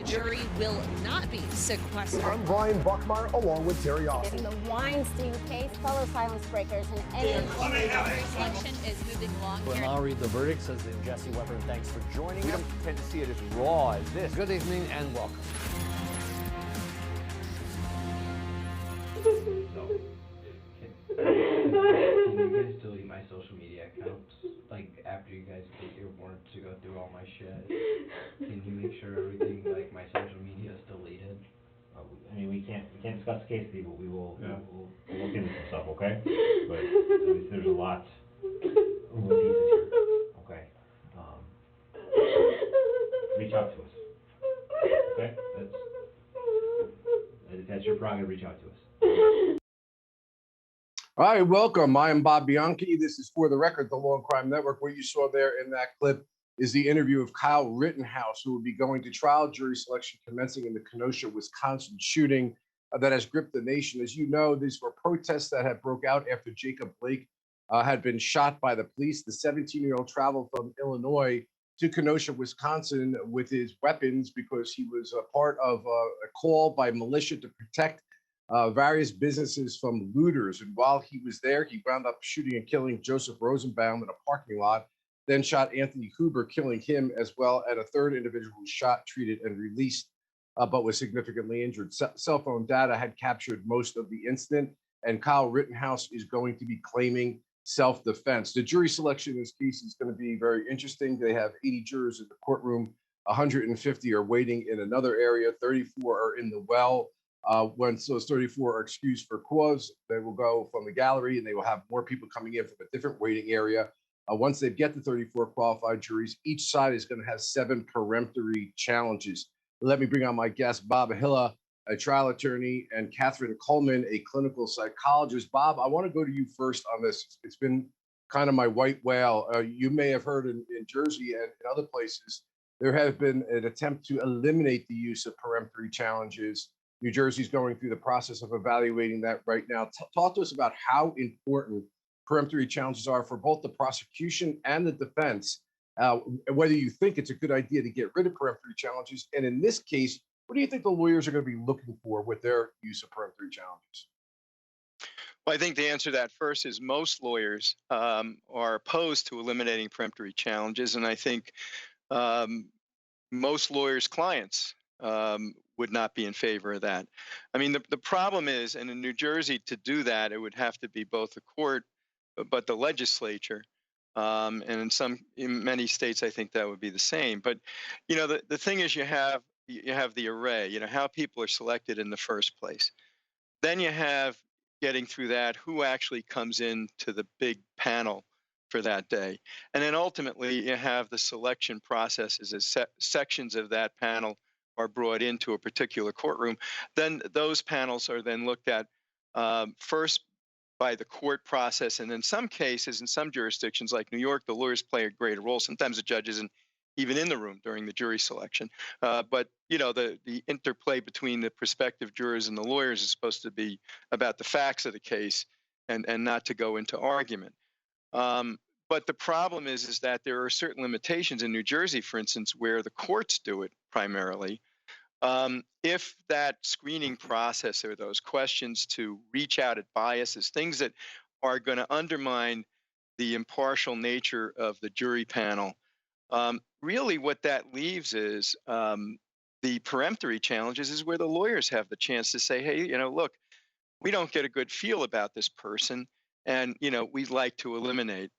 The jury will not be sequestered. I'm Brian Buckmire, along with Terry Austin. In the Weinstein case, fellow silence breakers and any Jury selection is moving along. We'll now read the verdict, says the Jesse Weber. Thanks for joining us. We don't tend to see it as raw as this. Good evening and welcome. Can you guys delete my social media accounts? Like, after you guys get your warrant to go through all my shit, can you make sure everything, like, my social media is deleted? I mean, we can't discuss the case with you, but we'll look into some stuff, okay? But at least there's a lot of pieces here, okay? Reach out to us, okay? That's your prerogative, reach out to us. All right, welcome. I am Bob Bianchi. This is For the Record, the Law and Crime Network. What you saw there in that clip is the interview of Kyle Rittenhouse, who will be going to trial. Jury selection commencing in the Kenosha, Wisconsin shooting that has gripped the nation. As you know, these were protests that had broke out after Jacob Blake had been shot by the police. The 17-year-old traveled from Illinois to Kenosha, Wisconsin with his weapons because he was a part of a call by militia to protect various businesses from looters. And while he was there, he wound up shooting and killing Joseph Rosenbaum in a parking lot, then shot Anthony Huber, killing him as well, and a third individual who was shot, treated, and released, but was significantly injured. Cell phone data had captured most of the incident, and Kyle Rittenhouse is going to be claiming self-defense. The jury selection in this case is going to be very interesting. They have 80 jurors in the courtroom, 150 are waiting in another area, 34 are in the well. Once those 34 are excused for cause, they will go from the gallery and they will have more people coming in from a different waiting area. Once they get the 34 qualified juries, each side is going to have 7 peremptory challenges. Let me bring on my guest, Bob Ahilla, a trial attorney, and Catherine Coleman, a clinical psychologist. Bob, I want to go to you first on this. It's been kind of my white whale. You may have heard in Jersey and in other places, there has been an attempt to eliminate the use of peremptory challenges. New Jersey's going through the process of evaluating that right now. Talk to us about how important peremptory challenges are for both the prosecution and the defense, whether you think it's a good idea to get rid of peremptory challenges. And in this case, what do you think the lawyers are going to be looking for with their use of peremptory challenges? Well, I think the answer to that first is most lawyers are opposed to eliminating peremptory challenges. And I think most lawyers' clients would not be in favor of that. I mean, the problem is, and in New Jersey, to do that, it would have to be both the court, but the legislature. And in many states, I think that would be the same. But, you know, the thing is you have the array, you know, how people are selected in the first place. Then you have getting through that, who actually comes in to the big panel for that day. And then ultimately you have the selection processes as sections of that panel are brought into a particular courtroom. Then those panels are then looked at first by the court process. And in some cases, in some jurisdictions like New York, the lawyers play a greater role. Sometimes the judge isn't even in the room during the jury selection. But, you know, the interplay between the prospective jurors and the lawyers is supposed to be about the facts of the case and not to go into argument. But the problem is that there are certain limitations in New Jersey, for instance, where the courts do it primarily. If that screening process or those questions to reach out at biases, things that are going to undermine the impartial nature of the jury panel, really what that leaves is the peremptory challenges is where the lawyers have the chance to say, hey, you know, look, we don't get a good feel about this person, and, you know, we'd like to eliminate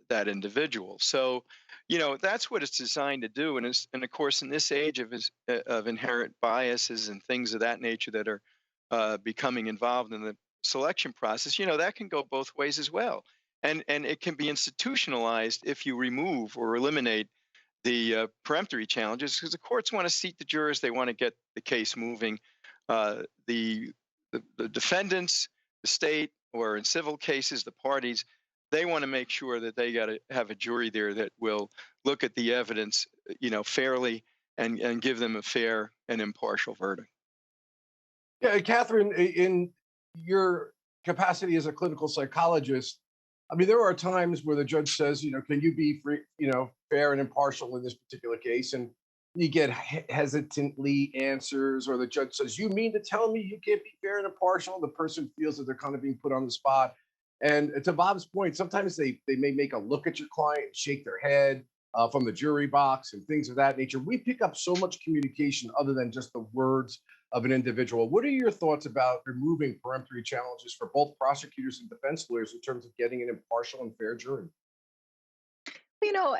that individual. So, you know, that's what it's designed to do. And of course, in this age of inherent biases and things of that nature that are becoming involved in the selection process, you know, that can go both ways as well. And it can be institutionalized if you remove or eliminate the peremptory challenges, because the courts want to seat the jurors. They want to get the case moving. The defendants, the state, or in civil cases, the parties, they want to make sure that they got to have a jury there that will look at the evidence, you know, fairly and give them a fair and impartial verdict. Yeah, Catherine, in your capacity as a clinical psychologist, I mean, there are times where the judge says, you know, can you be free, you know, fair and impartial in this particular case? And you get hesitantly answers, or the judge says, "You mean to tell me you can't be fair and impartial?" The person feels that they're kind of being put on the spot. And to Bob's point, sometimes they may make a look at your client and shake their head from the jury box and things of that nature. We pick up so much communication other than just the words of an individual. What are your thoughts about removing peremptory challenges for both prosecutors and defense lawyers in terms of getting an impartial and fair jury? You know,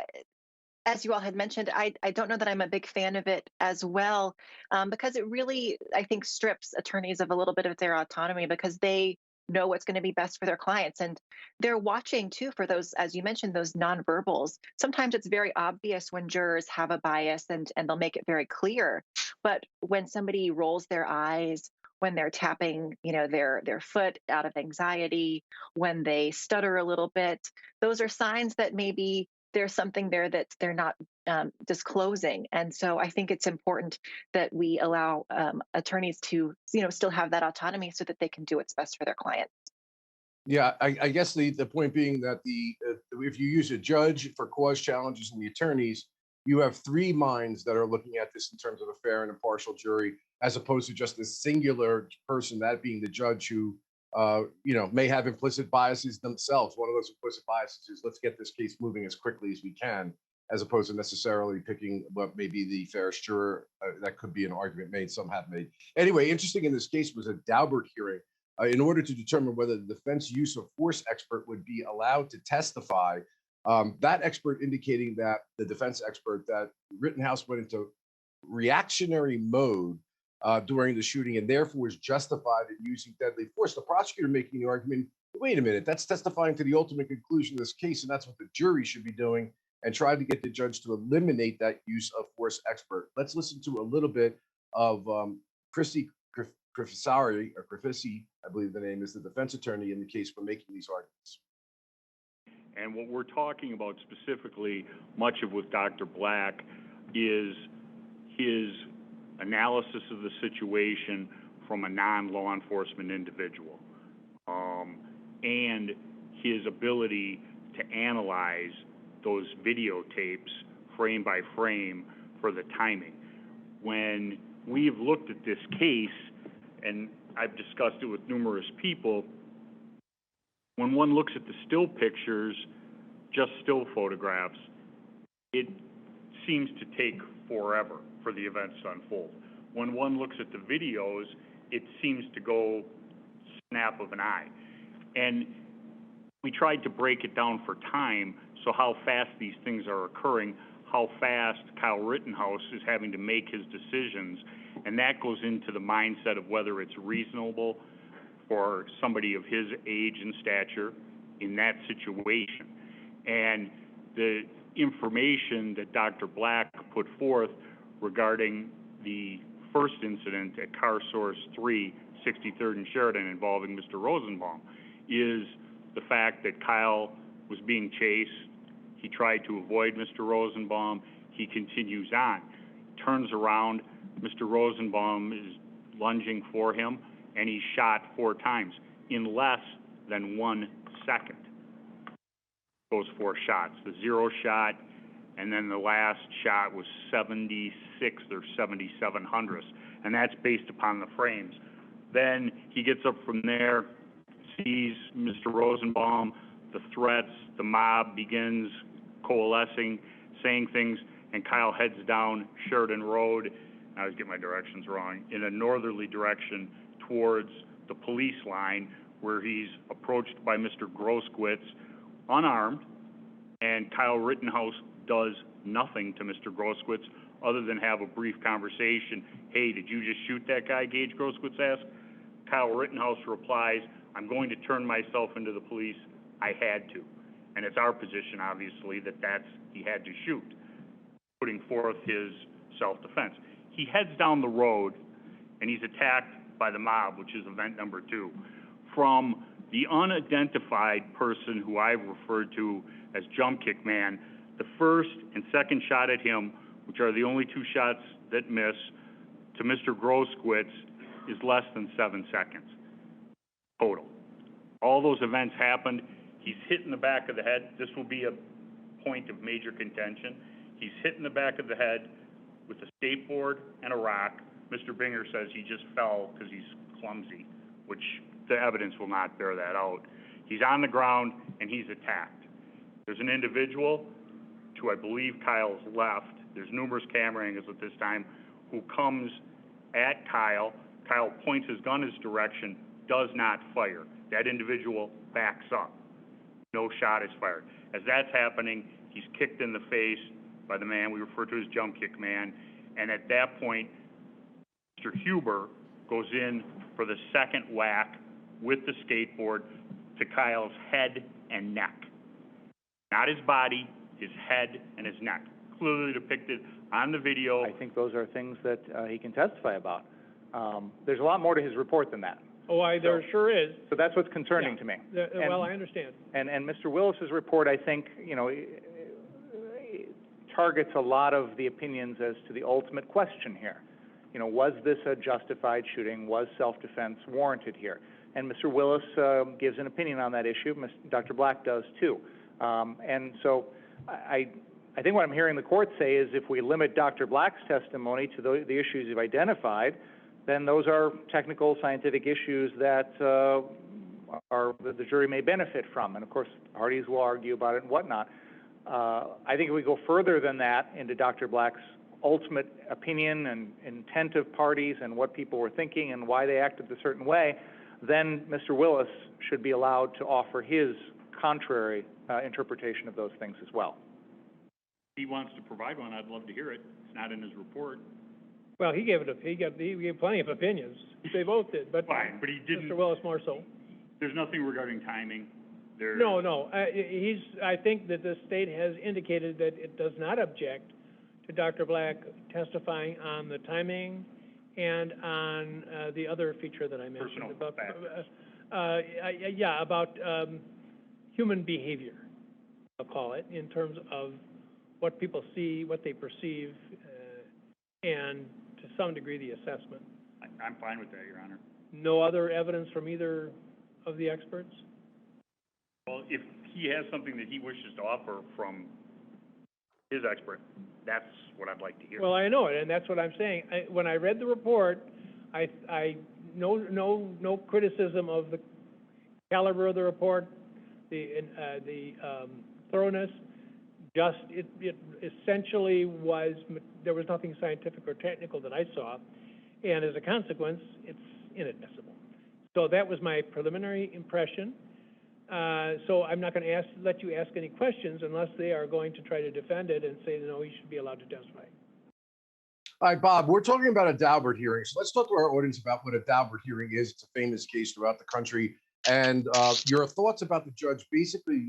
as you all had mentioned, I don't know that I'm a big fan of it as well, because it really, I think, strips attorneys of a little bit of their autonomy, because they know what's going to be best for their clients. And they're watching too for those, as you mentioned, those nonverbals. Sometimes it's very obvious when jurors have a bias, and they'll make it very clear. But when somebody rolls their eyes, when they're tapping, their foot out of anxiety, when they stutter a little bit, those are signs that maybe there's something there that they're not disclosing. And so I think it's important that we allow attorneys to, still have that autonomy so that they can do what's best for their clients. Yeah, I guess the point being that if you use a judge for cause challenges and the attorneys, you have three minds that are looking at this in terms of a fair and impartial jury, as opposed to just this singular person, that being the judge, who may have implicit biases themselves. One of those implicit biases is, let's get this case moving as quickly as we can, as opposed to necessarily picking what may be the fairest juror. That could be an argument made, some have made. Anyway, interesting in this case was a Daubert hearing in order to determine whether the defense use of force expert would be allowed to testify. That expert indicating that the defense expert, that Rittenhouse went into reactionary mode during the shooting and therefore was justified in using deadly force. The prosecutor making the argument, wait a minute, that's testifying to the ultimate conclusion of this case, and that's what the jury should be doing, and tried to get the judge to eliminate that use of force expert. Let's listen to a little bit of Christy Crifisi, I believe the name is, the defense attorney in the case, for making these arguments. And what we're talking about specifically, much of with Dr. Black, is his analysis of the situation from a non-law enforcement individual, and his ability to analyze those videotapes frame by frame for the timing. When we've looked at this case, and I've discussed it with numerous people, when one looks at the still pictures, just still photographs, it seems to take forever for the events to unfold. When one looks at the videos, it seems to go snap of an eye. And we tried to break it down for time, so how fast these things are occurring, how fast Kyle Rittenhouse is having to make his decisions, and that goes into the mindset of whether it's reasonable for somebody of his age and stature in that situation. And the information that Dr. Black put forth regarding the first incident at Car Source 3, 63rd and Sheridan, involving Mr. Rosenbaum, is the fact that Kyle was being chased. He tried to avoid Mr. Rosenbaum. He continues on. Turns around, Mr. Rosenbaum is lunging for him, and he's shot 4 times in less than 1 second. Those 4 shots, the 0 shot, and then the last shot was 76 or 77 hundredths, and that's based upon the frames. Then he gets up from there, sees Mr. Rosenbaum, the threats, the mob begins coalescing, saying things, and Kyle heads down Sheridan Road, I was getting my directions wrong, in a northerly direction towards the police line, where he's approached by Mr. Groskowitz, unarmed, and Kyle Rittenhouse does nothing to Mr. Groskowitz other than have a brief conversation. Hey, did you just shoot that guy, Gage Groskowitz asked. Kyle Rittenhouse replies, I'm going to turn myself into the police. I had to. And it's our position, obviously, that he had to shoot, putting forth his self-defense. He heads down the road, and he's attacked by the mob, which is event number 2. From the unidentified person who I've referred to as Jump Kick Man, the first and second shot at him, which are the only 2 shots that miss, to Mr. Groskowitz is less than 7 seconds total. All those events happened. He's hit in the back of the head. This will be a point of major contention. He's hit in the back of the head with a skateboard and a rock. Mr. Binger says he just fell because he's clumsy, which the evidence will not bear that out. He's on the ground and he's attacked. There's an individual to, I believe, Kyle's left. There's numerous camera angles at this time, who comes at Kyle. Kyle points his gun his direction, does not fire. That individual backs up. No shot is fired. As that's happening, he's kicked in the face by the man we refer to as jump kick man, and at that point, Mr. Huber goes in for the second whack with the skateboard to Kyle's head and neck. Not his body, his head and his neck. Clearly depicted on the video. I think those are things that he can testify about. There's a lot more to his report than that. Oh, there sure is. So that's what's concerning to me. Well, I understand. And Mr. Willis's report, I think, targets a lot of the opinions as to the ultimate question here. Was this a justified shooting? Was self-defense warranted here? And Mr. Willis gives an opinion on that issue. Dr. Black does too. And so I think what I'm hearing the court say is if we limit Dr. Black's testimony to the issues you've identified, then those are technical scientific issues that the jury may benefit from. And of course, parties will argue about it and whatnot. I think if we go further than that into Dr. Black's ultimate opinion and intent of parties and what people were thinking and why they acted a certain way, then Mr. Willis should be allowed to offer his contrary interpretation of those things as well. If he wants to provide one, I'd love to hear it. It's not in his report. Well, he gave plenty of opinions. They both did, but fine, but he didn't. Mr. Willis more so. There's nothing regarding timing. No. I think that the state has indicated that it does not object to Dr. Black testifying on the timing and on the other feature that I mentioned about human behavior, I'll call it, in terms of what people see, what they perceive, and to some degree the assessment. I'm fine with that, Your Honor. No other evidence from either of the experts? Well, if he has something that he wishes to offer from his expert, that's what I'd like to hear. Well, I know it, and that's what I'm saying. When I read the report, no criticism of the caliber of the report, the thoroughness. Just it essentially was, there was nothing scientific or technical that I saw, and as a consequence, it's inadmissible. So that was my preliminary impression. So I'm not going to let you ask any questions unless they are going to try to defend it and say, no, he should be allowed to testify. All right, Bob, we're talking about a Daubert hearing. So let's talk to our audience about what a Daubert hearing is. It's a famous case throughout the country. And your thoughts about the judge basically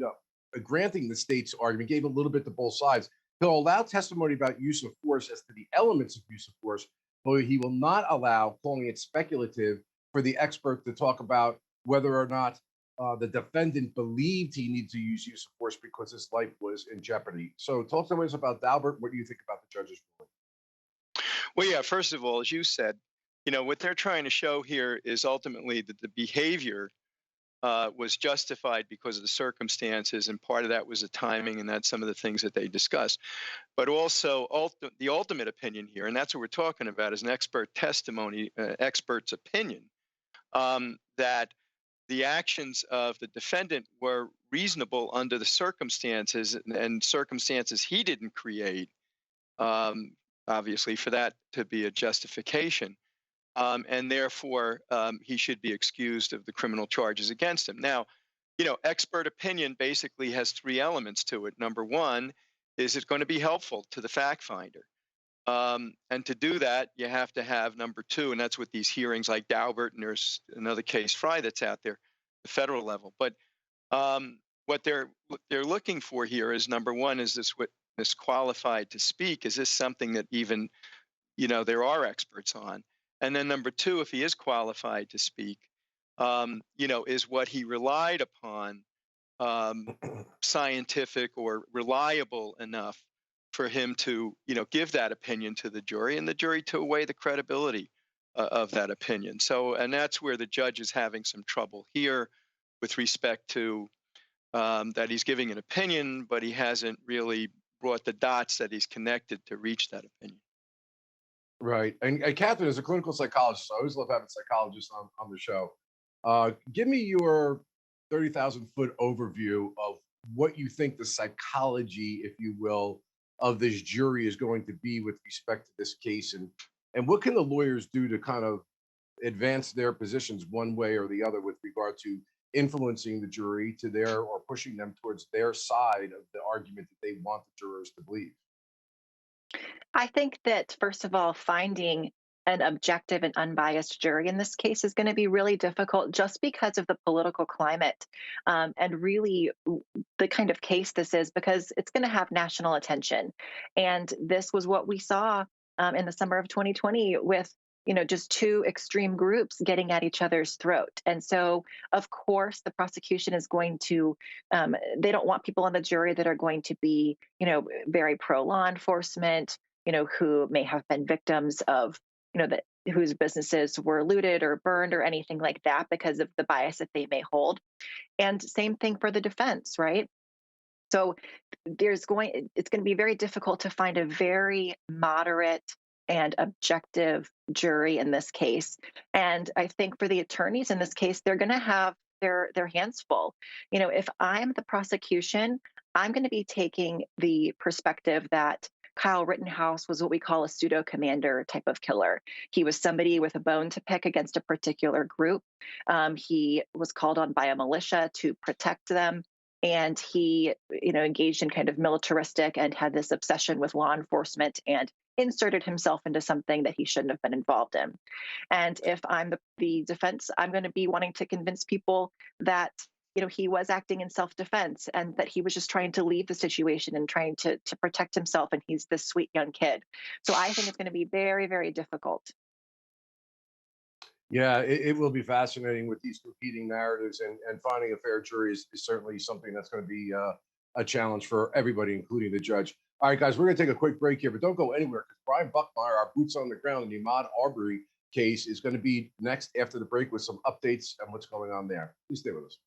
granting the state's argument, gave a little bit to both sides. He'll allow testimony about use of force as to the elements of use of force, but he will not allow, calling it speculative, for the expert to talk about whether or not the defendant believed he needed to use of force because his life was in jeopardy. So talk to us about Daubert. What do you think about the judge's ruling? Well, yeah, first of all, as you said, what they're trying to show here is ultimately that the behavior was justified because of the circumstances, and part of that was the timing, and that's some of the things that they discussed. But also the ultimate opinion here, and that's what we're talking about, is an expert testimony, expert's opinion, that the actions of the defendant were reasonable under the circumstances and circumstances he didn't create, obviously, for that to be a justification. And therefore, he should be excused of the criminal charges against him. Now, expert opinion basically has three elements to it. Number one, is it going to be helpful to the fact finder? And to do that, you have to have number two, and that's with these hearings like Daubert, and there's another case, Fry, that's out there, the federal level. But what they're looking for here is, number one, is this witness qualified to speak? Is this something that even, there are experts on? And then number two, if he is qualified to speak, is what he relied upon scientific or reliable enough for him to, give that opinion to the jury, and the jury to weigh the credibility of that opinion. So, and that's where the judge is having some trouble here with respect to that he's giving an opinion, but he hasn't really brought the dots that he's connected to reach that opinion. Right. And Catherine is a clinical psychologist. So I always love having psychologists on the show. Give me your 30,000-foot overview of what you think the psychology, if you will, of this jury is going to be with respect to this case, and what can the lawyers do to kind of advance their positions one way or the other with regard to influencing the jury to their, or pushing them towards their side of the argument that they want the jurors to believe? I think that, first of all, finding an objective and unbiased jury in this case is going to be really difficult just because of the political climate, and really the kind of case this is, because it's going to have national attention. And this was what we saw in the summer of 2020 with just two extreme groups getting at each other's throat. And so, of course, the prosecution is going to, they don't want people on the jury that are going to be, very pro-law enforcement, who may have been victims of, whose businesses were looted or burned or anything like that because of the bias that they may hold. And same thing for the defense, right? So it's going to be very difficult to find a very moderate and objective jury in this case. And I think for the attorneys in this case, they're going to have their hands full. If I'm the prosecution, I'm going to be taking the perspective that Kyle Rittenhouse was what we call a pseudo-commander type of killer. He was somebody with a bone to pick against a particular group. He was called on by a militia to protect them. And he, engaged in kind of militaristic and had this obsession with law enforcement and inserted himself into something that he shouldn't have been involved in. And if I'm the defense, I'm going to be wanting to convince people that he was acting in self-defense and that he was just trying to leave the situation and trying to protect himself. And he's this sweet young kid. So I think it's going to be very, very difficult. Yeah, it will be fascinating with these competing narratives, and finding a fair jury is certainly something that's going to be a challenge for everybody, including the judge. All right, guys, we're going to take a quick break here, but don't go anywhere, because Brian Buckmire, our boots on the ground in the Ahmaud Arbery case, is going to be next after the break with some updates on what's going on there. Please stay with us.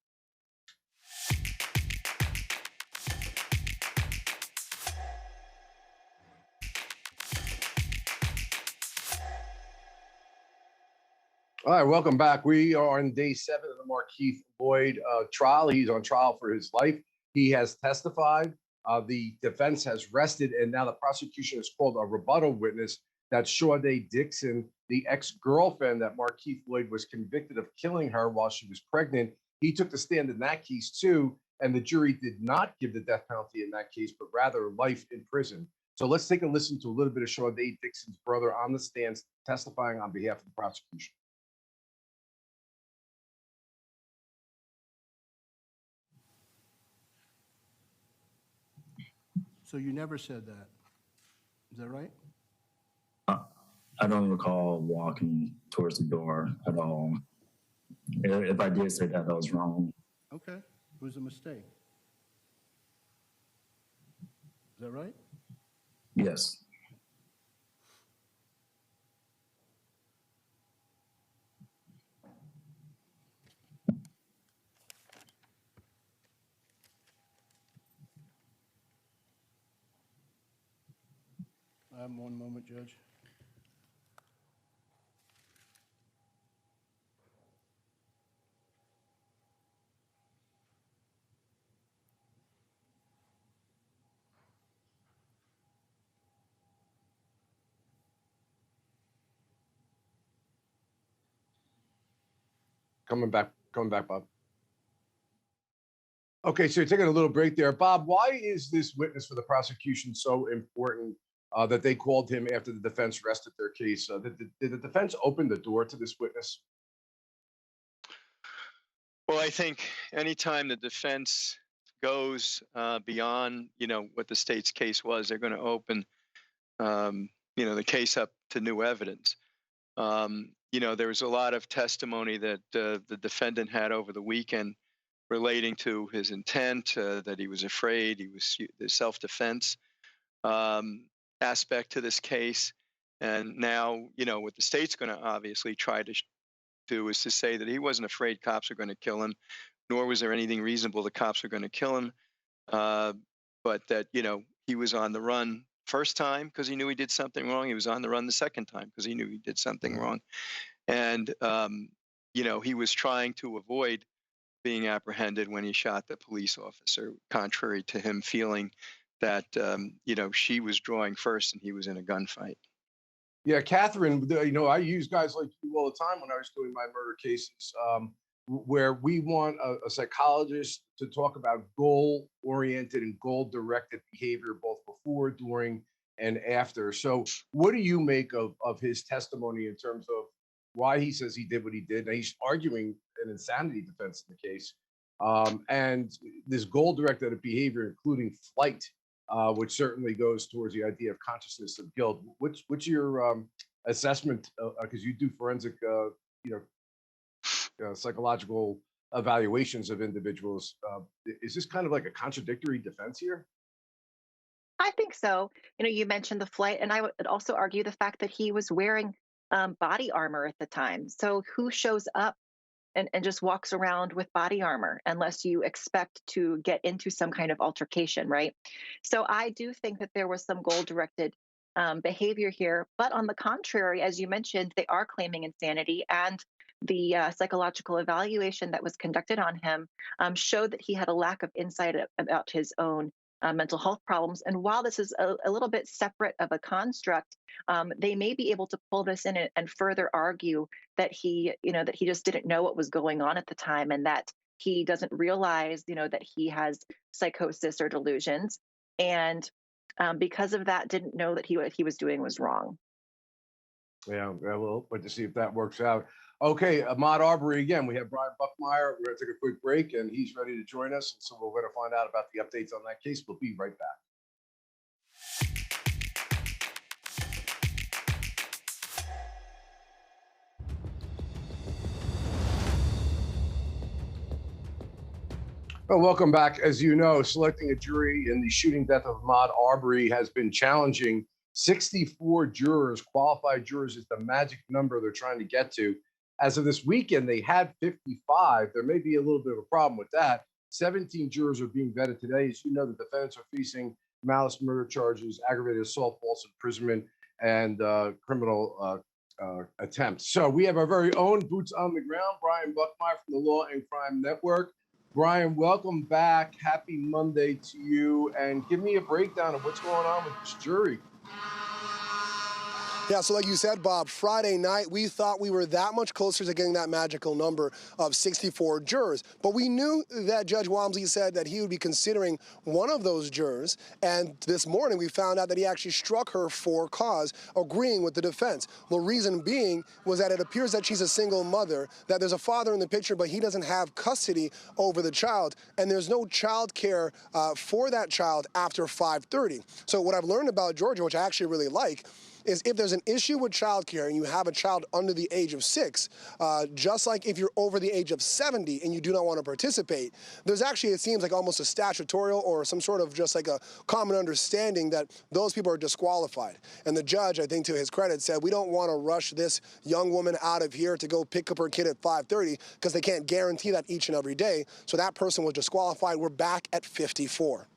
All right, welcome back. We are on day 7 of the Markeith Lloyd trial. He's on trial for his life. He has testified. The defense has rested, and now the prosecution has called a rebuttal witness. That's Sade Dixon, the ex-girlfriend that Markeith Lloyd was convicted of killing her while she was pregnant. He took the stand in that case too, and the jury did not give the death penalty in that case, but rather life in prison. So let's take a listen to a little bit of Sade Dixon's brother on the stand testifying on behalf of the prosecution. So you never said that. Is that right? I don't recall walking towards the door at all. If I did say that, that was wrong. Okay. It was a mistake. Is that right? Yes. One moment, Judge. Coming back, Bob. Okay, so you're taking a little break there. Bob, why is this witness for the prosecution so important that they called him after the defense rested their case? Did the defense open the door to this witness? Well, I think anytime the defense goes beyond, what the state's case was, they're going to open, the case up to new evidence. There was a lot of testimony that the defendant had over the weekend relating to his intent, that he was afraid, the self-defense aspect to this case. And now, what the state's going to obviously try to do is to say that he wasn't afraid cops were going to kill him, nor was there anything reasonable the cops were going to kill him, but that, he was on the run first time because he knew he did something wrong. He was on the run the second time because he knew he did something wrong. And, he was trying to avoid being apprehended when he shot the police officer, contrary to him feeling that, she was drawing first and he was in a gunfight. Yeah, Catherine, I use guys like you all the time when I was doing my murder cases, where we want a psychologist to talk about goal-oriented and goal-directed behavior, both before, during, and after. So what do you make of his testimony in terms of why he says he did what he did? Now, he's arguing an insanity defense in the case. And this goal-directed behavior, including flight, which certainly goes towards the idea of consciousness of guilt. What's your assessment? Because you do forensic, psychological evaluations of individuals. Is this kind of like a contradictory defense here? I think so. You mentioned the flight, and I would also argue the fact that he was wearing body armor at the time. So who shows up and just walks around with body armor unless you expect to get into some kind of altercation, right? So I do think that there was some goal-directed behavior here. But on the contrary, as you mentioned, they are claiming insanity, and the psychological evaluation that was conducted on him showed that he had a lack of insight about his own mental health problems. And while this is a little bit separate of a construct, they may be able to pull this in and further argue that he just didn't know what was going on at the time, and that he doesn't realize, that he has psychosis or delusions, and because of that, didn't know that what he was doing was wrong. Yeah, we'll wait to see if that works out. Okay, Ahmaud Arbery again. We have Brian Buckmire. We're going to take a quick break, and he's ready to join us. And so we're going to find out about the updates on that case. We'll be right back. Well, welcome back. As you know, selecting a jury in the shooting death of Ahmaud Arbery has been challenging. 64 jurors, qualified jurors, is the magic number they're trying to get to. As of this weekend, they had 55. There may be a little bit of a problem with that. 17 jurors are being vetted today. As you know, the defendants are facing malice murder charges, aggravated assault, false imprisonment, and criminal attempt. So we have our very own boots on the ground, Brian Buckmire from the Law and Crime Network. Brian, welcome back. Happy Monday to you. And give me a breakdown of what's going on with this jury. Yeah, so like you said, Bob, Friday night, we thought we were that much closer to getting that magical number of 64 jurors. But we knew that Judge Walmsley said that he would be considering one of those jurors. And this morning, we found out that he actually struck her for cause, agreeing with the defense. The reason being was that it appears that she's a single mother, that there's a father in the picture, but he doesn't have custody over the child. And there's no child care for that child after 5:30. So what I've learned about Georgia, which I actually really like, is if there's an issue with childcare and you have a child under the age of 6, just like if you're over the age of 70 and you do not want to participate, there's actually, it seems like almost a statutorial or some sort of just like a common understanding that those people are disqualified. And the judge, I think to his credit, said, we don't want to rush this young woman out of here to go pick up her kid at 5:30 because they can't guarantee that each and every day. So that person was disqualified. We're back at 54.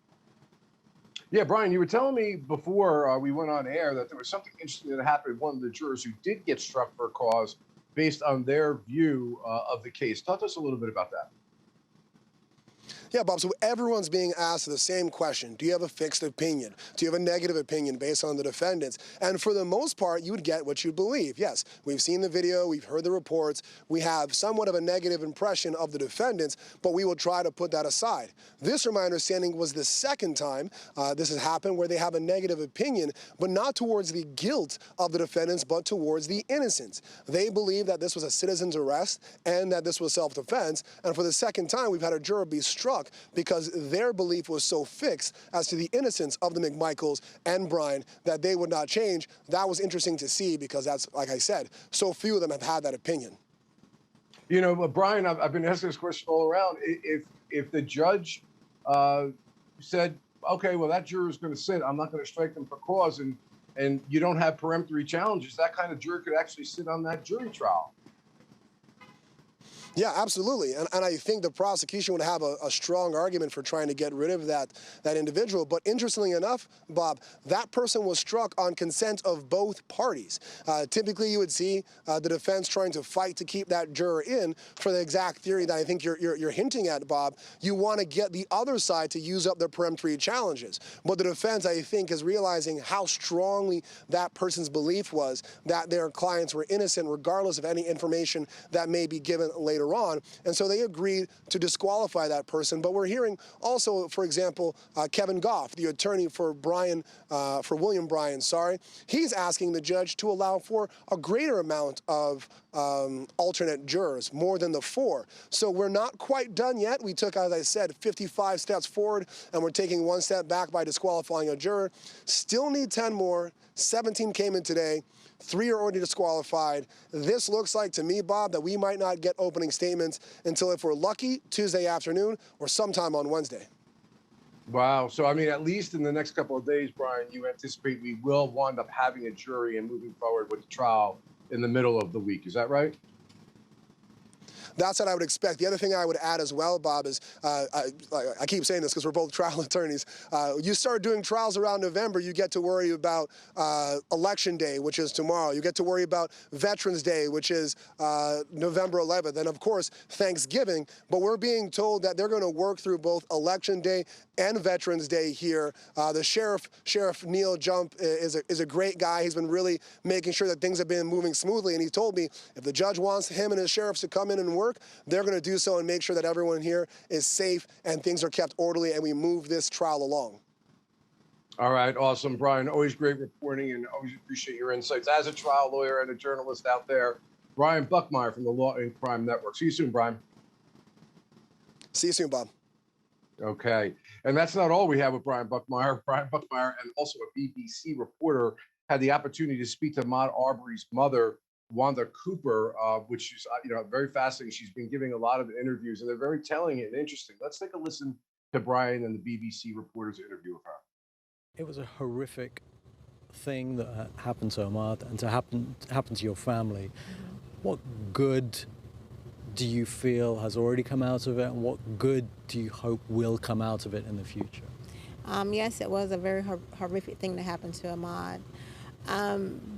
Yeah, Brian, you were telling me before we went on air that there was something interesting that happened with one of the jurors who did get struck for a cause based on their view of the case. Talk to us a little bit about that. Yeah, Bob, so everyone's being asked the same question. Do you have a fixed opinion? Do you have a negative opinion based on the defendants? And for the most part, you would get what you believe. Yes, we've seen the video, we've heard the reports, we have somewhat of a negative impression of the defendants, but we will try to put that aside. This, from my understanding, was the second time this has happened where they have a negative opinion, but not towards the guilt of the defendants, but towards the innocence. They believe that this was a citizen's arrest and that this was self-defense, and for the second time, we've had a juror be struck because their belief was so fixed as to the innocence of the McMichaels and Brian that they would not change. That was interesting to see because that's, like I said, so few of them have had that opinion. You know, Brian, I've been asking this question all around. If the judge said, okay, well, that juror is going to sit, I'm not going to strike them for cause, and you don't have peremptory challenges, that kind of juror could actually sit on that jury trial. Yeah, absolutely. And I think the prosecution would have a strong argument for trying to get rid of that individual. But interestingly enough, Bob, that person was struck on consent of both parties. Typically, you would see the defense trying to fight to keep that juror in for the exact theory that I think you're hinting at, Bob. You want to get the other side to use up their peremptory challenges. But the defense, I think, is realizing how strongly that person's belief was that their clients were innocent, regardless of any information that may be given later on. And so they agreed to disqualify that person. But we're hearing also, for example, Kevin Goff, the attorney for William Bryan, he's asking the judge to allow for a greater amount of alternate jurors, more than the 4. So we're not quite done yet. We took, as I said, 55 steps forward, and we're taking 1 step back by disqualifying a juror. Still need 10 more. 17 came in today. 3 are already disqualified. This looks like, to me, Bob, that we might not get opening statements until, if we're lucky, Tuesday afternoon or sometime on Wednesday. Wow. So, I mean, at least in the next couple of days, Brian, you anticipate we will wind up having a jury and moving forward with the trial in the middle of the week. Is that right? That's what I would expect. The other thing I would add as well, Bob, is I keep saying this because we're both trial attorneys. You start doing trials around November, you get to worry about Election Day, which is tomorrow. You get to worry about Veterans Day, which is November 11th. And, of course, Thanksgiving. But we're being told that they're going to work through both Election Day and Veterans Day here. The Sheriff Neil Jump is a great guy. He's been really making sure that things have been moving smoothly. And he told me if the judge wants him and his sheriffs to come in and work, they're going to do so and make sure that everyone here is safe and things are kept orderly and we move this trial along. All right, awesome, Brian. Always great reporting and always appreciate your insights. As a trial lawyer and a journalist out there, Brian Buckmire from the Law and Crime Network. See you soon, Brian. See you soon, Bob. Okay, and that's not all we have with Brian Buckmire. Brian Buckmire, and also a BBC reporter, had the opportunity to speak to Ahmaud Arbery's mother, Wanda Cooper, which is very fascinating. She's been giving a lot of interviews, and they're very telling and interesting. Let's take a listen to Brian and the BBC reporter's interview with her. It was a horrific thing that happened to Ahmaud and to happen to your family. What good do you feel has already come out of it, and what good do you hope will come out of it in the future? Yes, it was a very horrific thing to happen to Ahmaud.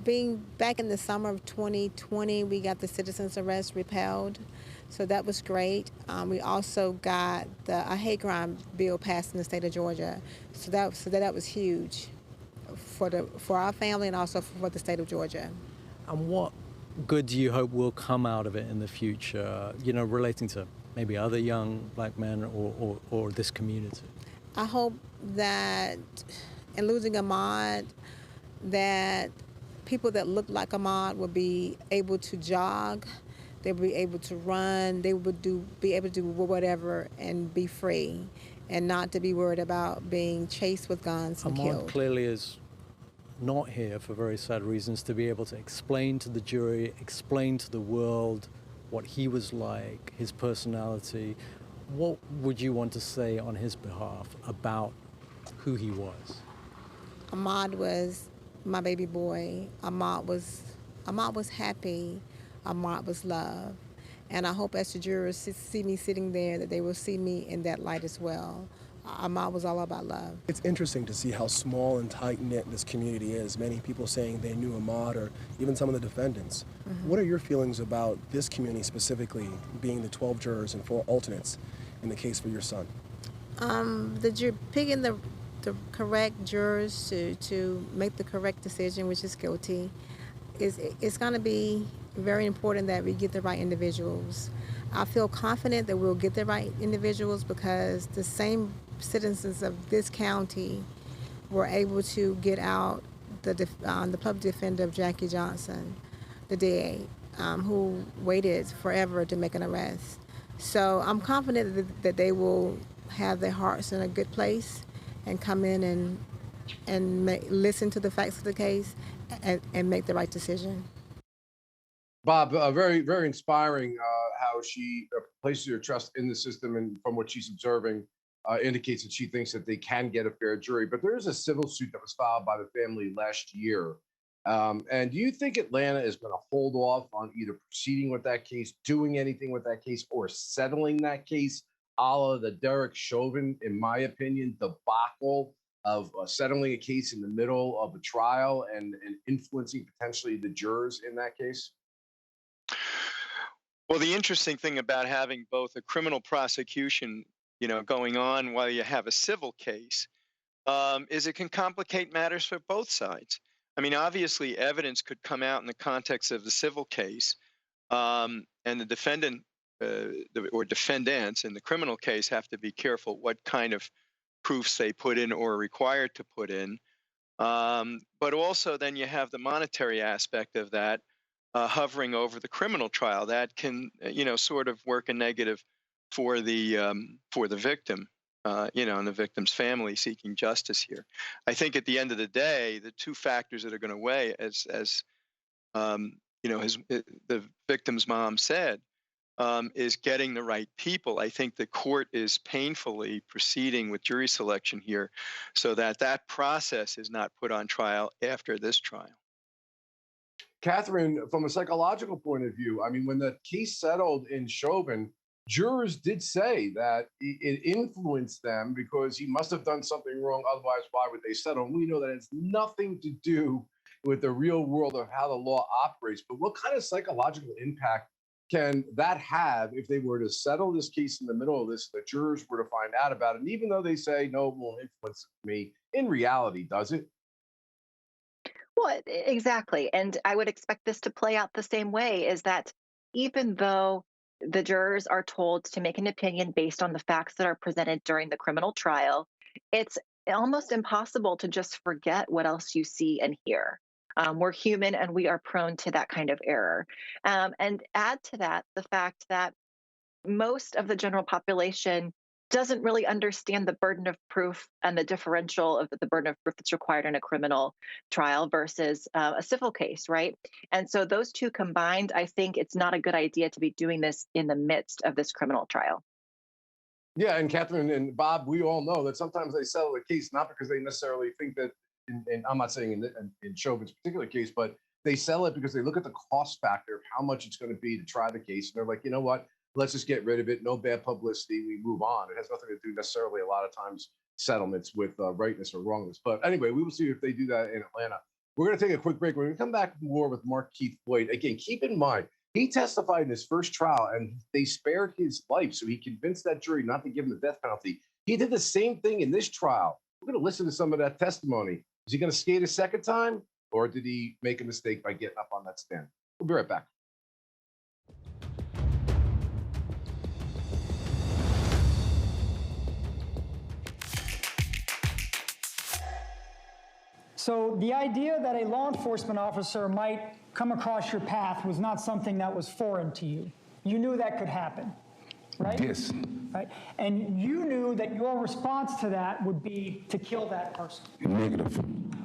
Being back in the summer of 2020, we got the citizen's arrest repealed, so that was great. We also got a hate crime bill passed in the state of Georgia, so that was huge for our family and also for the state of Georgia. And what good do you hope will come out of it in the future, relating to maybe other young black men or this community? I hope that in losing Ahmaud, that people that look like Ahmaud will be able to jog, they will be able to run, they would be able to do whatever and be free, and not to be worried about being chased with guns and killed. Ahmaud clearly is not here for very sad reasons, to be able to explain to the jury, explain to the world what he was like, his personality. What would you want to say on his behalf about who he was? Ahmaud was my baby boy. Ahmaud was happy. Ahmaud was loved. And I hope as the jurors see me sitting there that they will see me in that light as well. Ahmaud was all about love. It's interesting to see how small and tight-knit this community is. Many people saying they knew Ahmaud, or even some of the defendants. Mm-hmm. What are your feelings about this community specifically, being the 12 jurors and 4 alternates in the case for your son? Picking the correct jurors to make the correct decision, which is guilty, it's going to be very important that we get the right individuals. I feel confident that we'll get the right individuals because the same citizens of this county were able to get out the public defender of Jackie Johnson, the DA, who waited forever to make an arrest. So I'm confident that they will have their hearts in a good place and come in and listen to the facts of the case and make the right decision. Bob, very, very inspiring how she places her trust in the system, and from what she's observing, indicates that she thinks that they can get a fair jury. But there is a civil suit that was filed by the family last year And do you think Atlanta is going to hold off on either proceeding with that case, doing anything with that case, or settling that case, a la the Derek Chauvin, in my opinion, debacle of settling a case in the middle of a trial and influencing potentially the jurors in that case? Well, the interesting thing about having both a criminal prosecution, going on while you have a civil case, is it can complicate matters for both sides. I mean, obviously, evidence could come out in the context of the civil case, and the defendant or defendants in the criminal case have to be careful what kind of proofs they put in or are required to put in. But also, then you have the monetary aspect of that hovering over the criminal trial that can, sort of work a negative for the victim. And the victim's family seeking justice here. I think at the end of the day, the two factors that are going to weigh, as the victim's mom said, is getting the right people. I think the court is painfully proceeding with jury selection here so that process is not put on trial after this trial. Catherine, from a psychological point of view, I mean, when the case settled in Chauvin, jurors did say that it influenced them because he must have done something wrong. Otherwise, why would they settle? And we know that it's nothing to do with the real world of how the law operates. But what kind of psychological impact can that have if they were to settle this case in the middle of this, the jurors were to find out about it? And even though they say, no, it won't influence me, in reality, does it? Well, exactly. And I would expect this to play out the same way, is that even though the jurors are told to make an opinion based on the facts that are presented during the criminal trial, it's almost impossible to just forget what else you see and hear. We're human and we are prone to that kind of error. And add to that the fact that most of the general population doesn't really understand the burden of proof and the differential of the burden of proof that's required in a criminal trial versus a civil case, right? And so those two combined, I think it's not a good idea to be doing this in the midst of this criminal trial. Yeah, and Catherine and Bob, we all know that sometimes they settle a case not because they necessarily think that, and I'm not saying in Chauvin's particular case, but they sell it because they look at the cost factor of how much it's going to be to try the case. And they're like, you know what? Let's just get rid of it. No bad publicity. We move on. It has nothing to do necessarily a lot of times settlements with rightness or wrongness. But anyway, we will see if they do that in Atlanta. We're going to take a quick break. We're going to come back more with Markeith Lloyd. Again, keep in mind, he testified in his first trial and they spared his life. So he convinced that jury not to give him the death penalty. He did the same thing in this trial. We're going to listen to some of that testimony. Is he going to skate a second time, or did he make a mistake by getting up on that stand? We'll be right back. So the idea that a law enforcement officer might come across your path was not something that was foreign to you. You knew that could happen, right? Yes. Right. And you knew that your response to that would be to kill that person. Negative.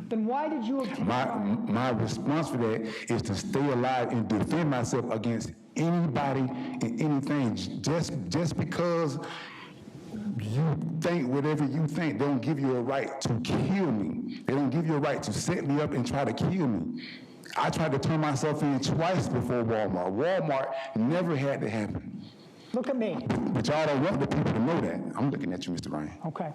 Then why did you obtain my response for that is to stay alive and defend myself against anybody and anything. Just because you think whatever you think, they don't give you a right to kill me. They don't give you a right to set me up and try to kill me. I tried to turn myself in twice before Walmart. Walmart never had to happen. Look at me. But y'all don't want the people to know that. I'm looking at you, Mr. Ryan. Okay.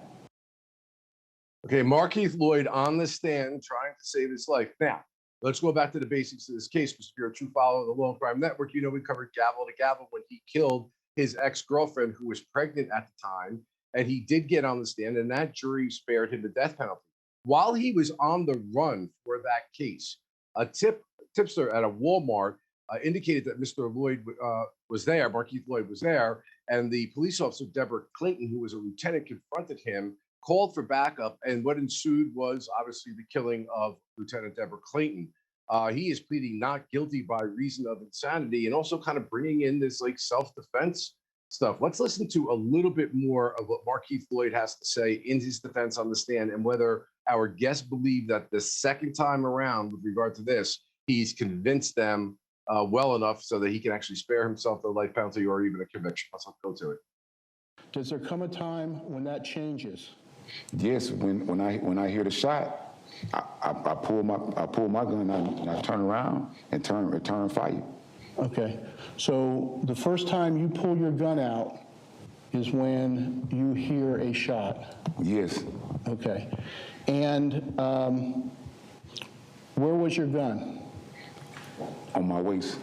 Okay, Markeith Lloyd on the stand trying to save his life. Now, let's go back to the basics of this case, because if you're a true follower of the Law and Crime Network, you know we covered gavel to gavel when he killed his ex-girlfriend who was pregnant at the time, and he did get on the stand, and that jury spared him the death penalty. While he was on the run for that case, a tipster at a Walmart indicated that Mr. Lloyd was there, Markeith Lloyd was there, and the police officer, Deborah Clinton, who was a lieutenant, confronted him, called for backup, and what ensued was obviously the killing of Lieutenant Deborah Clinton. He is pleading not guilty by reason of insanity, and also kind of bringing in this like self-defense stuff. Let's listen to a little bit more of what Markeith Lloyd has to say in his defense on the stand, and whether our guests believe that the second time around with regard to this, he's convinced them well enough so that he can actually spare himself the life penalty or even a conviction. Let's go to it. Does there come a time when that changes? Yes, when I hear the shot, I pulled my gun out and I turned around and returned fire. Okay, so the first time you pull your gun out is when you hear a shot? Yes. Okay, and where was your gun? On my waist.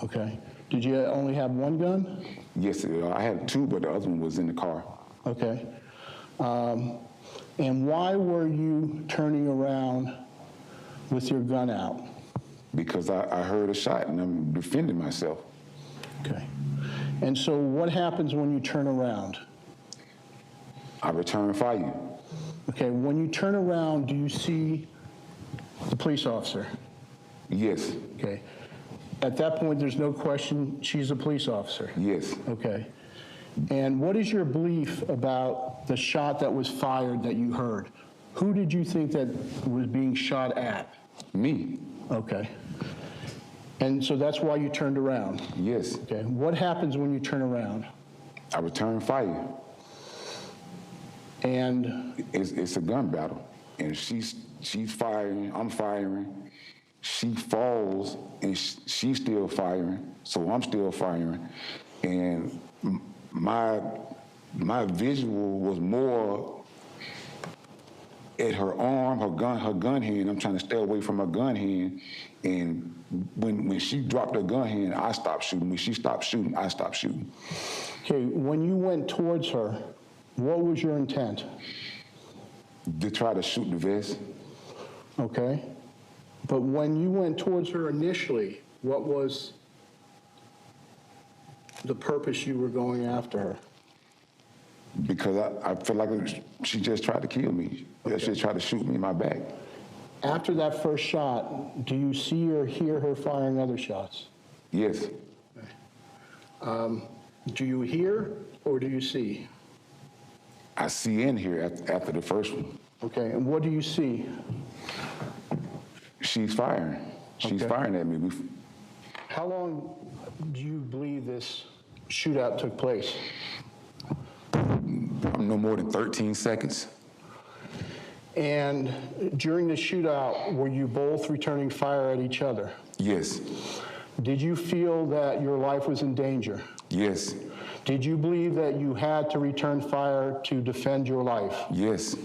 Okay, did you only have one gun? Yes, I had two, but the other one was in the car. Okay, and why were you turning around with your gun out? Because I heard a shot and I'm defending myself. Okay. And so what happens when you turn around? I return fire. Okay, when you turn around, do you see the police officer? Yes. Okay. At that point, there's no question she's a police officer? Yes. Okay. And what is your belief about the shot that was fired that you heard? Who did you think that was being shot at? Me. Okay. And so that's why you turned around? Yes. Okay. What happens when you turn around? I return fire. And? It's a gun battle. And she's firing, I'm firing. She falls and she's still firing, so I'm still firing. And my visual was more at her arm, her gun hand. I'm trying to stay away from her gun hand. And when she dropped her gun hand, I stopped shooting. When she stopped shooting, I stopped shooting. Okay, when you went towards her, what was your intent? To try to shoot the vest. Okay. But when you went towards her initially, what was the purpose you were going after her? Because I feel like she just tried to kill me. Okay. She tried to shoot me in my back. After that first shot, do you see or hear her firing other shots? Yes. Okay. Do you hear or do you see? I see and hear after the first one. Okay, and what do you see? She's firing. She's firing at me. How long do you believe this shootout took place? No more than 13 seconds. And during the shootout, were you both returning fire at each other? Yes. Did you feel that your life was in danger? Yes. Did you believe that you had to return fire to defend your life? Yes.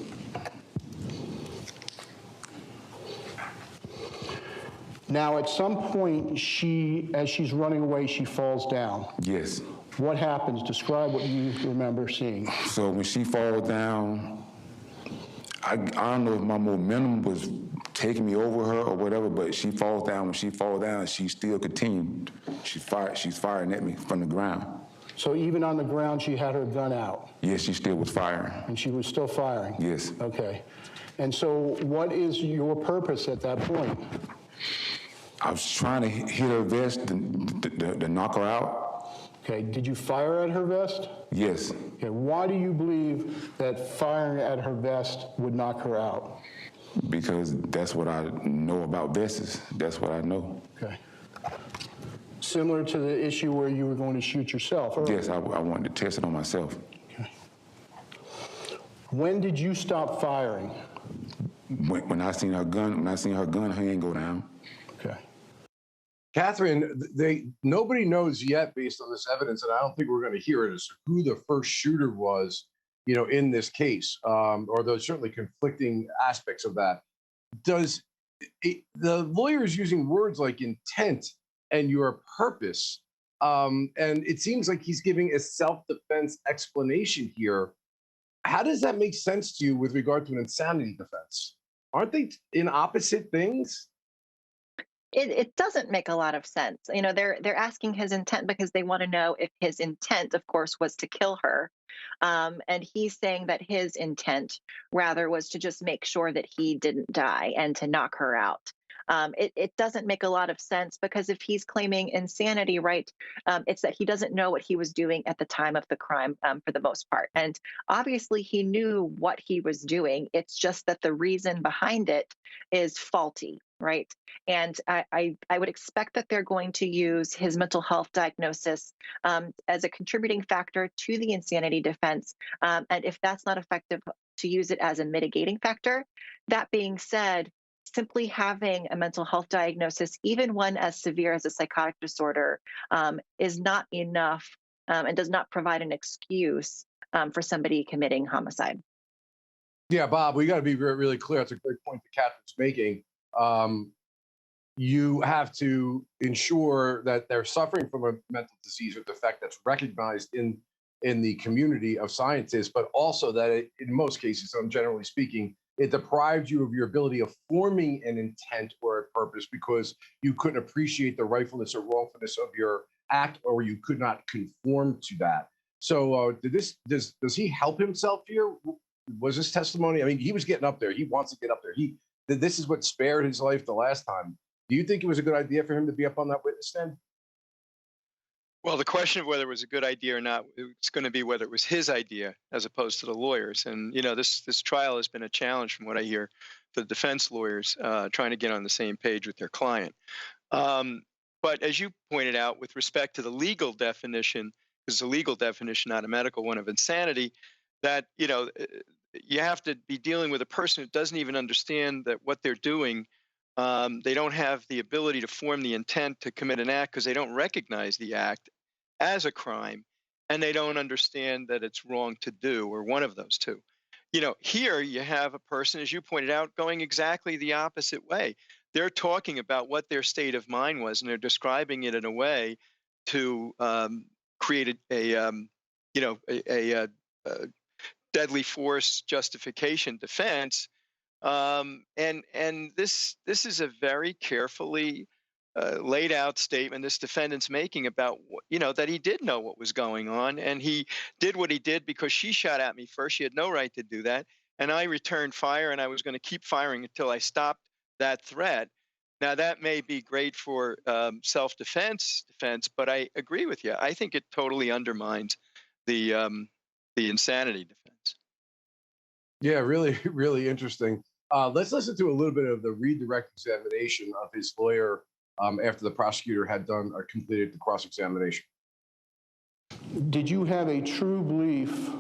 Now, at some point, as she's running away, she falls down. Yes. What happens? Describe what you remember seeing. So when she falls down, I don't know if my momentum was taking me over her or whatever, but she falls down. When she falls down, she still continued. She's firing at me from the ground. So even on the ground, she had her gun out? Yes, she still was firing. And she was still firing? Yes. Okay. And so what is your purpose at that point? I was trying to hit her vest to knock her out. Okay, did you fire at her vest? Yes. Okay, why do you believe that firing at her vest would knock her out? Because that's what I know about vests. That's what I know. Okay. Similar to the issue where you were going to shoot yourself earlier? Yes, I wanted to test it on myself. Okay. When did you stop firing? When I seen her gun, hand go down. Okay. Catherine, nobody knows yet, based on this evidence, and I don't think we're going to hear it, as to who the first shooter was, in this case, or there's certainly conflicting aspects of that. The lawyer is using words like intent and your purpose, and it seems like he's giving a self-defense explanation here. How does that make sense to you with regard to an insanity defense? Aren't they in opposite things? It doesn't make a lot of sense. They're asking his intent because they want to know if his intent, of course, was to kill her. And he's saying that his intent rather was to just make sure that he didn't die and to knock her out. It doesn't make a lot of sense because if he's claiming insanity, right, it's that he doesn't know what he was doing at the time of the crime for the most part. And obviously he knew what he was doing. It's just that the reason behind it is faulty, right? And I would expect that they're going to use his mental health diagnosis as a contributing factor to the insanity defense. And if that's not effective to use it as a mitigating factor. That being said, simply having a mental health diagnosis, even one as severe as a psychotic disorder, is not enough and does not provide an excuse for somebody committing homicide. Yeah, Bob, we got to be really clear. That's a great point that Catherine's making. You have to ensure that they're suffering from a mental disease or defect that's recognized in the community of scientists, but also that in most cases, generally speaking, it deprives you of your ability of forming an intent or a purpose because you couldn't appreciate the rightfulness or wrongfulness of your act, or you could not conform to that. So does he help himself here? Was his testimony? I mean, he was getting up there. He wants to get up there. This is what spared his life the last time. Do you think it was a good idea for him to be up on that witness stand? Well, the question of whether it was a good idea or not, it's going to be whether it was his idea as opposed to the lawyers. And, this trial has been a challenge from what I hear for the defense lawyers trying to get on the same page with their client. But as you pointed out, with respect to the legal definition, because it's a legal definition, not a medical one, of insanity, that, you have to be dealing with a person who doesn't even understand that what they're doing. They don't have the ability to form the intent to commit an act because they don't recognize the act as a crime, and they don't understand that it's wrong to do, or one of those two. Here you have a person, as you pointed out, going exactly the opposite way. They're talking about what their state of mind was, and they're describing it in a way to create a deadly force justification defense. And this is a very carefully laid out statement this defendant's making about, that he did know what was going on, and he did what he did because she shot at me first. She had no right to do that. And I returned fire, and I was going to keep firing until I stopped that threat. Now, that may be great for self-defense, but I agree with you. I think it totally undermines the insanity defense. Yeah, really, really interesting. Let's listen to a little bit of the redirect examination of his lawyer after the prosecutor had done or completed the cross-examination. Did you have a true belief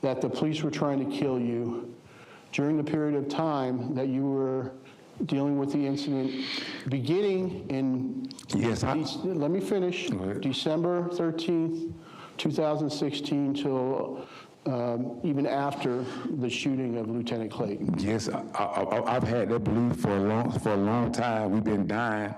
that the police were trying to kill you during the period of time that you were dealing with the incident, beginning in, yes, let me finish, December 13th, 2016 till even after the shooting of Lieutenant Clayton? Yes, I've had that belief for a long time. We've been dying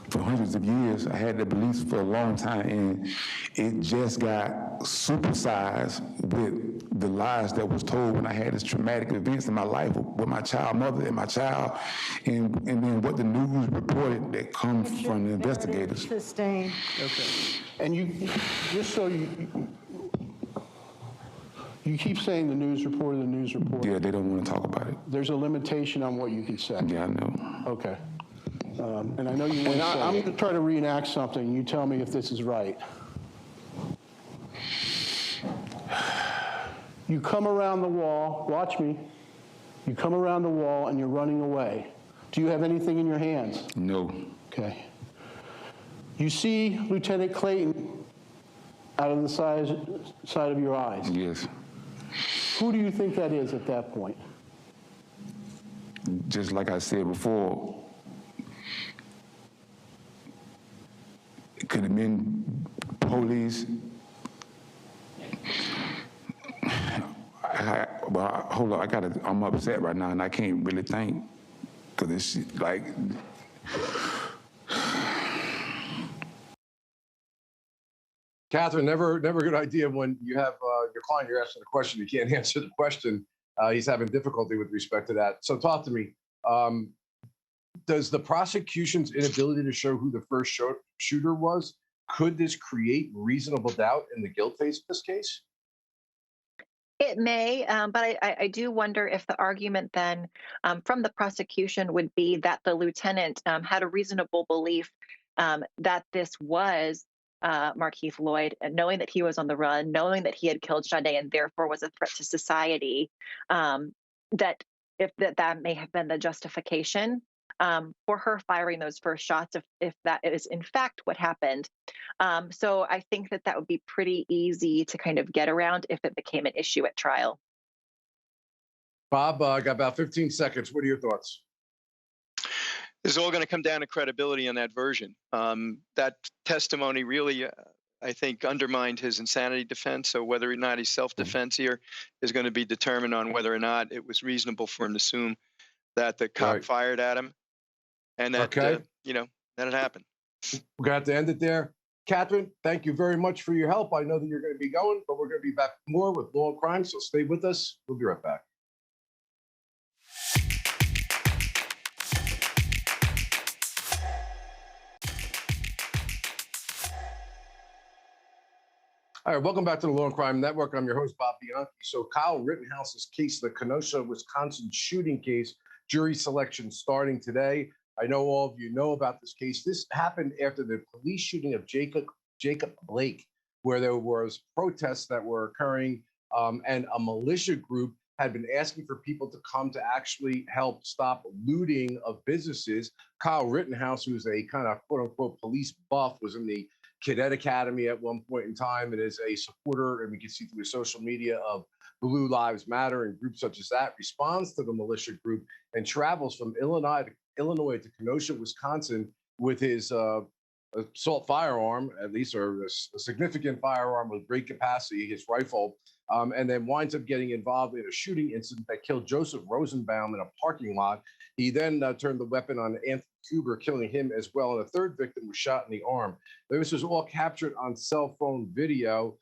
for hundreds of years. I had that belief for a long time, and it just got supersized with the lies that was told when I had these traumatic events in my life with my child mother and my child, and then what the news reported that comes from the investigators. Sustained. Okay. And you, just so you keep saying the news report. Yeah, they don't want to talk about it. There's a limitation on what you can say. Yeah, I know. Okay. And I know you want to say. I'm going to try to reenact something. You tell me if this is right. You come around the wall. Watch me. You come around the wall and you're running away. Do you have anything in your hands? No. Okay. You see Lieutenant Clayton out of the side of your eyes. Yes. Who do you think that is at that point? Just like I said before, it could have been police. Hold on, I'm upset right now, and I can't really think, because it's like. Catherine, never a good idea when you have your client, you're asking a question, you can't answer the question. He's having difficulty with respect to that. So talk to me. Does the prosecution's inability to show who the first shooter was, could this create reasonable doubt in the guilt phase of this case? It may, but I do wonder if the argument then from the prosecution would be that the lieutenant had a reasonable belief that this was Markeith Lloyd, and knowing that he was on the run, knowing that he had killed Sade and therefore was a threat to society, that may have been the justification for her firing those first shots, if that is in fact what happened. So I think that would be pretty easy to kind of get around if it became an issue at trial. Bob, I got about 15 seconds. What are your thoughts? This is all going to come down to credibility on that version. That testimony really, I think, undermined his insanity defense. So whether or not he's self-defense here is going to be determined on whether or not it was reasonable for him to assume that the cop fired at him and that, that it happened. We're going to have to end it there. Catherine, thank you very much for your help. I know that you're going to be going, but we're going to be back more with Law and Crime, so stay with us. We'll be right back. All right, welcome back to the Law and Crime Network. I'm your host, Bob Bianchi. So Kyle Rittenhouse's case, the Kenosha, Wisconsin shooting case, jury selection starting today. I know all of you know about this case. This happened after the police shooting of Jacob Blake, where there was protests that were occurring, and a militia group had been asking for people to come to actually help stop looting of businesses. Kyle Rittenhouse, who's a kind of quote-unquote police buff, was in the Cadet Academy at one point in time and is a supporter, and we can see through his social media, of Blue Lives Matter and groups such as that, responds to the militia group and travels from Illinois to Kenosha, Wisconsin with his assault firearm, at least, or a significant firearm with great capacity, his rifle, and then winds up getting involved in a shooting incident that killed Joseph Rosenbaum in a parking lot. He then turned the weapon on Anthony Kuber, killing him as well, and a third victim was shot in the arm. This was all captured on cell phone video,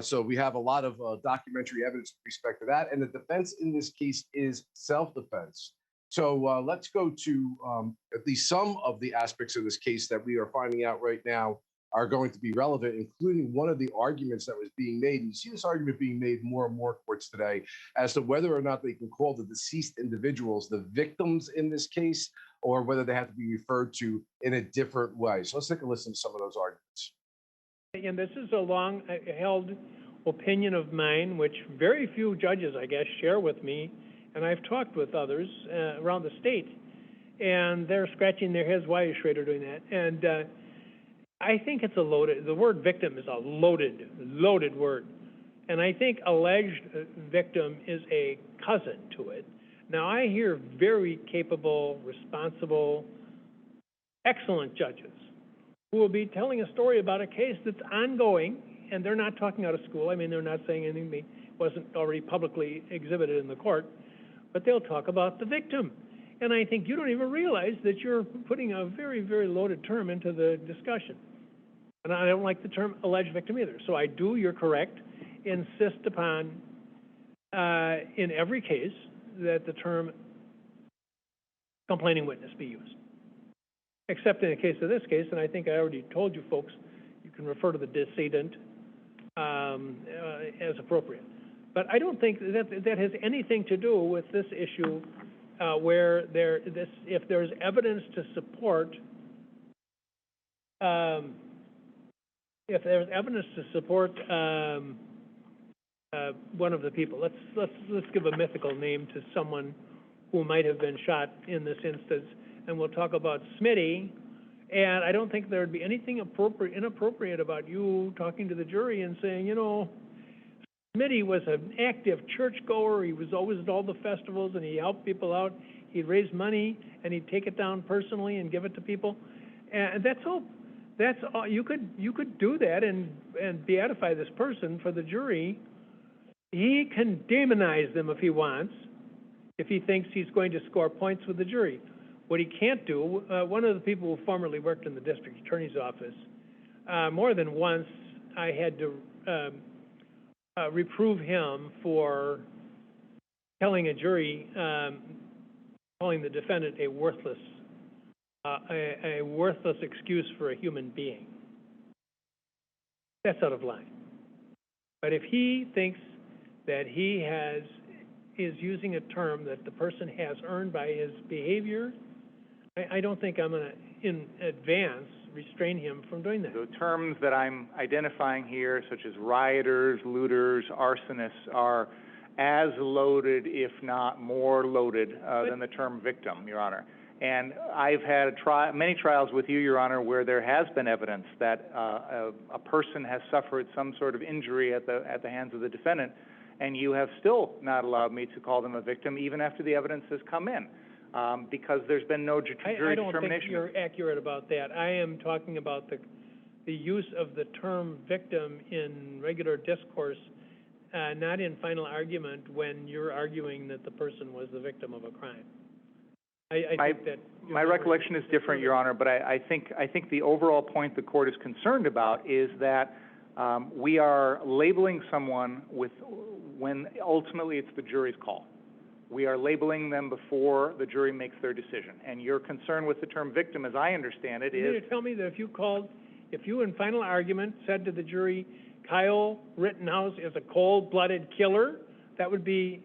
so we have a lot of documentary evidence with respect to that, and the defense in this case is self-defense. So let's go to at least some of the aspects of this case that we are finding out right now are going to be relevant, including one of the arguments that was being made. And you see this argument being made more and more courts today as to whether or not they can call the deceased individuals the victims in this case, or whether they have to be referred to in a different way. So let's take a listen to some of those arguments. And this is a long-held opinion of mine, which very few judges, I guess, share with me. And I've talked with others around the state, and they're scratching their heads, why is Schrader doing that? And I think it's the word victim is a loaded word. And I think alleged victim is a cousin to it. Now, I hear very capable, responsible, excellent judges who will be telling a story about a case that's ongoing, and they're not talking out of school. I mean, they're not saying anything that wasn't already publicly exhibited in the court, but they'll talk about the victim. And I think you don't even realize that you're putting a very, very loaded term into the discussion. And I don't like the term alleged victim either. So I do, you're correct, insist upon, in every case, that the term complaining witness be used. Except in the case of this case, and I think I already told you folks, you can refer to the decedent as appropriate. But I don't think that has anything to do with this issue where if there's evidence to support one of the people. Let's give a mythical name to someone who might have been shot in this instance, and we'll talk about Smitty. And I don't think there would be anything inappropriate about you talking to the jury and saying, you know, Smitty was an active churchgoer. He was always at all the festivals, and he helped people out. He'd raise money, and he'd take it down personally and give it to people. And that's all. That's all. You could do that and beatify this person for the jury. He can demonize them if he wants, if he thinks he's going to score points with the jury. What he can't do, one of the people who formerly worked in the district attorney's office, more than once I had to reprove him for telling a jury, calling the defendant a worthless excuse for a human being. That's out of line. But if he thinks that he is using a term that the person has earned by his behavior, I don't think I'm going to, in advance, restrain him from doing that. The terms that I'm identifying here, such as rioters, looters, arsonists, are as loaded, if not more loaded, than the term victim, Your Honor. And I've had many trials with you, Your Honor, where there has been evidence that a person has suffered some sort of injury at the hands of the defendant, and you have still not allowed me to call them a victim even after the evidence has come in, because there's been no jury I don't determination. think you're accurate about that. I am talking about the use of the term victim in regular discourse, not in final argument when you're arguing that the person was the victim of a crime. I think that my recollection is different, Your Honor, but I think the overall point the court is concerned about is that we are labeling someone when ultimately it's the jury's call. We are labeling them before the jury makes their decision. And your concern with the term victim, as I understand it, is... You mean to tell me that if you in final argument said to the jury, Kyle Rittenhouse is a cold-blooded killer, that would be...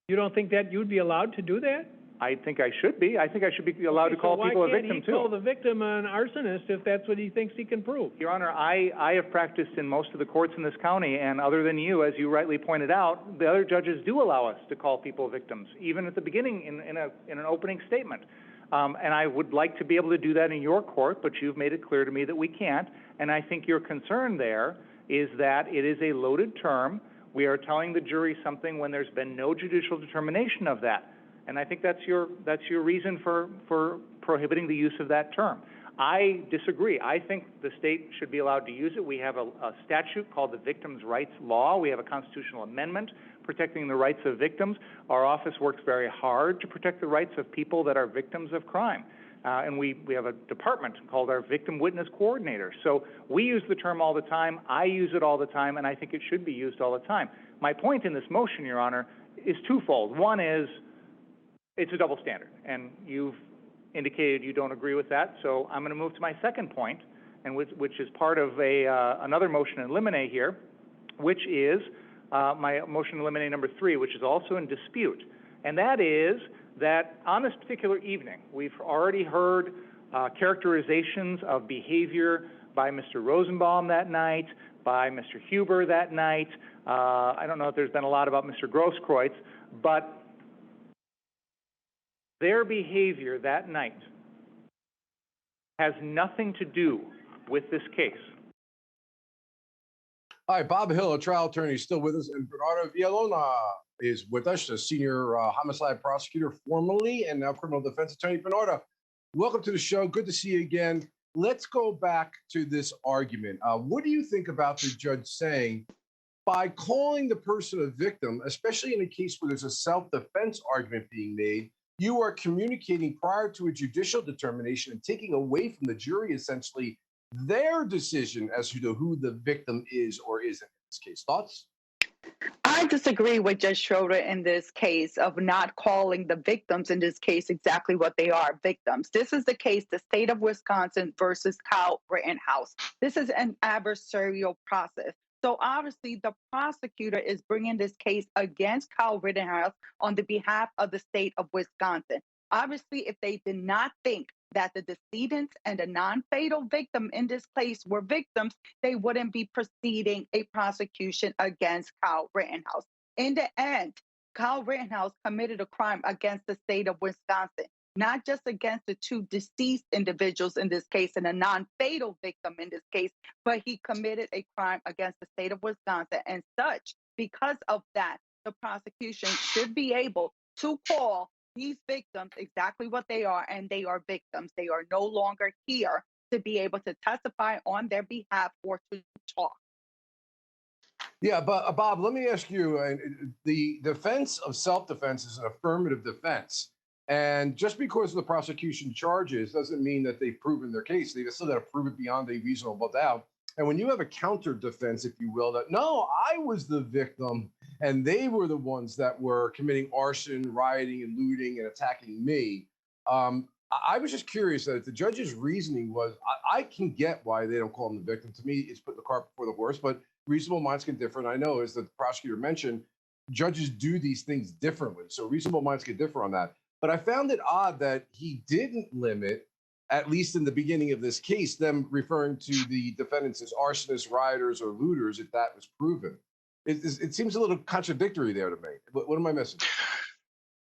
You don't think that you'd be allowed to do that? I think I should be. I think I should be allowed to call people a victim, too. Why can't he call the victim an arsonist if that's what he thinks he can prove? Your Honor, I have practiced in most of the courts in this county, and other than you, as you rightly pointed out, the other judges do allow us to call people victims, even at the beginning in an opening statement. And I would like to be able to do that in your court, but you've made it clear to me that we can't. And I think your concern there is that it is a loaded term. We are telling the jury something when there's been no judicial determination of that. And I think that's your reason for prohibiting the use of that term. I disagree. I think the state should be allowed to use it. We have a statute called the Victims' Rights Law. We have a constitutional amendment protecting the rights of victims. Our office works very hard to protect the rights of people that are victims of crime. And we have a department called our Victim Witness Coordinator. So we use the term all the time. I use it all the time, and I think it should be used all the time. My point in this motion, Your Honor, is twofold. One is, it's a double standard, and you've indicated you don't agree with that, so I'm going to move to my second point, and which is part of another motion in limine here, which is my motion in limine number 3, which is also in dispute, and that is that on this particular evening, we've already heard characterizations of behavior by Mr. Rosenbaum that night, by Mr. Huber that night. I don't know if there's been a lot about Mr. Grosskreutz, but their behavior that night has nothing to do with this case. All right, Bob Hill, a trial attorney, is still with us, and Bernardo Villalona is with us, a senior homicide prosecutor formerly and now criminal defense attorney. Bernardo, welcome to the show. Good to see you again. Let's go back to this argument. What do you think about the judge saying, by calling the person a victim, especially in a case where there's a self-defense argument being made, you are communicating prior to a judicial determination and taking away from the jury essentially their decision as to who the victim is or isn't in this case? Thoughts? I disagree with Judge Schroeder in this case of not calling the victims in this case exactly what they are, victims. This is the case, the state of Wisconsin versus Kyle Rittenhouse. This is an adversarial process. So obviously the prosecutor is bringing this case against Kyle Rittenhouse on the behalf of the state of Wisconsin. Obviously, if they did not think that the decedents and the non-fatal victim in this case were victims, they wouldn't be proceeding a prosecution against Kyle Rittenhouse. In the end, Kyle Rittenhouse committed a crime against the state of Wisconsin, not just against the two deceased individuals in this case and a non-fatal victim in this case, but he committed a crime against the state of Wisconsin. And such, because of that, the prosecution should be able to call these victims exactly what they are, and they are victims. They are no longer here to be able to testify on their behalf or to talk. Yeah, but Bob, let me ask you, the defense of self-defense is an affirmative defense. And just because the prosecution charges doesn't mean that they've proven their case. They still got to prove it beyond a reasonable doubt. And when you have a counter defense, if you will, that no, I was the victim and they were the ones that were committing arson, rioting, and looting and attacking me. I was just curious that if the judge's reasoning was, I can get why they don't call him the victim. To me, it's putting the cart before the horse, but reasonable minds can differ. And I know, as the prosecutor mentioned, judges do these things differently. So reasonable minds can differ on that. But I found it odd that he didn't limit, at least in the beginning of this case, them referring to the defendants as arsonists, rioters, or looters, if that was proven. It seems a little contradictory there to me. What am I missing?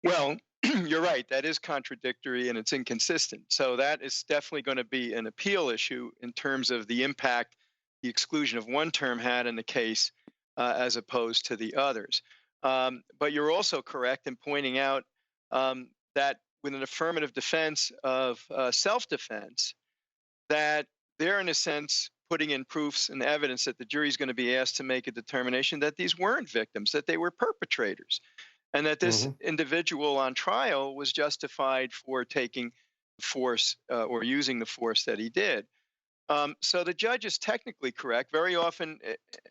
Well, you're right. That is contradictory and it's inconsistent. So that is definitely going to be an appeal issue in terms of the impact the exclusion of one term had in the case as opposed to the others. But you're also correct in pointing out that with an affirmative defense of self-defense, that they're in a sense putting in proofs and evidence that the jury is going to be asked to make a determination that these weren't victims, that they were perpetrators, and that this individual on trial was justified for taking force or using the force that he did. So the judge is technically correct. Very often,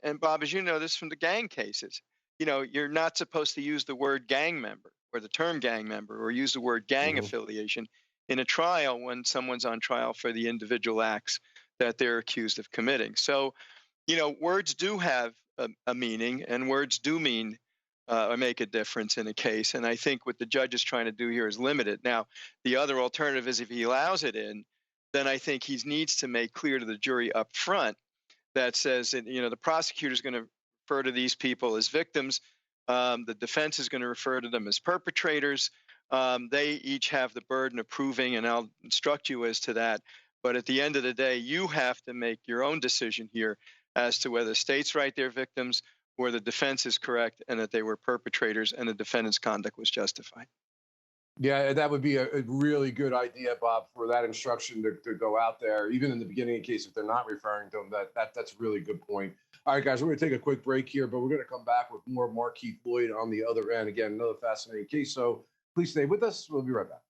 and Bob, as you know this from the gang cases, you're not supposed to use the word gang member or the term gang member or use the word gang affiliation in a trial when someone's on trial for the individual acts that they're accused of committing. So, words do have a meaning, and words do mean or make a difference in a case. And I think what the judge is trying to do here is limit it. Now, the other alternative is if he allows it in, then I think he needs to make clear to the jury up front that says that, the prosecutor is going to refer to these people as victims. The defense is going to refer to them as perpetrators. They each have the burden of proving, and I'll instruct you as to that. But at the end of the day, you have to make your own decision here as to whether the state's right they're victims or the defense is correct and that they were perpetrators and the defendant's conduct was justified. Yeah, that would be a really good idea, Bob, for that instruction to go out there, even in the beginning of the case, if they're not referring to them. That's a really good point. All right, guys, we're going to take a quick break here, but we're going to come back with more Markeith Lloyd on the other end. Again, another fascinating case. So please stay with us. We'll be right back.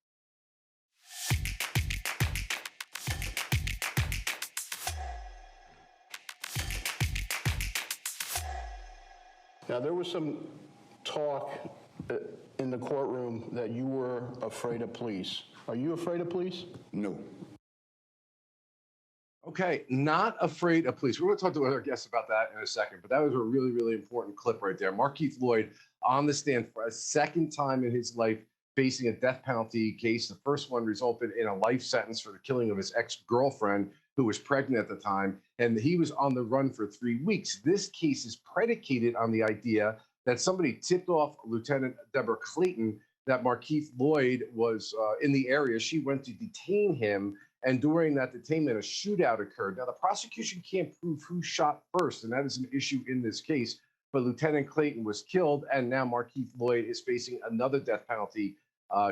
Now, there was some talk in the courtroom that you were afraid of police. Are you afraid of police? No. Okay, not afraid of police. We're going to talk to other guests about that in a second, but that was a really, really important clip right there. Markeith Lloyd on the stand for a second time in his life facing a death penalty case. The first one resulted in a life sentence for the killing of his ex-girlfriend who was pregnant at the time, and he was on the run for 3 weeks. This case is predicated on the idea that somebody tipped off Lieutenant Deborah Clayton that Markeith Lloyd was in the area. She went to detain him, and during that detainment, a shootout occurred. Now, the prosecution can't prove who shot first, and that is an issue in this case, but Lieutenant Clayton was killed, and now Markeith Lloyd is facing another death penalty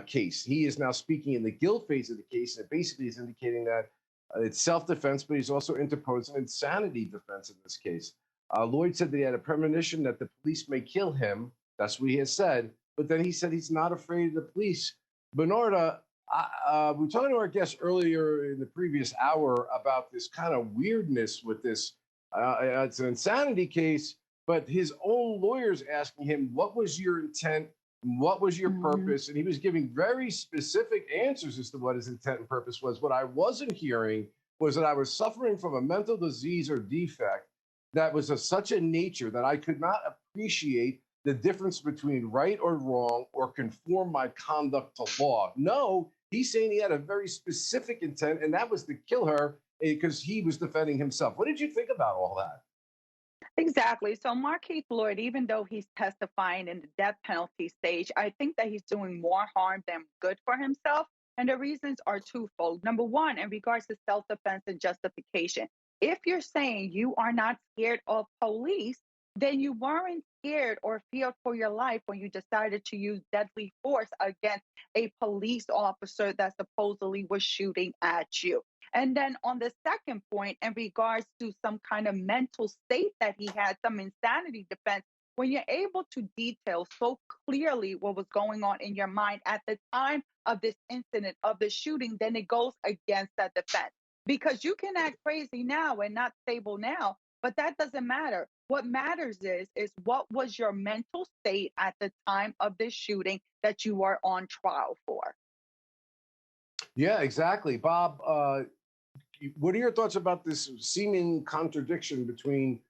case. He is now speaking in the guilt phase of the case, and it basically is indicating that it's self-defense, but he's also interposed an insanity defense in this case. Lloyd said that he had a premonition that the police may kill him. That's what he has said. But then he said he's not afraid of the police. Bernarda, we were talking to our guest earlier in the previous hour about this kind of weirdness with this. It's an insanity case, but his own lawyer's asking him, what was your intent? What was your purpose? And he was giving very specific answers as to what his intent and purpose was. What I wasn't hearing was that I was suffering from a mental disease or defect that was of such a nature that I could not appreciate the difference between right or wrong or conform my conduct to law. No, he's saying he had a very specific intent, and that was to kill her because he was defending himself. What did you think about all that? Exactly. So Markeith Lloyd, even though he's testifying in the death penalty stage, I think that he's doing more harm than good for himself. And the reasons are twofold. Number one, in regards to self-defense and justification, if you're saying you are not scared of police, then you weren't scared or feared for your life when you decided to use deadly force against a police officer that supposedly was shooting at you. And then on the second point, in regards to some kind of mental state that he had, some insanity defense, when you're able to detail so clearly what was going on in your mind at the time of this incident, of the shooting, then it goes against that defense. Because you can act crazy now and not stable now, but that doesn't matter. What matters is what was your mental state at the time of this shooting that you are on trial for? Yeah, exactly. Bob, what are your thoughts about this seeming contradiction between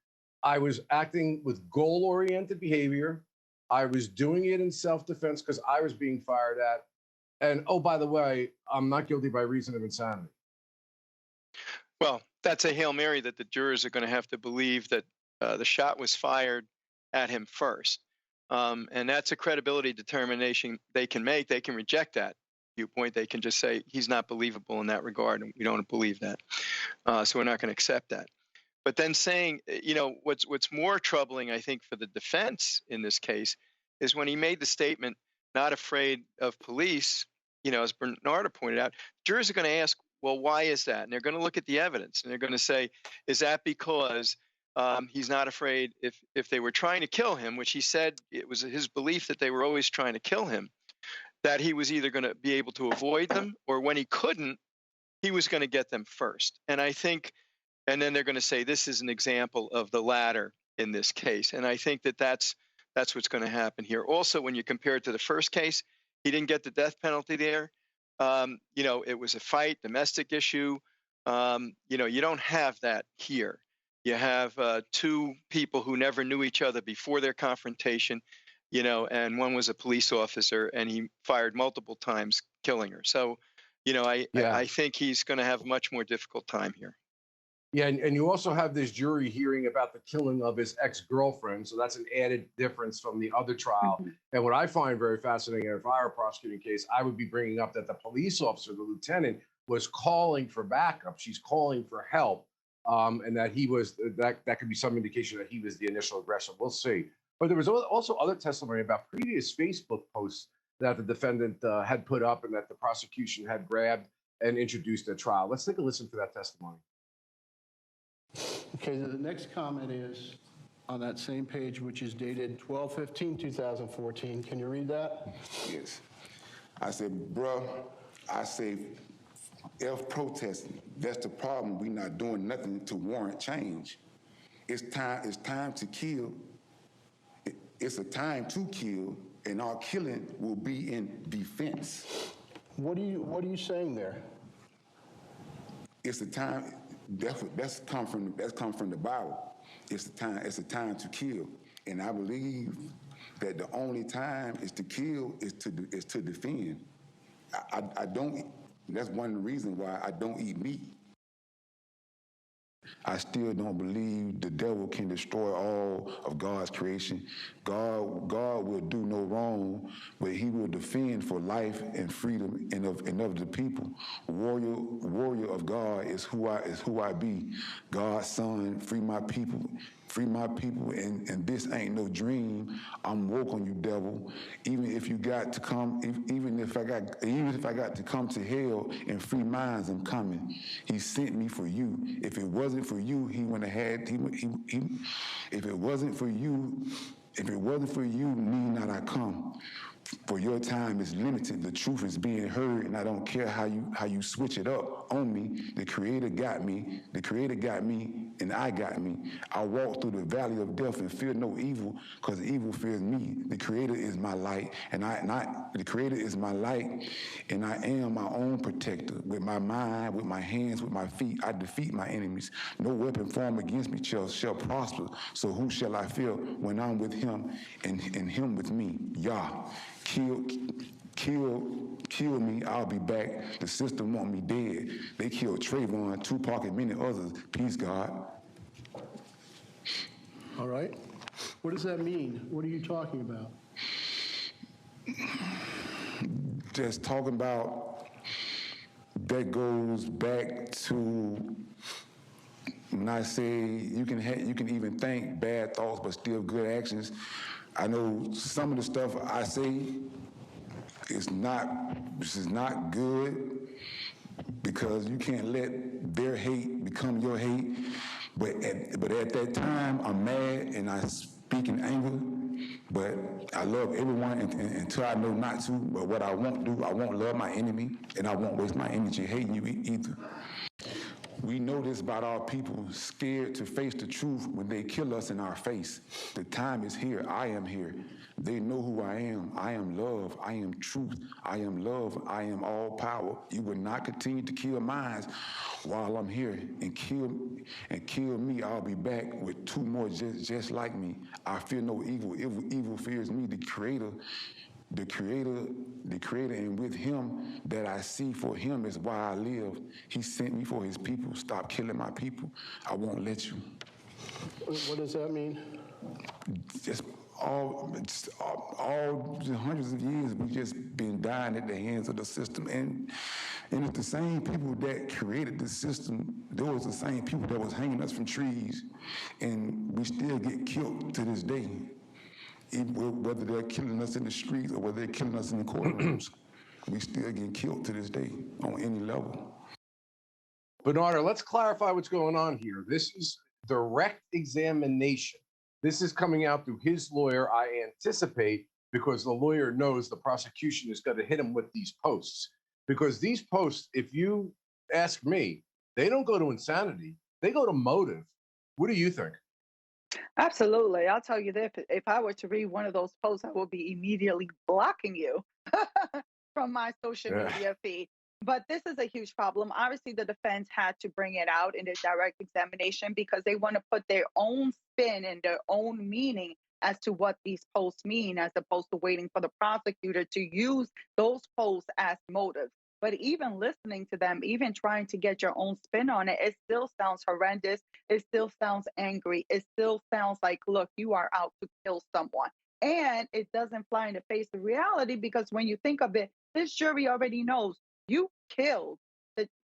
I was acting with goal-oriented behavior, I was doing it in self-defense because I was being fired at, and oh, by the way, I'm not guilty by reason of insanity? Well, that's a Hail Mary that the jurors are going to have to believe that the shot was fired at him first. And that's a credibility determination they can make. They can reject that viewpoint. They can just say he's not believable in that regard, and we don't believe that. So we're not going to accept that. But then saying, what's more troubling, I think, for the defense in this case is when he made the statement, not afraid of police, as Bernardo pointed out, jurors are going to ask, well, why is that? And they're going to look at the evidence and they're going to say, is that because he's not afraid if they were trying to kill him, which he said it was his belief that they were always trying to kill him, that he was either going to be able to avoid them, or when he couldn't, he was going to get them first. And I think, and then they're going to say, this is an example of the latter in this case. And I think that's what's going to happen here. Also, when you compare it to the first case, he didn't get the death penalty there. It was a fight, domestic issue. You don't have that here. You have two people who never knew each other before their confrontation, and one was a police officer, and he fired multiple times, killing her. So, I think he's going to have a much more difficult time here. Yeah, and you also have this jury hearing about the killing of his ex-girlfriend, so that's an added difference from the other trial. And what I find very fascinating, if I were a prosecuting case, I would be bringing up that the police officer, the lieutenant, was calling for backup. She's calling for help, and that he was that could be some indication that he was the initial aggressor. We'll see. But there was also other testimony about previous Facebook posts that the defendant had put up and that the prosecution had grabbed and introduced at trial. Let's take a listen to that testimony. Okay, the next comment is on that same page, which is dated 12/15/2014. Can you read that? Yes. I said, bro, I say, F protesting. That's the problem. We not doing nothing to warrant change. It's time to kill. It's a time to kill, and our killing will be in defense. What are you saying there? It's a time. That's come from the Bible. It's a time to kill, and I believe that the only time is to kill is to defend. I don't. That's one of the reasons why I don't eat meat. I still don't believe the devil can destroy all of God's creation. God will do no wrong, but he will defend for life and freedom and of the people. Warrior of God is who I be. God's son, free my people. Free my people, and this ain't no dream. I'm woke on you, devil. Even if you got to come, even if I got to come to hell and free minds, I'm coming. He sent me for you. If it wasn't for you, he wouldn't have had. If it wasn't for you, need not I come. For your time is limited. The truth is being heard, and I don't care how you switch it up on me. The Creator got me. The Creator got me, and I got me. I walk through the valley of death and fear no evil, because evil fears me. The Creator is my light, and the Creator is my light, and I am my own protector. With my mind, with my hands, with my feet, I defeat my enemies. No weapon formed against me shall prosper. So who shall I fear when I'm with Him and Him with me? Yah. Kill me, I'll be back. The system want me dead. They killed Trayvon, Tupac, and many others. Peace, God. All right. What does that mean? What are you talking about? Just talking about, that goes back to when I say you can even think bad thoughts but still good actions. I know some of the stuff I say is not good, because you can't let their hate become your hate. But at that time, I'm mad and I speak in anger. But I love everyone until I know not to. But what I won't do, I won't love my enemy, and I won't waste my energy hating you either. We know this about our people, scared to face the truth when they kill us in our face. The time is here. I am here. They know who I am. I am love. I am truth. I am love. I am all power. You will not continue to kill minds while I'm here, and kill me. I'll be back with two more just like me. I fear no evil. Evil fears me, the Creator. The Creator, and with Him that I see, for Him is why I live. He sent me for His people. Stop killing my people. I won't let you. What does that mean? Just all hundreds of years, we just been dying at the hands of the system. And it's the same people that created the system, those are the same people that was hanging us from trees, and we still get killed to this day, whether they're killing us in the streets or whether they're killing us in the courtrooms. We still get killed to this day on any level. Bernardo, let's clarify what's going on here. This is direct examination. This is coming out through his lawyer, I anticipate, because the lawyer knows the prosecution is going to hit him with these posts. Because these posts, if you ask me, they don't go to insanity, they go to motive. What do you think? Absolutely. I'll tell you this, if I were to read one of those posts, I would be immediately blocking you from my social media feed. But this is a huge problem. Obviously, the defense had to bring it out in the direct examination because they want to put their own spin and their own meaning as to what these posts mean, as opposed to waiting for the prosecutor to use those posts as motive. But even listening to them, even trying to get your own spin on it, it still sounds horrendous. It still sounds angry. It still sounds like, look, you are out to kill someone. And it doesn't fly in the face of reality because when you think of it, this jury already knows you killed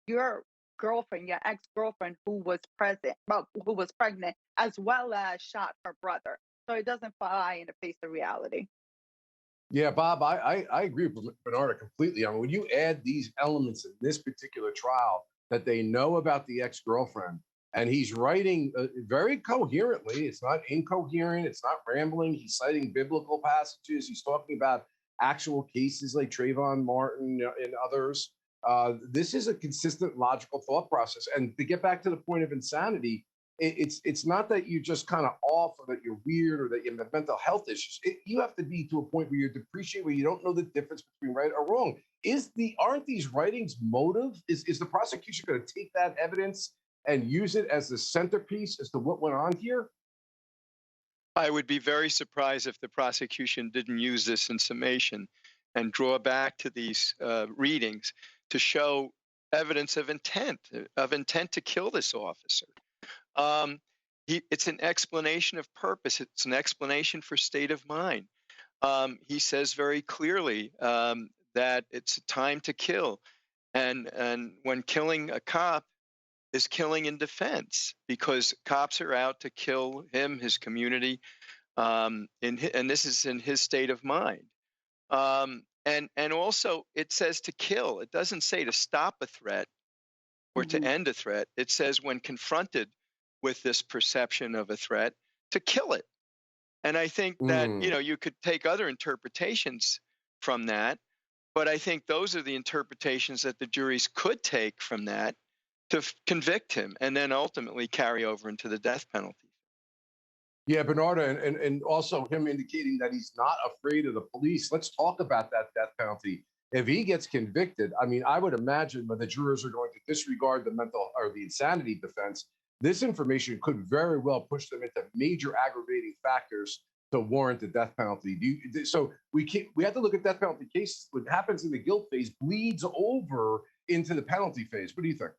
your girlfriend, your ex-girlfriend who was pregnant, as well as shot her brother. So it doesn't fly in the face of reality. Yeah, Bob, I agree with Bernardo completely. I mean, when you add these elements in this particular trial that they know about the ex-girlfriend, and he's writing very coherently, it's not incoherent, it's not rambling, he's citing biblical passages, he's talking about actual cases like Trayvon Martin and others. This is a consistent, logical thought process. And to get back to the point of insanity, it's not that you're just kind of off or that you're weird or that you have mental health issues. You have to be to a point where you're depreciated, where you don't know the difference between right or wrong. Aren't these writings motive? Is the prosecution going to take that evidence and use it as the centerpiece as to what went on here? I would be very surprised if the prosecution didn't use this in summation and draw back to these readings to show evidence of intent to kill this officer. It's an explanation of purpose. It's an explanation for state of mind. He says very clearly that it's a time to kill. And when killing a cop is killing in defense, because cops are out to kill him, his community, and this is in his state of mind. And also it says to kill. It doesn't say to stop a threat or to end a threat. It says when confronted with this perception of a threat, to kill it. And I think that, you could take other interpretations from that, but I think those are the interpretations that the juries could take from that to convict him and then ultimately carry over into the death penalty. Yeah, Bernardo, and also him indicating that he's not afraid of the police. Let's talk about that death penalty. If he gets convicted, I mean, I would imagine that the jurors are going to disregard the mental or the insanity defense. This information could very well push them into major aggravating factors to warrant the death penalty. So we have to look at death penalty cases. What happens in the guilt phase bleeds over into the penalty phase. What do you think?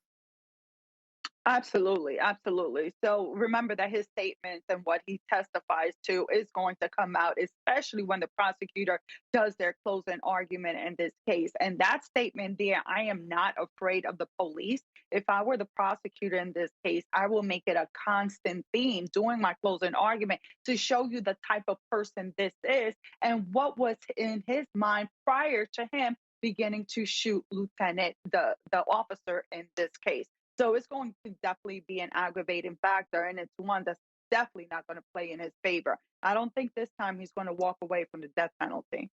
Absolutely, absolutely. So remember that his statements and what he testifies to is going to come out, especially when the prosecutor does their closing argument in this case. And that statement there, I am not afraid of the police. If I were the prosecutor in this case, I will make it a constant theme during my closing argument to show you the type of person this is and what was in his mind prior to him beginning to shoot Lieutenant, the officer in this case. So it's going to definitely be an aggravating factor, and it's one that's definitely not going to play in his favor. I don't think this time he's going to walk away from the death penalty.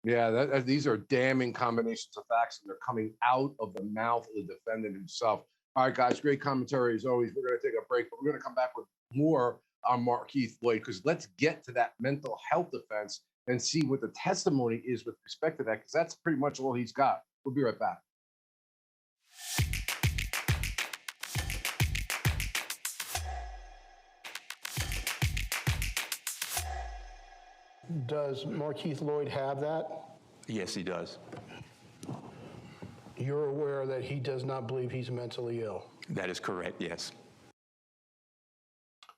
Yeah, these are damning combinations of facts, and they're coming out of the mouth of the defendant himself. All right, guys, great commentary as always. We're going to take a break, but we're going to come back with more on Markeith, Lloyd, because let's get to that mental health defense and see what the testimony is with respect to that, because that's pretty much all he's got. We'll be right back. Does Markeith Lloyd have that? Yes, he does. You're aware that he does not believe he's mentally ill? That is correct, yes.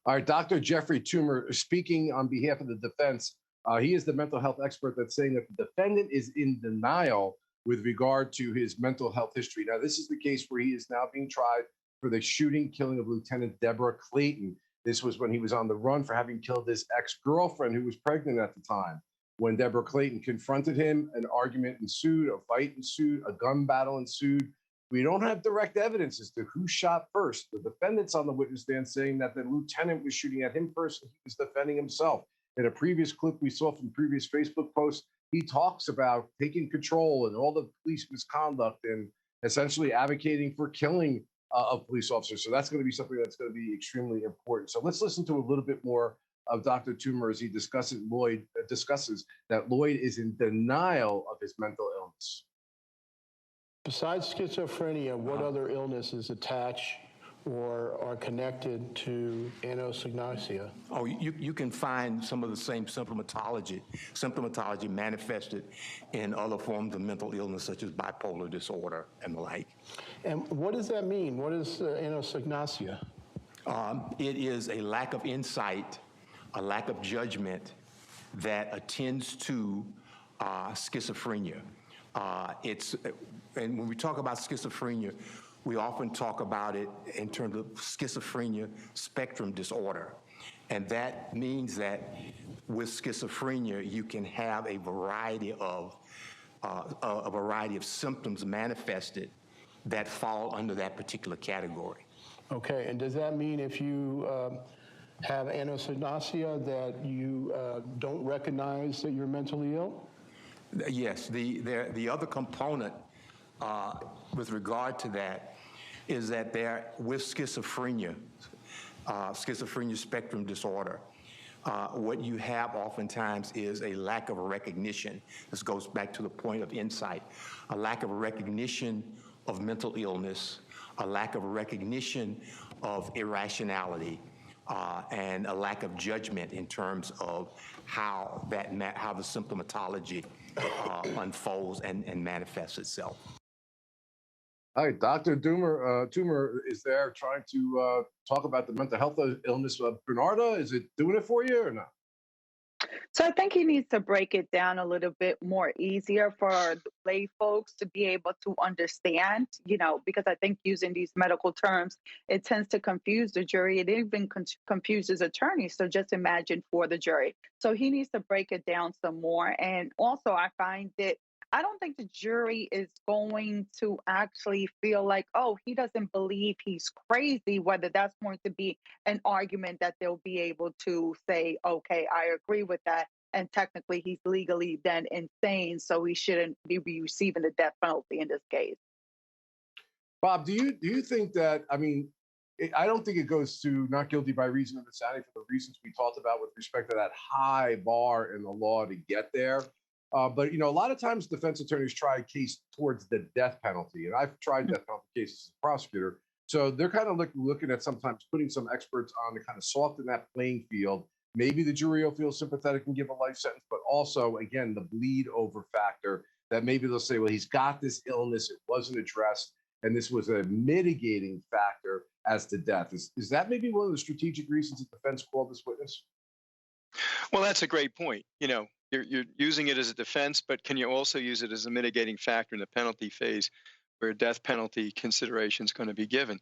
All right, Dr. Jeffrey Toomer, speaking on behalf of the defense, he is the mental health expert that's saying that the defendant is in denial with regard to his mental health history. Now, this is the case where he is now being tried for the shooting, killing of Lieutenant Deborah Clayton. This was when he was on the run for having killed his ex-girlfriend who was pregnant at the time. When Deborah Clayton confronted him, an argument ensued, a fight ensued, a gun battle ensued. We don't have direct evidence as to who shot first. The defendant's on the witness stand saying that the lieutenant was shooting at him first and he was defending himself. In a previous clip we saw from previous Facebook posts, he talks about taking control and all the police misconduct and essentially advocating for killing of police officers. So that's going to be something that's going to be extremely important. So let's listen to a little bit more of Dr. Toomer as he discusses that Lloyd is in denial of his mental illness. Besides schizophrenia, what other illnesses attach or are connected to anosognosia? Oh, you can find some of the same symptomatology manifested in other forms of mental illness, such as bipolar disorder and the like. And what does that mean? What is anosognosia? It is a lack of insight, a lack of judgment that attends to schizophrenia. And when we talk about schizophrenia, we often talk about it in terms of schizophrenia spectrum disorder. And that means that with schizophrenia, you can have a variety of symptoms manifested that fall under that particular category. Okay, and does that mean if you have anosognosia that you don't recognize that you're mentally ill? Yes, the other component with regard to that is that with schizophrenia, schizophrenia spectrum disorder, what you have oftentimes is a lack of recognition. This goes back to the point of insight, a lack of recognition of mental illness, a lack of recognition of irrationality, and a lack of judgment in terms of how the symptomatology unfolds and manifests itself. All right, Dr. Toomer is there trying to talk about the mental health illness. Bernarda, is it doing it for you or not? So I think he needs to break it down a little bit more easier for lay folks to be able to understand, because I think using these medical terms, it tends to confuse the jury. It even confuses attorneys. So just imagine for the jury. So he needs to break it down some more. And also I find that I don't think the jury is going to actually feel like, oh, he doesn't believe he's crazy, whether that's going to be an argument that they'll be able to say, okay, I agree with that. And technically he's legally then insane, so he shouldn't be receiving the death penalty in this case. Bob, do you think that, I don't think it goes to not guilty by reason of insanity for the reasons we talked about with respect to that high bar in the law to get there. But, a lot of times defense attorneys try a case towards the death penalty. And I've tried death penalty cases as a prosecutor. So they're kind of looking at sometimes putting some experts on to kind of soften that playing field. Maybe the jury will feel sympathetic and give a life sentence, but also, again, the bleed over factor that maybe they'll say, well, he's got this illness, it wasn't addressed, and this was a mitigating factor as to death. Is that maybe one of the strategic reasons the defense called this witness? Well, that's a great point. You're using it as a defense, but can you also use it as a mitigating factor in the penalty phase where a death penalty consideration is going to be given?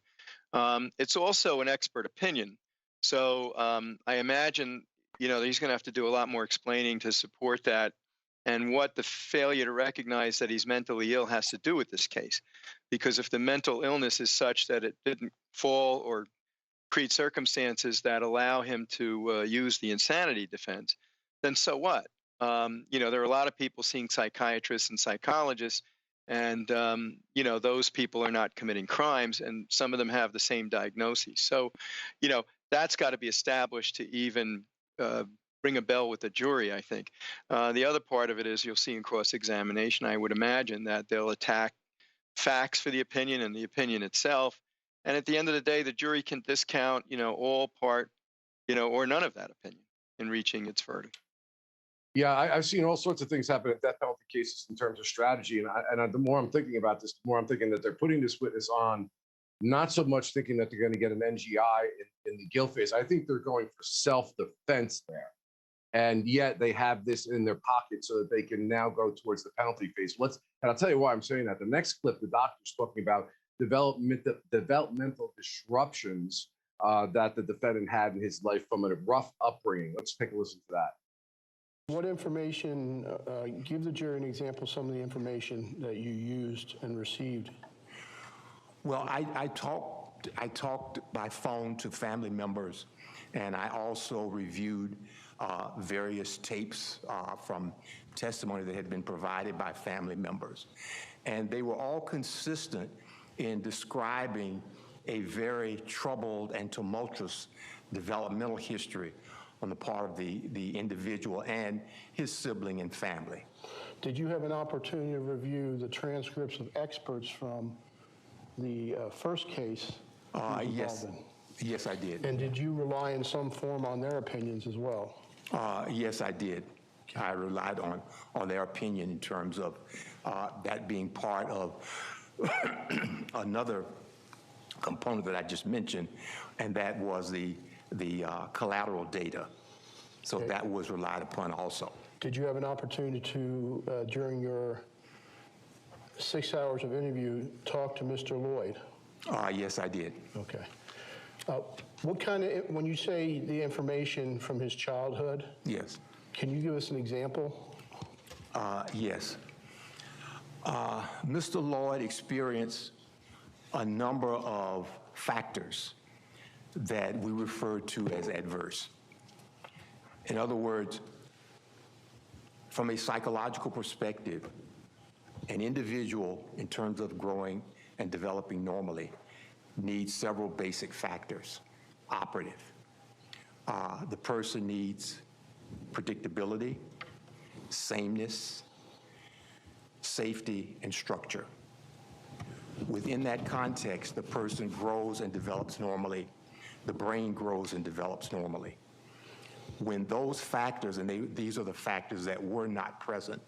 It's also an expert opinion. So I imagine, he's going to have to do a lot more explaining to support that and what the failure to recognize that he's mentally ill has to do with this case. Because if the mental illness is such that it didn't fall or create circumstances that allow him to use the insanity defense, then so what? There are a lot of people seeing psychiatrists and psychologists, and, those people are not committing crimes, and some of them have the same diagnosis. So, that's got to be established to even ring a bell with the jury, I think. The other part of it is you'll see in cross-examination, I would imagine that they'll attack facts for the opinion and the opinion itself. And at the end of the day, the jury can discount, all part, or none of that opinion in reaching its verdict. Yeah, I've seen all sorts of things happen in death penalty cases in terms of strategy. And the more I'm thinking about this, the more I'm thinking that they're putting this witness on not so much thinking that they're going to get an NGI in the guilt phase. I think they're going for self-defense there. And yet they have this in their pocket so that they can now go towards the penalty phase. And I'll tell you why I'm saying that. The next clip, the doctor's talking about developmental disruptions that the defendant had in his life from a rough upbringing. Let's take a listen to that. What information, give the jury an example of some of the information that you used and received. Well, I talked by phone to family members, and I also reviewed various tapes from testimony that had been provided by family members. And they were all consistent in describing a very troubled and tumultuous developmental history on the part of the individual and his sibling and family. Did you have an opportunity to review the transcripts of experts from the first case? Yes. Yes, I did. And did you rely in some form on their opinions as well? Yes, I did. I relied on their opinion in terms of that being part of another component that I just mentioned, and that was the collateral data. So that was relied upon also. Did you have an opportunity to, during your 6 hours of interview, talk to Mr. Lloyd? Yes, I did. Okay. What kind of, when you say the information from his childhood? Yes. Can you give us an example? Yes. Mr. Lloyd experienced a number of factors that we refer to as adverse. In other words, from a psychological perspective, an individual, in terms of growing and developing normally, needs several basic factors operative. The person needs predictability, sameness, safety, and structure. Within that context, the person grows and develops normally. The brain grows and develops normally. When those factors, and these are the factors that were not present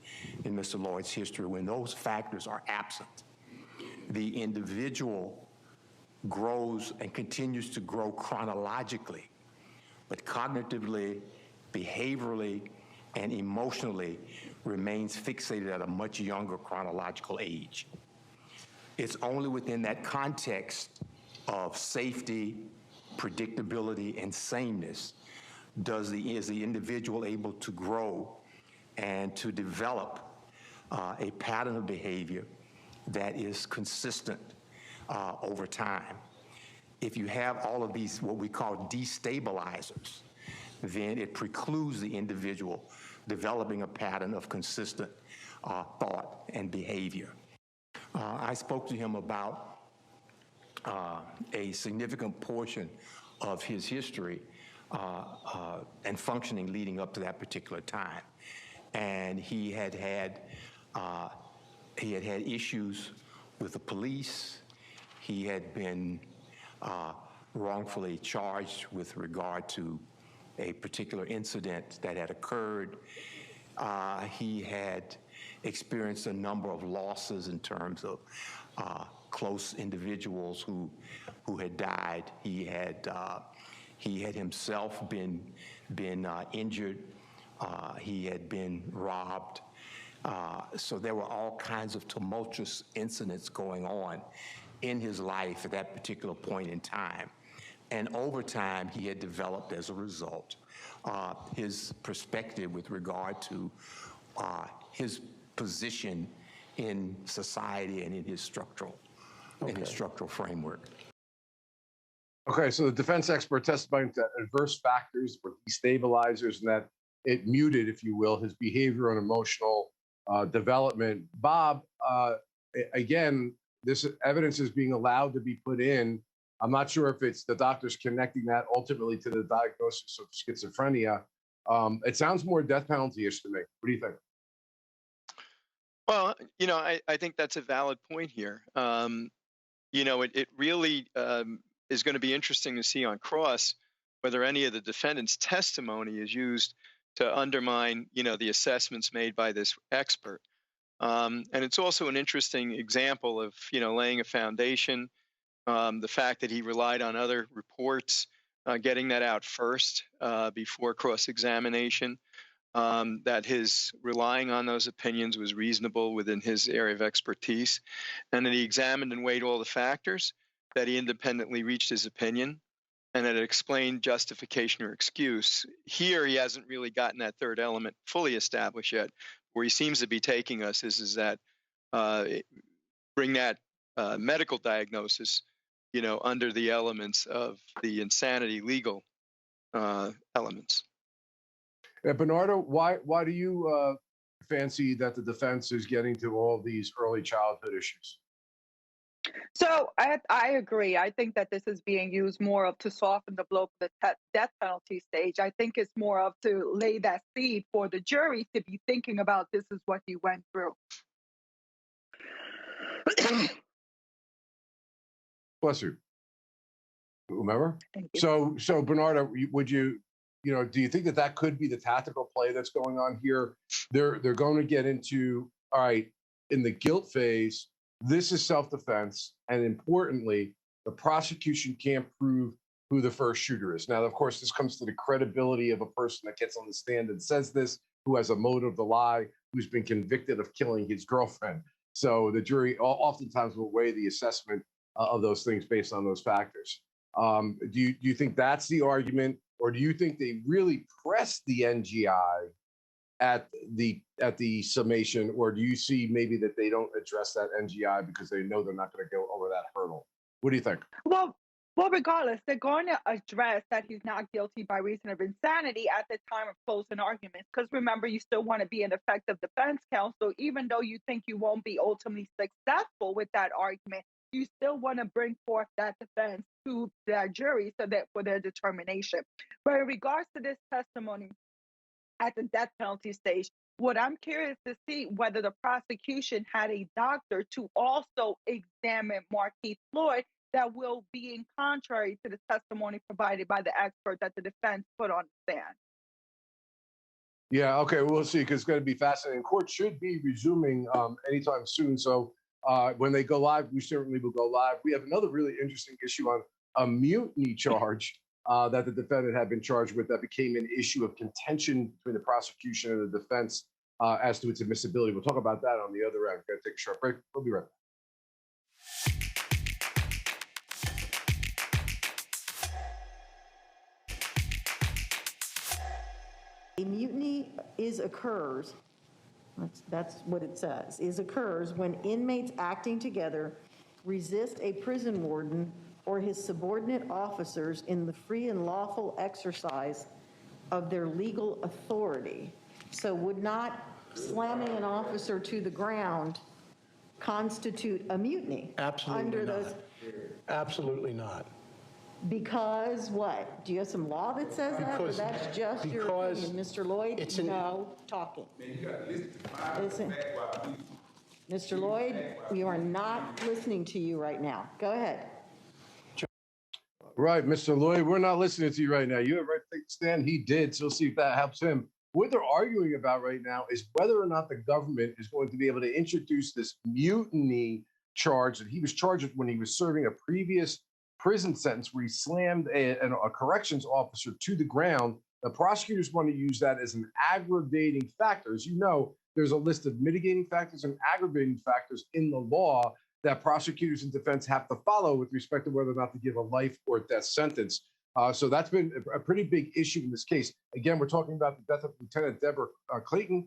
in Mr. Lloyd's history, when those factors are absent, the individual grows and continues to grow chronologically, but cognitively, behaviorally, and emotionally remains fixated at a much younger chronological age. It's only within that context of safety, predictability, and sameness is the individual able to grow and to develop a pattern of behavior that is consistent over time. If you have all of these, what we call destabilizers, then it precludes the individual developing a pattern of consistent thought and behavior. I spoke to him about a significant portion of his history and functioning leading up to that particular time. And he had had issues with the police. He had been wrongfully charged with regard to a particular incident that had occurred. He had experienced a number of losses in terms of close individuals who had died. He had himself been injured. He had been robbed. So there were all kinds of tumultuous incidents going on in his life at that particular point in time. And over time, he had developed, as a result, his perspective with regard to his position in society and in his structural framework. Okay, so the defense expert testifying that adverse factors were destabilizers and that it muted, if you will, his behavior and emotional development. Bob, again, this evidence is being allowed to be put in. I'm not sure if it's the doctors connecting that ultimately to the diagnosis of schizophrenia. It sounds more death penalty-ish to me. What do you think? Well, I think that's a valid point here. It really is going to be interesting to see on cross whether any of the defendant's testimony is used to undermine, the assessments made by this expert. And it's also an interesting example of, laying a foundation The fact that he relied on other reports, getting that out first before cross-examination, that his relying on those opinions was reasonable within his area of expertise, and that he examined and weighed all the factors, that he independently reached his opinion, and that it explained justification or excuse. Here, he hasn't really gotten that third element fully established yet. Where he seems to be taking us is that bring that medical diagnosis, under the elements of the insanity legal elements. Bernardo, why do you fancy that the defense is getting to all these early childhood issues? So I agree. I think that this is being used more of to soften the blow for the death penalty stage. I think it's more of to lay that seed for the jury to be thinking about this is what he went through. Bless you. Whomever. Thank you. So Bernardo, would you, do you think that could be the tactical play that's going on here? They're going to get into, all right, in the guilt phase, this is self-defense, and importantly, the prosecution can't prove who the first shooter is. Now, of course, this comes to the credibility of a person that gets on the stand and says this, who has a motive to lie, who's been convicted of killing his girlfriend. So the jury oftentimes will weigh the assessment of those things based on those factors. Do you think that's the argument, or do you think they really press the NGI at the summation, or do you see maybe that they don't address that NGI because they know they're not going to go over that hurdle? What do you think? Well, regardless, they're going to address that he's not guilty by reason of insanity at the time of closing arguments. Because remember, you still want to be an effective defense counsel, even though you think you won't be ultimately successful with that argument. You still want to bring forth that defense to that jury so that for their determination. But in regards to this testimony at the death penalty stage, what I'm curious to see whether the prosecution had a doctor to also examine Markeith Lloyd that will be in contrary to the testimony provided by the expert that the defense put on the stand. Yeah, okay, we'll see, because it's going to be fascinating. Court should be resuming anytime soon. So when they go live, we certainly will go live. We have another really interesting issue on a mutiny charge that the defendant had been charged with that became an issue of contention between the prosecution and the defense as to its admissibility. We'll talk about that on the other end. We're going to take a short break. We'll be right back. A mutiny occurs, that's what it says, occurs when inmates acting together resist a prison warden or his subordinate officers in the free and lawful exercise of their legal authority. So would not slamming an officer to the ground constitute a mutiny? Absolutely not. Absolutely not. Because what? Do you have some law that says that? Or that's just your opinion, Mr. Lloyd? Talking. Listen. Mr. Lloyd, we are not listening to you right now. Go ahead. Right, Mr. Lloyd, we're not listening to you right now. You have right to take a stand. He did, so we'll see if that helps him. What they're arguing about right now is whether or not the government is going to be able to introduce this mutiny charge that he was charged with when he was serving a previous prison sentence where he slammed a corrections officer to the ground. The prosecutors want to use that as an aggravating factor. As you know, there's a list of mitigating factors and aggravating factors in the law that prosecutors and defense have to follow with respect to whether or not to give a life or death sentence. So that's been a pretty big issue in this case. Again, we're talking about the death of Lieutenant Deborah Clayton,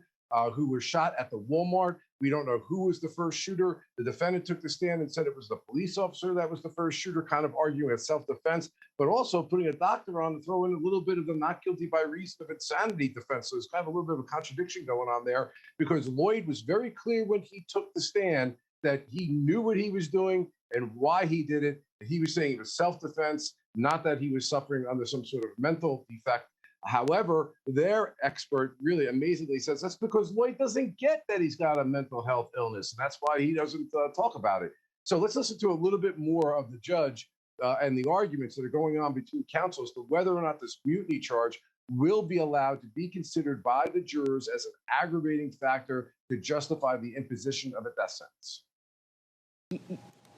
who was shot at the Walmart. We don't know who was the first shooter. The defendant took the stand and said it was the police officer that was the first shooter, kind of arguing as self-defense, but also putting a doctor on to throw in a little bit of the not guilty by reason of insanity defense. So there's kind of a little bit of a contradiction going on there, because Lloyd was very clear when he took the stand that he knew what he was doing and why he did it. He was saying it was self-defense, not that he was suffering under some sort of mental defect. However, their expert really amazingly says that's because Lloyd doesn't get that he's got a mental health illness, and that's why he doesn't talk about it. So let's listen to a little bit more of the judge and the arguments that are going on between counsel as to whether or not this mutiny charge will be allowed to be considered by the jurors as an aggravating factor to justify the imposition of a death sentence.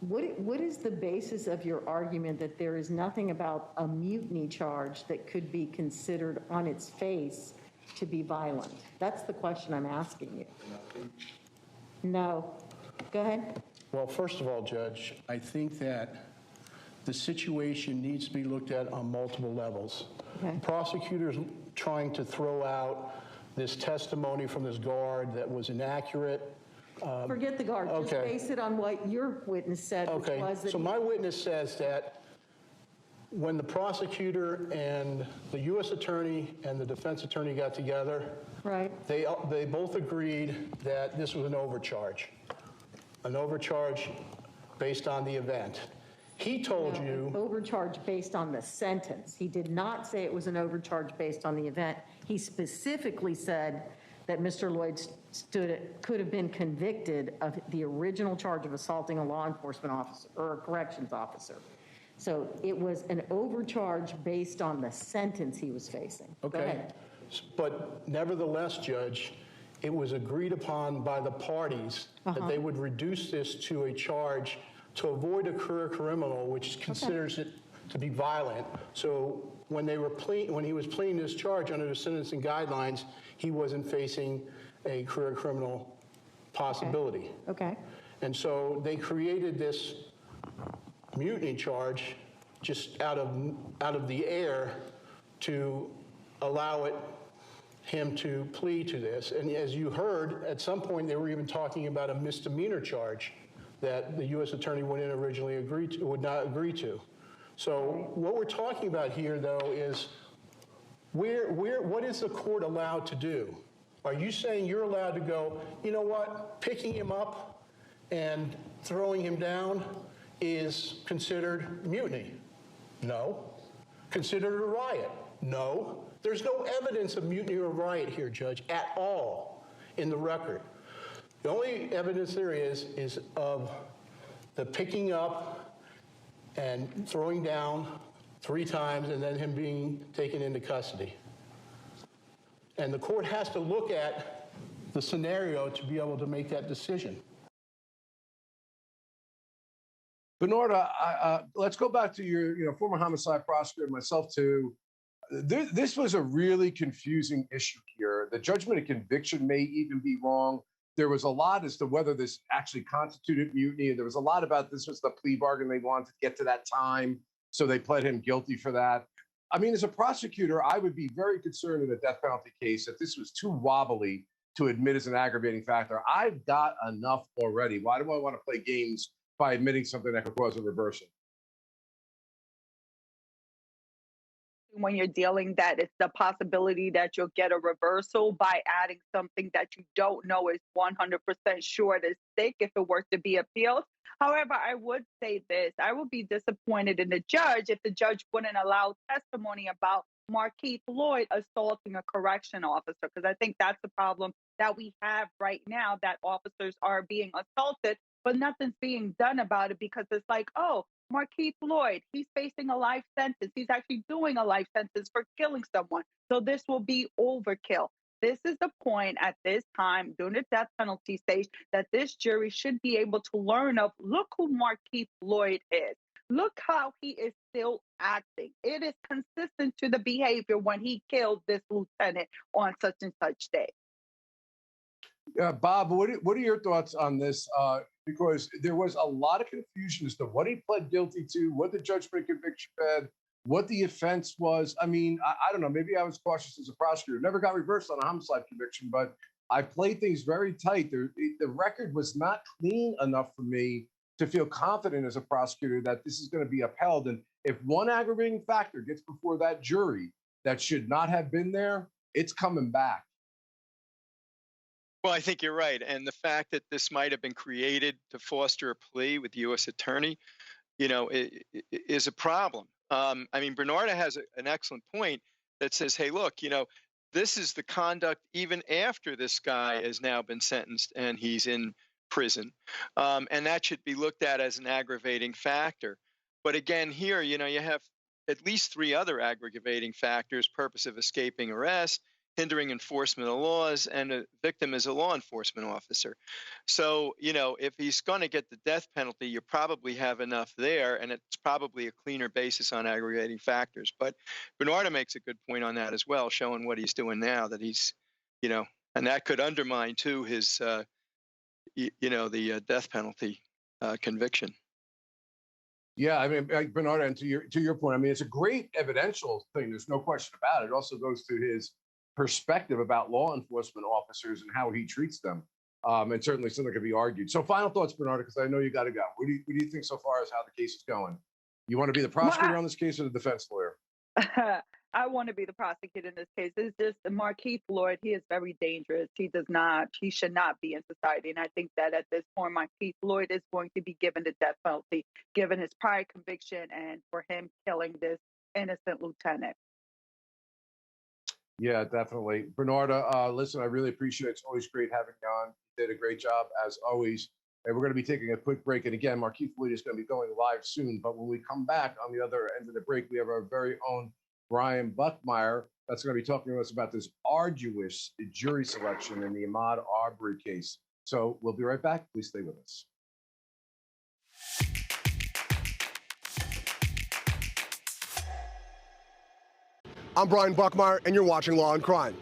What is the basis of your argument that there is nothing about a mutiny charge that could be considered on its face to be violent? That's the question I'm asking you. No. Go ahead. Well, first of all, Judge, I think that the situation needs to be looked at on multiple levels. Okay. The prosecutor's trying to throw out this testimony from this guard that was inaccurate. Forget the guard. Just base it on what your witness said, which was that so my witness says that when the prosecutor and the U.S. attorney and the defense attorney got together, right, they both agreed that this was an overcharge based on the event. He told you... An overcharge based on the sentence. He did not say it was an overcharge based on the event. He specifically said that Mr. Lloyd could have been convicted of the original charge of assaulting a law enforcement officer or a corrections officer. So it was an overcharge based on the sentence he was facing. Okay. Go ahead. But nevertheless, Judge, it was agreed upon by the parties that they would reduce this to a charge to avoid a career criminal, which considers it to be violent. So when he was pleading this charge under the sentencing guidelines, he wasn't facing a career criminal possibility. Okay. And so they created this mutiny charge just out of the air to allow him to plead to this. And as you heard, at some point they were even talking about a misdemeanor charge that the U.S. attorney wouldn't originally would not agree to. So what we're talking about here, though, is what is the court allowed to do? Are you saying you're allowed to go, you know what, picking him up and throwing him down is considered mutiny? No. Considered a riot? No. There's no evidence of mutiny or riot here, Judge, at all in the record. The only evidence there is of the picking up and throwing down 3 times and then him being taken into custody. And the court has to look at the scenario to be able to make that decision. Bernard, let's go back to your former homicide prosecutor and myself too. This was a really confusing issue here. The judgment of conviction may even be wrong. There was a lot as to whether this actually constituted mutiny, and there was a lot about this was the plea bargain they wanted to get to that time, so they pled him guilty for that. I mean, as a prosecutor, I would be very concerned in a death penalty case that this was too wobbly to admit as an aggravating factor. I've got enough already. Why do I want to play games by admitting something that could cause a reversal? When you're dealing that, it's the possibility that you'll get a reversal by adding something that you don't know is 100% sure to stick if it were to be appealed. However, I would say this, I would be disappointed in the judge if the judge wouldn't allow testimony about Markeith Lloyd assaulting a correction officer, because I think that's the problem that we have right now, that officers are being assaulted, but nothing's being done about it because it's like, oh, Markeith Lloyd, he's facing a life sentence. He's actually doing a life sentence for killing someone. So this will be overkill. This is the point at this time during the death penalty stage that this jury should be able to learn of, look who Markeith Lloyd is. Look how he is still acting. It is consistent to the behavior when he killed this lieutenant on such and such day. Bob, what are your thoughts on this? Because there was a lot of confusion as to what he pled guilty to, what the judgment of conviction said, what the offense was. I mean, I don't know. Maybe I was cautious as a prosecutor. Never got reversed on a homicide conviction, but I played things very tight. The record was not clean enough for me to feel confident as a prosecutor that this is going to be upheld. And if one aggravating factor gets before that jury that should not have been there, it's coming back. Well, I think you're right. And the fact that this might have been created to foster a plea with the U.S. attorney, is a problem. I mean, Bernarda has an excellent point that says, hey, look, this is the conduct even after this guy has now been sentenced and he's in prison. And that should be looked at as an aggravating factor. But again, here, you have at least 3 other aggravating factors: purpose of escaping arrest, hindering enforcement of laws, and a victim is a law enforcement officer. So, you know, if he's going to get the death penalty, you probably have enough there, and it's probably a cleaner basis on aggravating factors. But Bernardo makes a good point on that as well, showing what he's doing now, that he's, you know, and that could undermine, too, his, the death penalty conviction. Yeah, I mean, Bernardo, and to your point, I mean, it's a great evidential thing. There's no question about it. It also goes to his perspective about law enforcement officers and how he treats them, and certainly something could be argued. So, final thoughts, Bernardo, because I know you got to go. What do you think so far as how the case is going? You want to be the prosecutor on this case or the defense lawyer? I want to be the prosecutor in this case. It's just Markeith Lloyd. He is very dangerous. He should not be in society. And I think that at this point, Markeith Lloyd is going to be given the death penalty, given his prior conviction and for him killing this innocent lieutenant. Yeah, definitely. Bernardo, listen, I really appreciate it. It's always great having you on. You did a great job, as always. And we're going to be taking a quick break. And again, Markeith Lloyd is going to be going live soon. But when we come back on the other end of the break, we have our very own Brian Buckmire that's going to be talking to us about this arduous jury selection in the Ahmaud Arbery case. So we'll be right back. Please stay with us. I'm Brian Buckmire, and you're watching Law and Crime.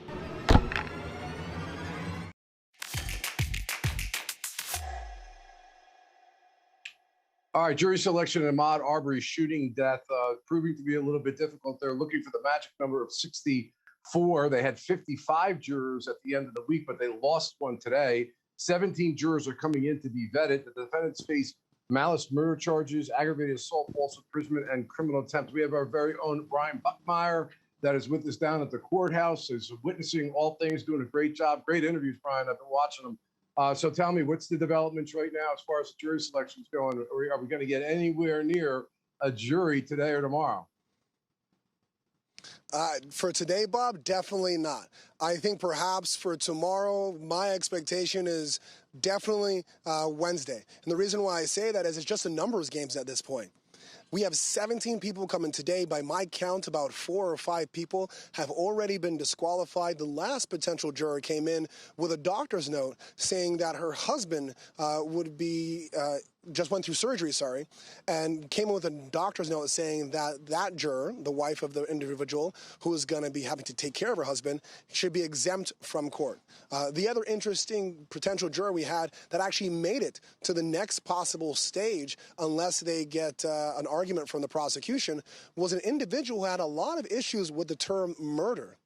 All right, jury selection in Ahmaud Arbery's shooting death proving to be a little bit difficult. They're looking for the magic number of 64. They had 55 jurors at the end of the week, but they lost one today. 17 jurors are coming in to be vetted. The defendants face malice murder charges, aggravated assault, false imprisonment, and criminal attempt. We have our very own Brian Buckmire that is with us down at the courthouse, is witnessing all things, doing a great job. Great interviews, Brian. I've been watching them. So tell me, what's the developments right now as far as the jury selection is going? Are we going to get anywhere near a jury today or tomorrow? For today, Bob, definitely not. I think perhaps for tomorrow, my expectation is definitely Wednesday. And the reason why I say that is it's just a numbers games at this point. We have 17 people coming today. By my count, about 4 or 5 people have already been disqualified. The last potential juror came in with a doctor's note saying that her husband would be just went through surgery, and came in with a doctor's note saying that that juror, the wife of the individual who is going to be having to take care of her husband, should be exempt from court. The other interesting potential juror we had that actually made it to the next possible stage, unless they get an argument from the prosecution, was an individual who had a lot of issues with the term murder.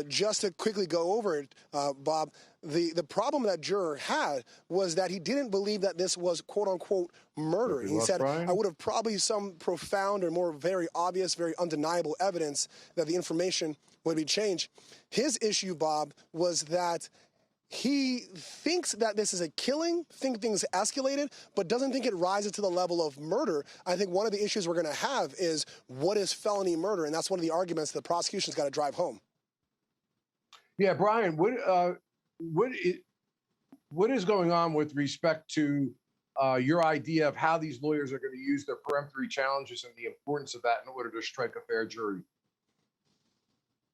Just to quickly go over it, Bob, the problem that juror had was that he didn't believe that this was quote-unquote murder. He said, I would have probably some profound or more very obvious, very undeniable evidence that the information would be changed. His issue, Bob, was that he thinks that this is a killing, think things escalated, but doesn't think it rises to the level of murder. I think one of the issues we're going to have is what is felony murder, and that's one of the arguments the prosecution's got to drive home. Yeah, Brian, what is going on with respect to your idea of how these lawyers are going to use their peremptory challenges and the importance of that in order to strike a fair jury?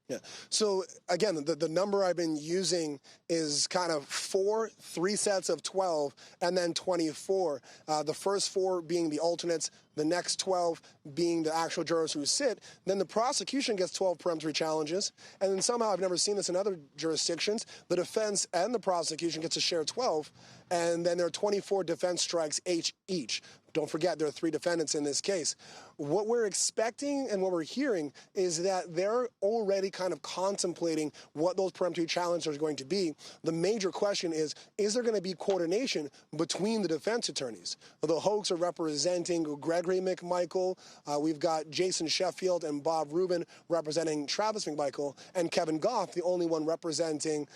Yeah. So again, the number I've been using is kind of 3 sets of 12, and then 24. The first 4 being the alternates, the next 12 being the actual jurors who sit. Then the prosecution gets 12 peremptory challenges, and then somehow, I've never seen this in other jurisdictions, the defense and the prosecution gets to share 12, and then there are 24 defense strikes each. Don't forget, there are 3 defendants in this case. What we're expecting and what we're hearing is that they're already kind of contemplating what those peremptory challenges are going to be. The major question is there going to be coordination between the defense attorneys? The Hoax are representing Gregory McMichael. We've got Jason Sheffield and Bob Rubin representing Travis McMichael, and Kevin Goff, the only one representing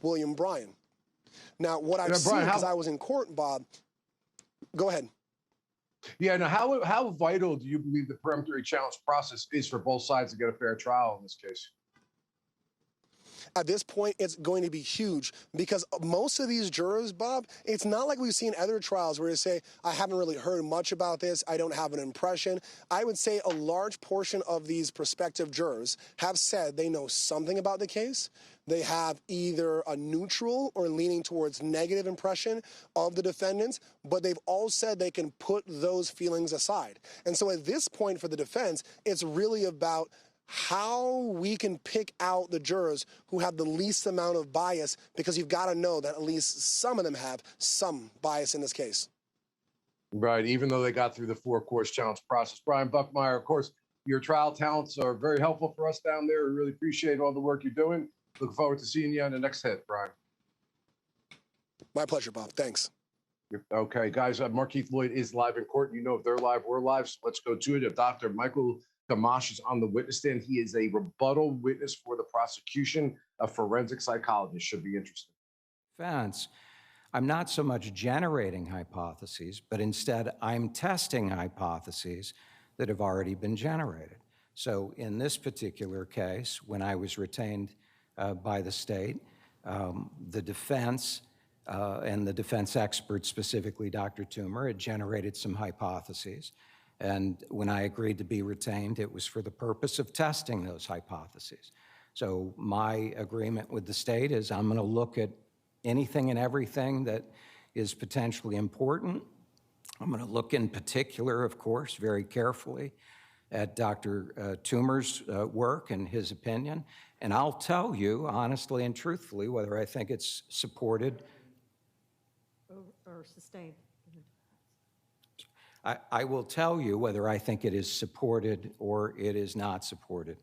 William Bryan. Now, what I've seen, because I was in court, Bob, go ahead. Yeah, now how vital do you believe the peremptory challenge process is for both sides to get a fair trial in this case? At this point, it's going to be huge because most of these jurors, Bob, it's not like we've seen other trials where they say, I haven't really heard much about this, I don't have an impression. I would say a large portion of these prospective jurors have said they know something about the case. They have either a neutral or leaning towards negative impression of the defendants, but they've all said they can put those feelings aside. And so at this point for the defense, it's really about how we can pick out the jurors who have the least amount of bias, because you've got to know that at least some of them have some bias in this case. Right, even though they got through the 4-course challenge process. Brian Buckmire, of course, your trial talents are very helpful for us down there. We really appreciate all the work you're doing. Look forward to seeing you on the next hit, Brian. My pleasure, Bob. Thanks. Okay, guys, Markeith Lloyd is live in court. You know, if they're live, we're live. So let's go to it. If Dr. Michael Koribanics is on the witness stand, he is a rebuttal witness for the prosecution, a forensic psychologist. Should be interesting. Defense, I'm not so much generating hypotheses, but instead I'm testing hypotheses that have already been generated. So in this particular case, when I was retained by the state, the defense and the defense expert, specifically Dr. Toomer, had generated some hypotheses. And when I agreed to be retained, it was for the purpose of testing those hypotheses. So my agreement with the state is I'm going to look at anything and everything that is potentially important. I'm going to look in particular, of course, very carefully at Dr. Toomer's work and his opinion. And I'll tell you honestly and truthfully whether I think it's supported or sustained. I will tell you whether I think it is supported or it is not supported.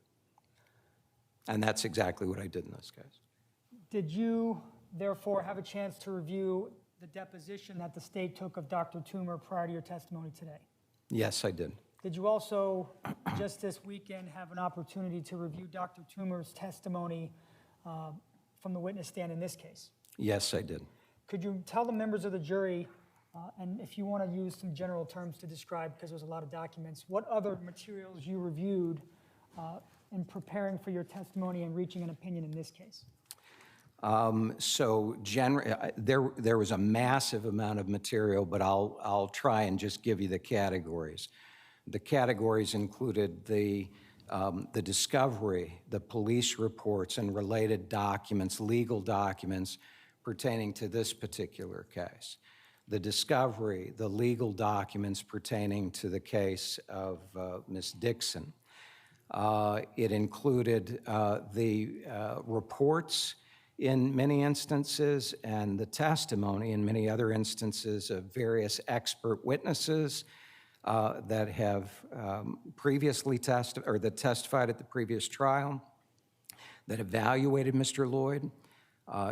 And that's exactly what I did in this case. Did you, therefore, have a chance to review the deposition that the state took of Dr. Toomer prior to your testimony today? Yes, I did. Did you also, just this weekend, have an opportunity to review Dr. Toomer's testimony from the witness stand in this case? Yes, I did. Could you tell the members of the jury, and if you want to use some general terms to describe, because there's a lot of documents, what other materials you reviewed in preparing for your testimony and reaching an opinion in this case? There was a massive amount of material, but I'll try and just give you the categories. The categories included the discovery, the police reports and related documents, legal documents pertaining to this particular case. The discovery, the legal documents pertaining to the case of Ms. Dixon. It included the reports in many instances and the testimony in many other instances of various expert witnesses that have previously testified at the previous trial, that evaluated Mr. Lloyd.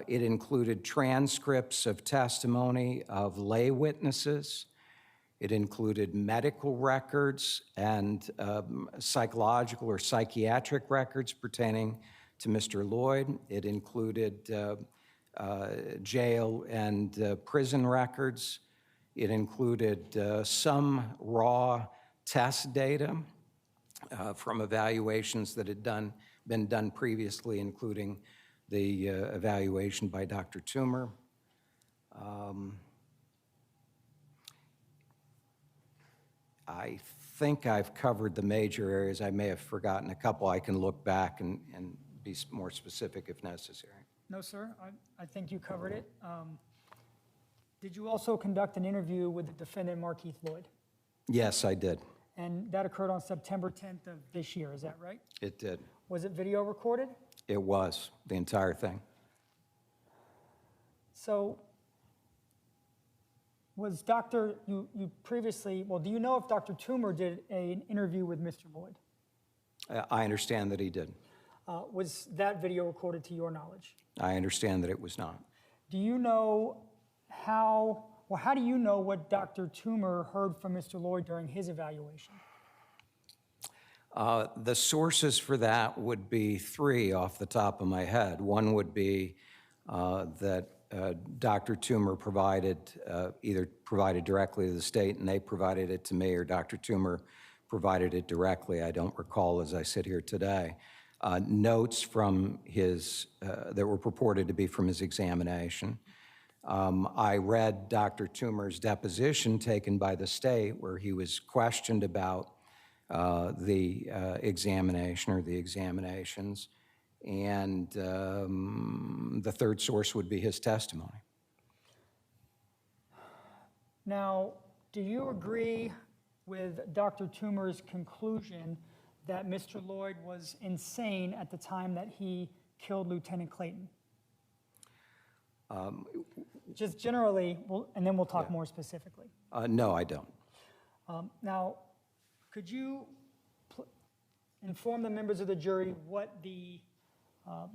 It included transcripts of testimony of lay witnesses. It included medical records and psychological or psychiatric records pertaining to Mr. Lloyd. It included jail and prison records. It included some raw test data from evaluations that had been done previously, including the evaluation by Dr. Toomer. I think I've covered the major areas. I may have forgotten a couple. I can look back and be more specific if necessary. No, sir. I think you covered it. Did you also conduct an interview with the defendant, Markeith Lloyd? Yes, I did. And that occurred on September 10th of this year, is that right? It did. Was it video recorded? It was, the entire thing. So was you previously, well, do you know if Dr. Toomer did an interview with Mr. Lloyd? I understand that he did. Was that video recorded to your knowledge? I understand that it was not. Do you know how do you know what Dr. Toomer heard from Mr. Lloyd during his evaluation? The sources for that would be three off the top of my head. One would be that Dr. Toomer either provided directly to the state and they provided it to me, or Dr. Toomer provided it directly. I don't recall as I sit here today. notes from his, that were purported to be from his examination. I read Dr. Toomer's deposition taken by the state where he was questioned about the examination or the examinations, and the third source would be his testimony. Now, do you agree with Dr. Toomer's conclusion that Mr. Lloyd was insane at the time that he killed Lieutenant Clayton? Just generally, and then we'll talk more specifically. No, I don't. Now, could you inform the members of the jury what the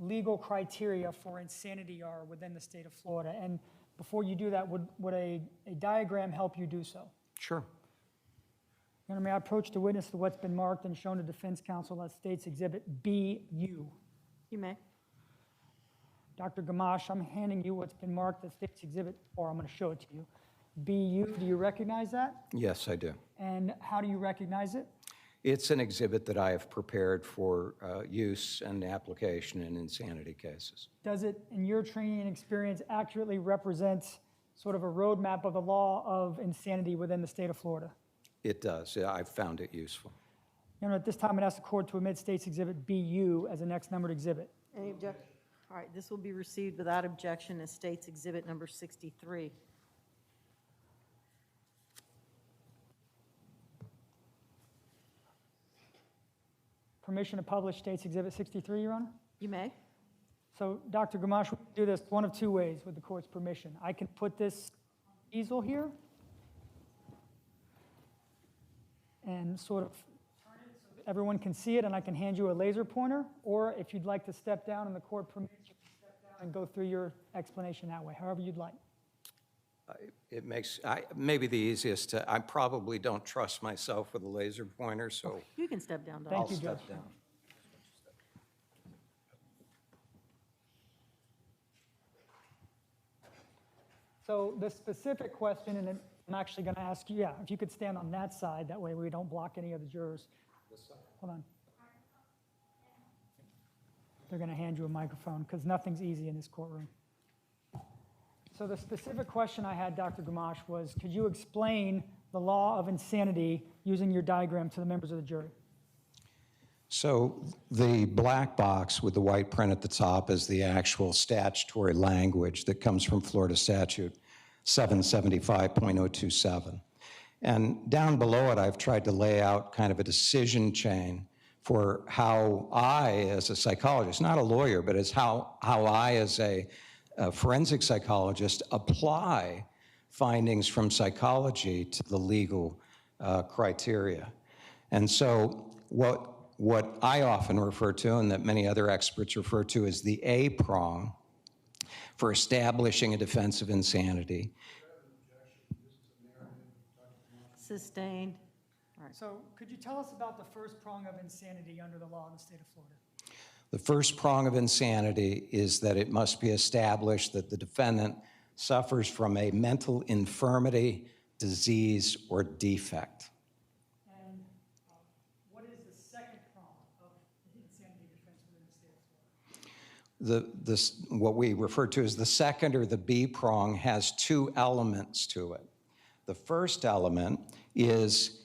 legal criteria for insanity are within the state of Florida? And before you do that, would a diagram help you do so? Sure. Your Honor, may I approach the witness to what's been marked and shown to defense counsel as State's Exhibit BU? You may. Dr. Gamache, I'm handing you what's been marked as State's Exhibit, or I'm going to show it to you. BU, do you recognize that? Yes, I do. And how do you recognize it? It's an exhibit that I have prepared for use and application in insanity cases. Does it, in your training and experience, accurately represent sort of a roadmap of the law of insanity within the state of Florida? It does. Yeah, I've found it useful. Your Honor, at this time, I'd ask the court to admit State's Exhibit BU as the next numbered exhibit. Any objection? All right, this will be received without objection as State's Exhibit number 63. Permission to publish State's Exhibit 63, Your Honor? You may. So, Dr. Gamache, we can do this one of two ways with the court's permission. I can put this easel here and sort of turn it so that everyone can see it, and I can hand you a laser pointer, or if you'd like to step down and the court permits, you can step down and go through your explanation that way, however you'd like. It makes, maybe the easiest to, I probably don't trust myself with a laser pointer, so You can step down, Doctor. Thank you, I'll Judge. step down. So the specific question, and I'm actually going to ask you, if you could stand on that side, that way we don't block any of the jurors. Hold on. They're going to hand you a microphone because nothing's easy in this courtroom. So the specific question I had, Dr. Gamache, was could you explain the law of insanity using your diagram to the members of the jury? So the black box with the white print at the top is the actual statutory language that comes from Florida Statute 775.027. And down below it, I've tried to lay out kind of a decision chain for how I, as a psychologist, not a lawyer, but as how I, as a forensic psychologist, apply findings from psychology to the legal criteria. And so what I often refer to, and that many other experts refer to, as the A prong for establishing a defense of insanity. Sustained. All right. So could you tell us about the first prong of insanity under the law in the state of Florida? The first prong of insanity is that it must be established that the defendant suffers from a mental infirmity, disease, or defect. And what is the second prong of the insanity defense within the state of Florida? What we refer to as the second, or the B prong, has two elements to it. The first element is,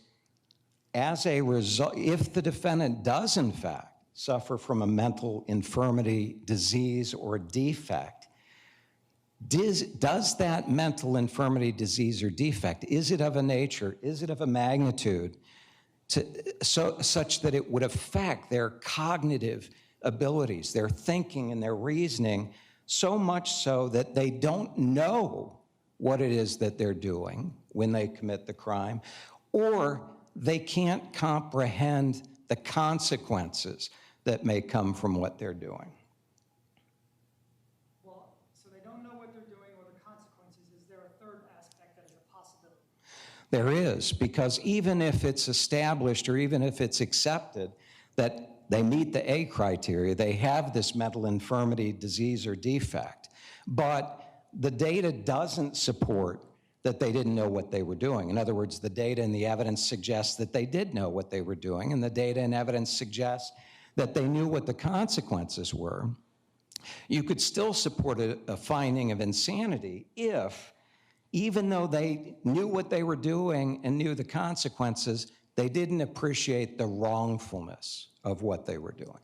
as a result, if the defendant does in fact suffer from a mental infirmity, disease, or defect, does that mental infirmity, disease, or defect, is it of a nature, is it of a magnitude such that it would affect their cognitive abilities, their thinking and their reasoning, so much so that they don't know what it is that they're doing when they commit the crime, or they can't comprehend the consequences that may come from what they're doing. Well, so they don't know what they're doing or the consequences. Is there a third aspect that is a possibility? There is, because even if it's established or even if it's accepted that they meet the A criteria, they have this mental infirmity, disease, or defect, but the data doesn't support that they didn't know what they were doing. In other words, the data and the evidence suggests that they did know what they were doing, and the data and evidence suggests that they knew what the consequences were, you could still support a finding of insanity if, even though they knew what they were doing and knew the consequences, they didn't appreciate the wrongfulness of what they were doing.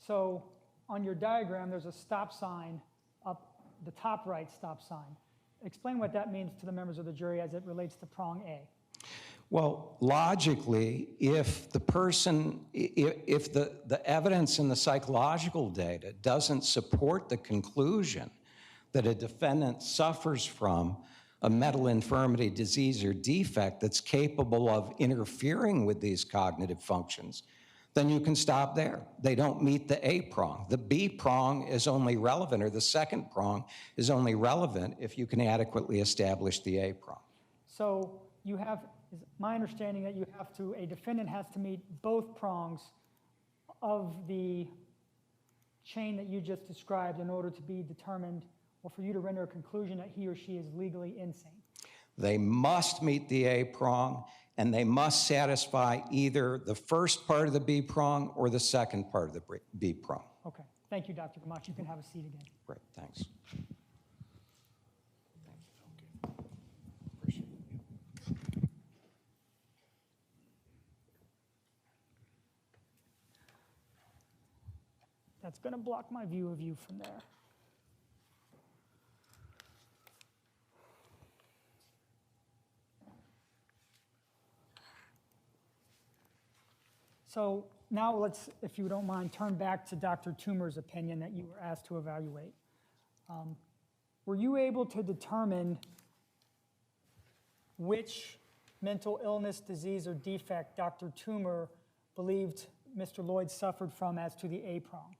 So on your diagram, there's a stop sign up the top right stop sign. Explain what that means to the members of the jury as it relates to prong A. Well, logically, if the person, if the evidence in the psychological data doesn't support the conclusion that a defendant suffers from a mental infirmity, disease, or defect that's capable of interfering with these cognitive functions, then you can stop there. They don't meet the A prong. The B prong is only relevant, or the second prong is only relevant if you can adequately establish the A prong. So you have, is my understanding that you have to, a defendant has to meet both prongs of the chain that you just described in order to be determined, or for you to render a conclusion that he or she is legally insane. They must meet the A prong, and they must satisfy either the first part of the B prong or the second part of the B prong. Okay, thank you, Dr. Camacho. You can have a seat again. Great, thanks. That's going to block my view of you from there. So now let's, if you don't mind, turn back to Dr. Toomer's opinion that you were asked to evaluate. Were you able to determine which mental illness, disease, or defect Dr. Toomer believed Mr. Lloyd suffered from as to the A prong?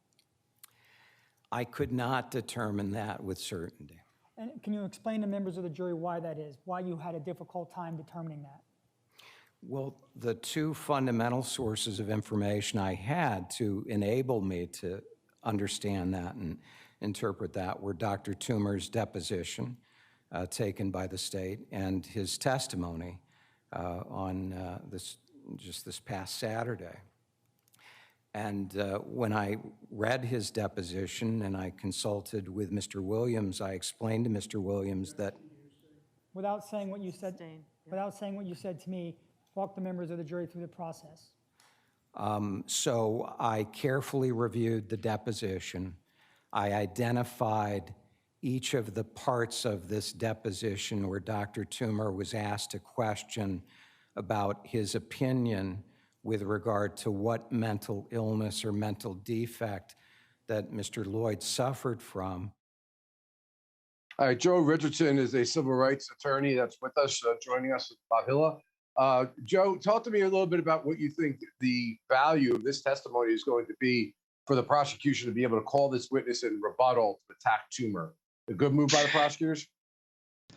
I could not determine that with certainty. And can you explain to members of the jury why that is, why you had a difficult time determining that? Well, the two fundamental sources of information I had to enable me to understand that and interpret that were Dr. Toomer's deposition taken by the state and his testimony on this past Saturday. And when I read his deposition and I consulted with Mr. Williams, I explained to Mr. Williams that, Without saying what you said to me, walk the members of the jury through the process. so I carefully reviewed the deposition. I identified each of the parts of this deposition where Dr. Toomer was asked a question about his opinion with regard to what mental illness or mental defect that Mr. Lloyd suffered from. All right, Joe Richardson is a civil rights attorney that's with us, joining us at Bob Hilla. Joe, talk to me a little bit about what you think the value of this testimony is going to be for the prosecution to be able to call this witness in rebuttal to attack Toomer. A good move by the prosecutors?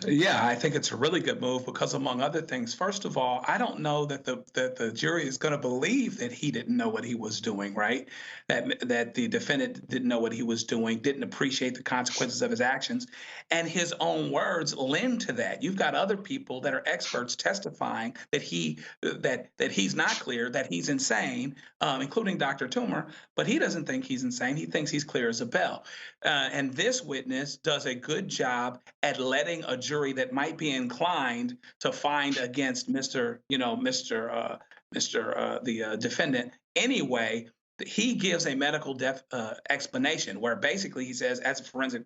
Yeah, I think it's a really good move because, among other things, first of all, I don't know that the jury is going to believe that he didn't know what he was doing, right? That the defendant didn't know what he was doing, didn't appreciate the consequences of his actions, and his own words lend to that. You've got other people that are experts testifying that that he's not clear, that he's insane, including Dr. Toomer, but he doesn't think he's insane. He thinks he's clear as a bell. And this witness does a good job at letting a jury that might be inclined to find against the defendant anyway. He gives a medical explanation where basically he says, as a forensic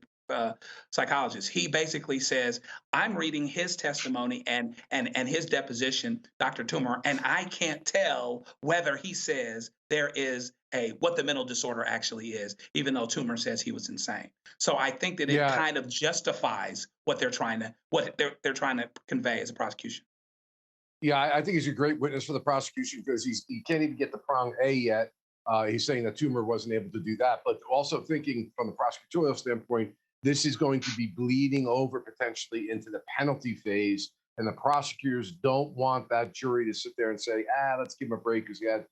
psychologist, he basically says, I'm reading his testimony and his deposition, Dr. Toomer, and I can't tell whether he says there is what the mental disorder actually is, even though Toomer says he was insane. So I think that it kind of justifies what they're trying to convey as a prosecution. Yeah, I think he's a great witness for the prosecution because he can't even get the prong A yet. He's saying that Toomer wasn't able to do that, but also thinking from the prosecutorial standpoint, this is going to be bleeding over potentially into the penalty phase, and the prosecutors don't want that jury to sit there and say, let's give him a break because he had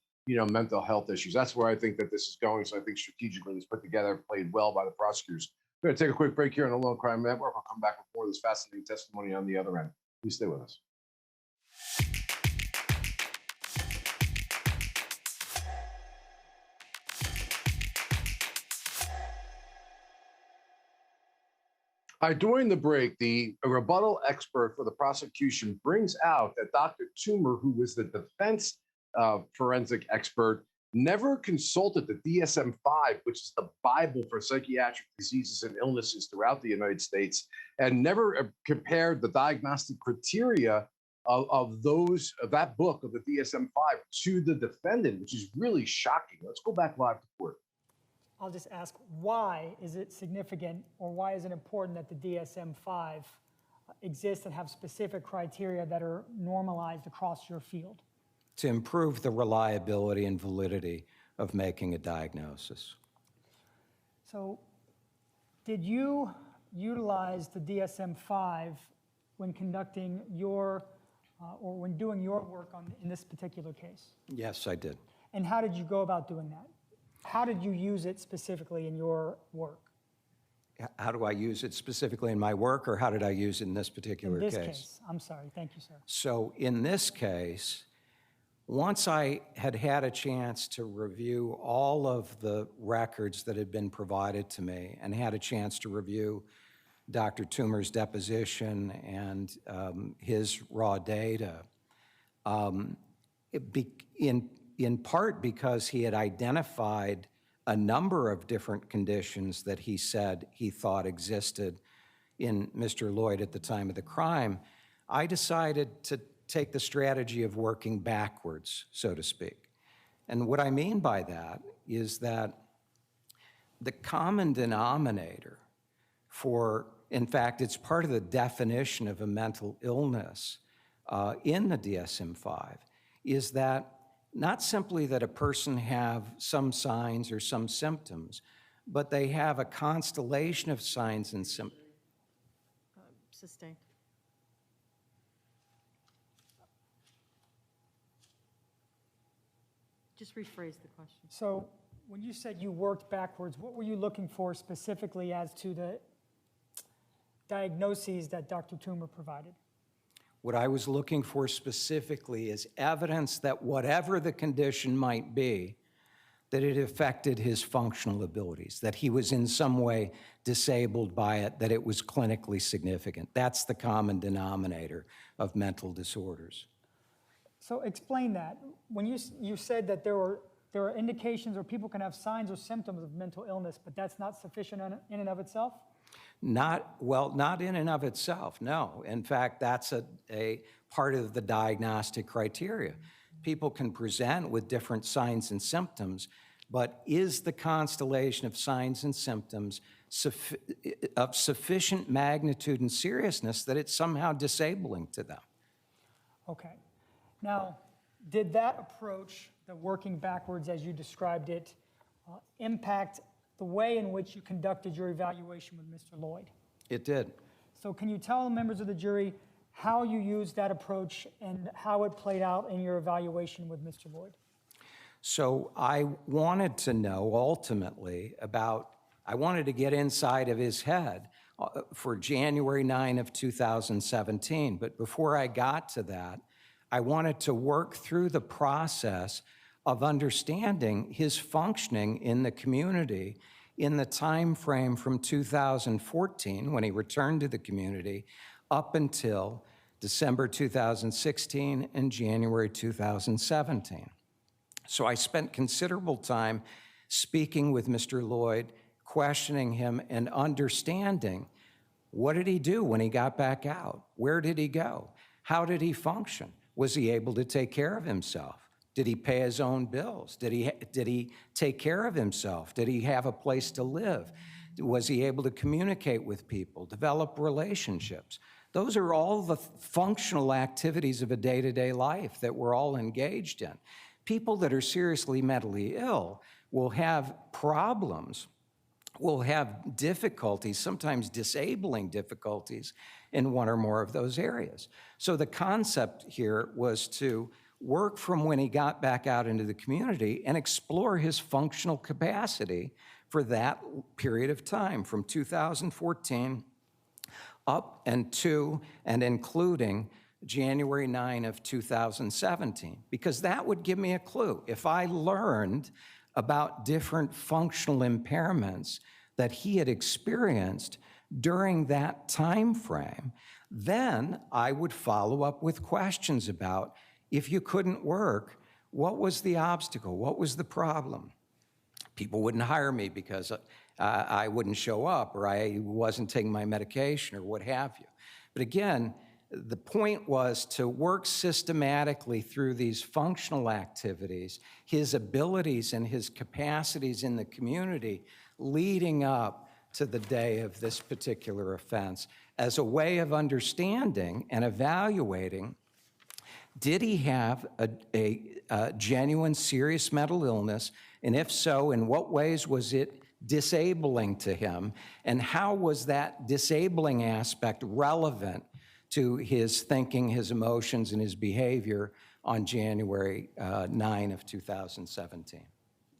mental health issues. That's where I think that this is going. So I think strategically it's put together, played well by the prosecutors. We're going to take a quick break here on the Law and Crime Network. I'll come back with more of this fascinating testimony on the other end. Please stay with us. During the break, the rebuttal expert for the prosecution brings out that Dr. Toomer, who was the defense forensic expert, never consulted the DSM-5, which is the Bible for psychiatric diseases and illnesses throughout the United States, and never compared the diagnostic criteria of that book of the DSM-5 to the defendant, which is really shocking. Let's go back live to court. I'll just ask, why is it significant, or why is it important that the DSM-5 exist and have specific criteria that are normalized across your field? To improve the reliability and validity of making a diagnosis. So did you utilize the DSM-5 when conducting your, or when doing your work in this particular case? Yes, I did. And how did you go about doing that? How did you use it specifically in your work? How do I use it specifically in my work, or how did I use it in this particular case? In this case. I'm sorry. Thank you, sir. So in this case, once I had had a chance to review all of the records that had been provided to me and had a chance to review Dr. Toomer's deposition and his raw data, in part because he had identified a number of different conditions that he said he thought existed in Mr. Lloyd at the time of the crime, I decided to take the strategy of working backwards, so to speak. And what I mean by that is that the common denominator for, in fact, it's part of the definition of a mental illness in the DSM-5, is that not simply that a person have some signs or some symptoms, but they have a constellation of signs and symptoms. Sustained. Just rephrase the question. So when you said you worked backwards, what were you looking for specifically as to the diagnoses that Dr. Toomer provided? What I was looking for specifically is evidence that whatever the condition might be, that it affected his functional abilities, that he was in some way disabled by it, that it was clinically significant. That's the common denominator of mental disorders. So explain that. When you said that there are indications or people can have signs or symptoms of mental illness, but that's not sufficient in and of itself? Not in and of itself, no. In fact, that's a part of the diagnostic criteria. People can present with different signs and symptoms, but is the constellation of signs and symptoms of sufficient magnitude and seriousness that it's somehow disabling to them? Okay. Now, did that approach, the working backwards as you described it, impact the way in which you conducted your evaluation with Mr. Lloyd? It did. So can you tell members of the jury how you used that approach and how it played out in your evaluation with Mr. Lloyd? So I wanted to know ultimately I wanted to get inside of his head for January 9 of 2017. But before I got to that, I wanted to work through the process of understanding his functioning in the community in the time frame from 2014, when he returned to the community, up until December 2016 and January 2017. So I spent considerable time speaking with Mr. Lloyd, questioning him and understanding what did he do when he got back out? Where did he go? How did he function? Was he able to take care of himself? Did he pay his own bills? Did he take care of himself? Did he have a place to live? Was he able to communicate with people, develop relationships? Those are all the functional activities of a day-to-day life that we're all engaged in. People that are seriously mentally ill will have problems, will have difficulties, sometimes disabling difficulties in one or more of those areas. So the concept here was to work from when he got back out into the community and explore his functional capacity for that period of time, from 2014 up and to and including January 9 of 2017, because that would give me a clue. If I learned about different functional impairments that he had experienced during that time frame, then I would follow up with questions about, if you couldn't work, what was the obstacle? What was the problem? People wouldn't hire me because I wouldn't show up, or I wasn't taking my medication, or what have you. But again, the point was to work systematically through these functional activities, his abilities and his capacities in the community leading up to the day of this particular offense, as a way of understanding and evaluating, did he have a genuine serious mental illness, and if so, in what ways was it disabling to him, and how was that disabling aspect relevant to his thinking, his emotions, and his behavior on January 9 of 2017.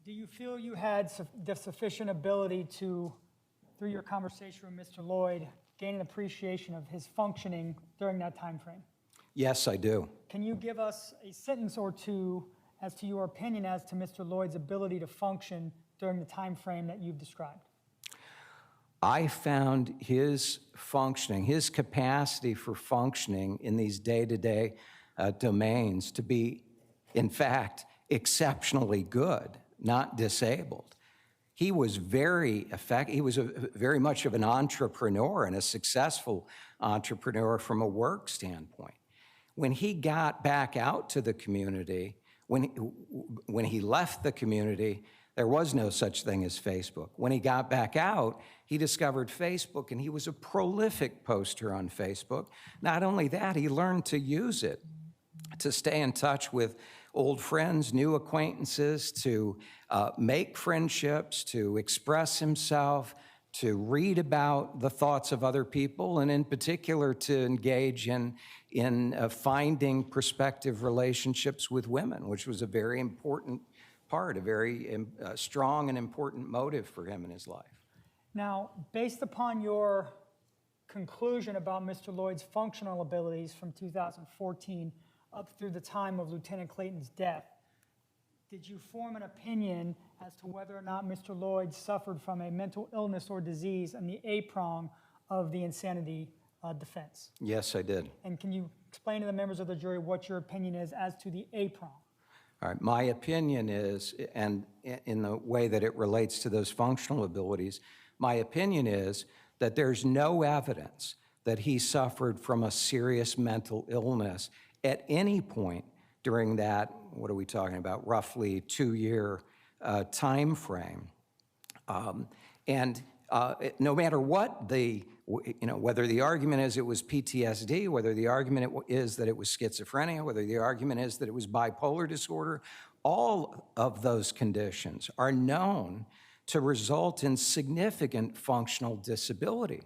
Do you feel you had the sufficient ability to, through your conversation with Mr. Lloyd, gain an appreciation of his functioning during that time frame? Yes, I do. Can you give us a sentence or two as to your opinion as to Mr. Lloyd's ability to function during the time frame that you've described? I found his functioning, his capacity for functioning in these day-to-day domains to be, in fact, exceptionally good, not disabled. He was very effective. He was very much of an entrepreneur, and a successful entrepreneur from a work standpoint. When he got back out to the community, when he left the community, there was no such thing as Facebook. When he got back out, he discovered Facebook, and he was a prolific poster on Facebook. Not only that, he learned to use it to stay in touch with old friends, new acquaintances, to make friendships, to express himself, to read about the thoughts of other people, and in particular to engage in finding prospective relationships with women, which was a very important part, a very strong and important motive for him in his life. Now, based upon your conclusion about Mr. Lloyd's functional abilities from 2014 up through the time of Lieutenant Clayton's death, did you form an opinion as to whether or not Mr. Lloyd suffered from a mental illness or disease in the A prong of the insanity defense? Yes, I did. And can you explain to the members of the jury what your opinion is as to the A prong? All right, my opinion is, and in the way that it relates to those functional abilities, my opinion is that there's no evidence that he suffered from a serious mental illness at any point during that, what are we talking about, roughly 2-year time frame. No matter what whether the argument is it was PTSD, whether the argument is that it was schizophrenia, whether the argument is that it was bipolar disorder, all of those conditions are known to result in significant functional disability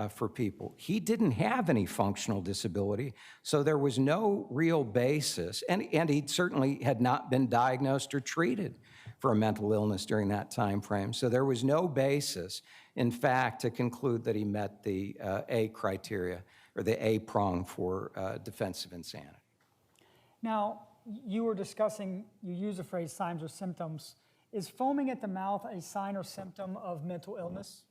for people. He didn't have any functional disability, so there was no real basis, and he certainly had not been diagnosed or treated for a mental illness during that time frame, so there was no basis, in fact, to conclude that he met the A criteria, or the A prong for defensive insanity. Now, you were discussing, you use the phrase signs or symptoms. Is foaming at the mouth a sign or symptom of mental illness?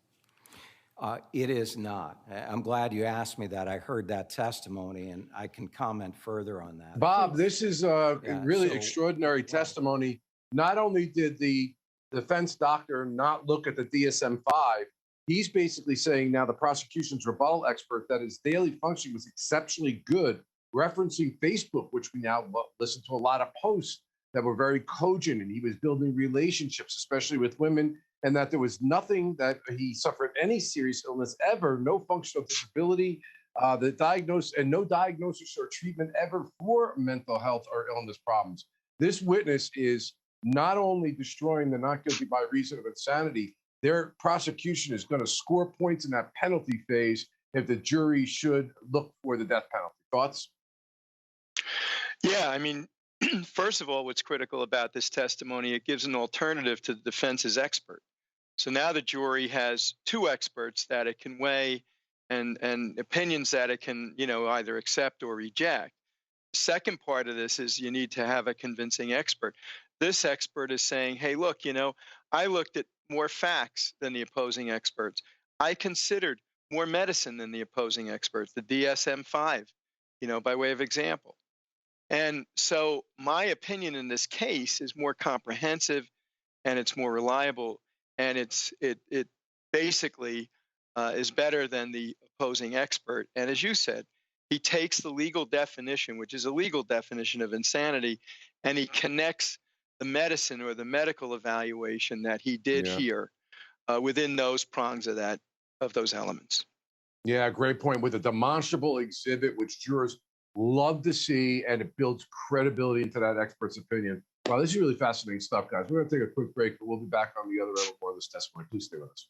It is not. I'm glad you asked me that. I heard that testimony, and I can comment further on that. Bob, this is a really extraordinary testimony. Not only did the defense doctor not look at the DSM-5, he's basically saying now the prosecution's rebuttal expert that his daily functioning was exceptionally good, referencing Facebook, which we now listen to a lot of posts that were very cogent, and he was building relationships, especially with women, and that there was nothing that he suffered any serious illness ever, no functional disability, no diagnosis or treatment ever for mental health or illness problems. This witness is not only destroying the not guilty by reason of insanity, their prosecution is going to score points in that penalty phase if the jury should look for the death penalty. Thoughts? Yeah, I mean, first of all, what's critical about this testimony, it gives an alternative to the defense's expert. So now the jury has two experts that it can weigh and opinions that it can, either accept or reject. The second part of this is you need to have a convincing expert. This expert is saying, hey, look, I looked at more facts than the opposing experts. I considered more medicine than the opposing experts, the DSM-5, by way of example. And so my opinion in this case is more comprehensive, and it's more reliable, and it basically is better than the opposing expert. And as you said, he takes the legal definition, which is a legal definition of insanity, and he connects the medicine or the medical evaluation that he did here within those prongs of those elements. Yeah, great point. With a demonstrable exhibit, which jurors love to see, and it builds credibility into that expert's opinion. Wow, this is really fascinating stuff, guys. We're going to take a quick break, but we'll be back on the other end with more of this testimony. Please stay with us.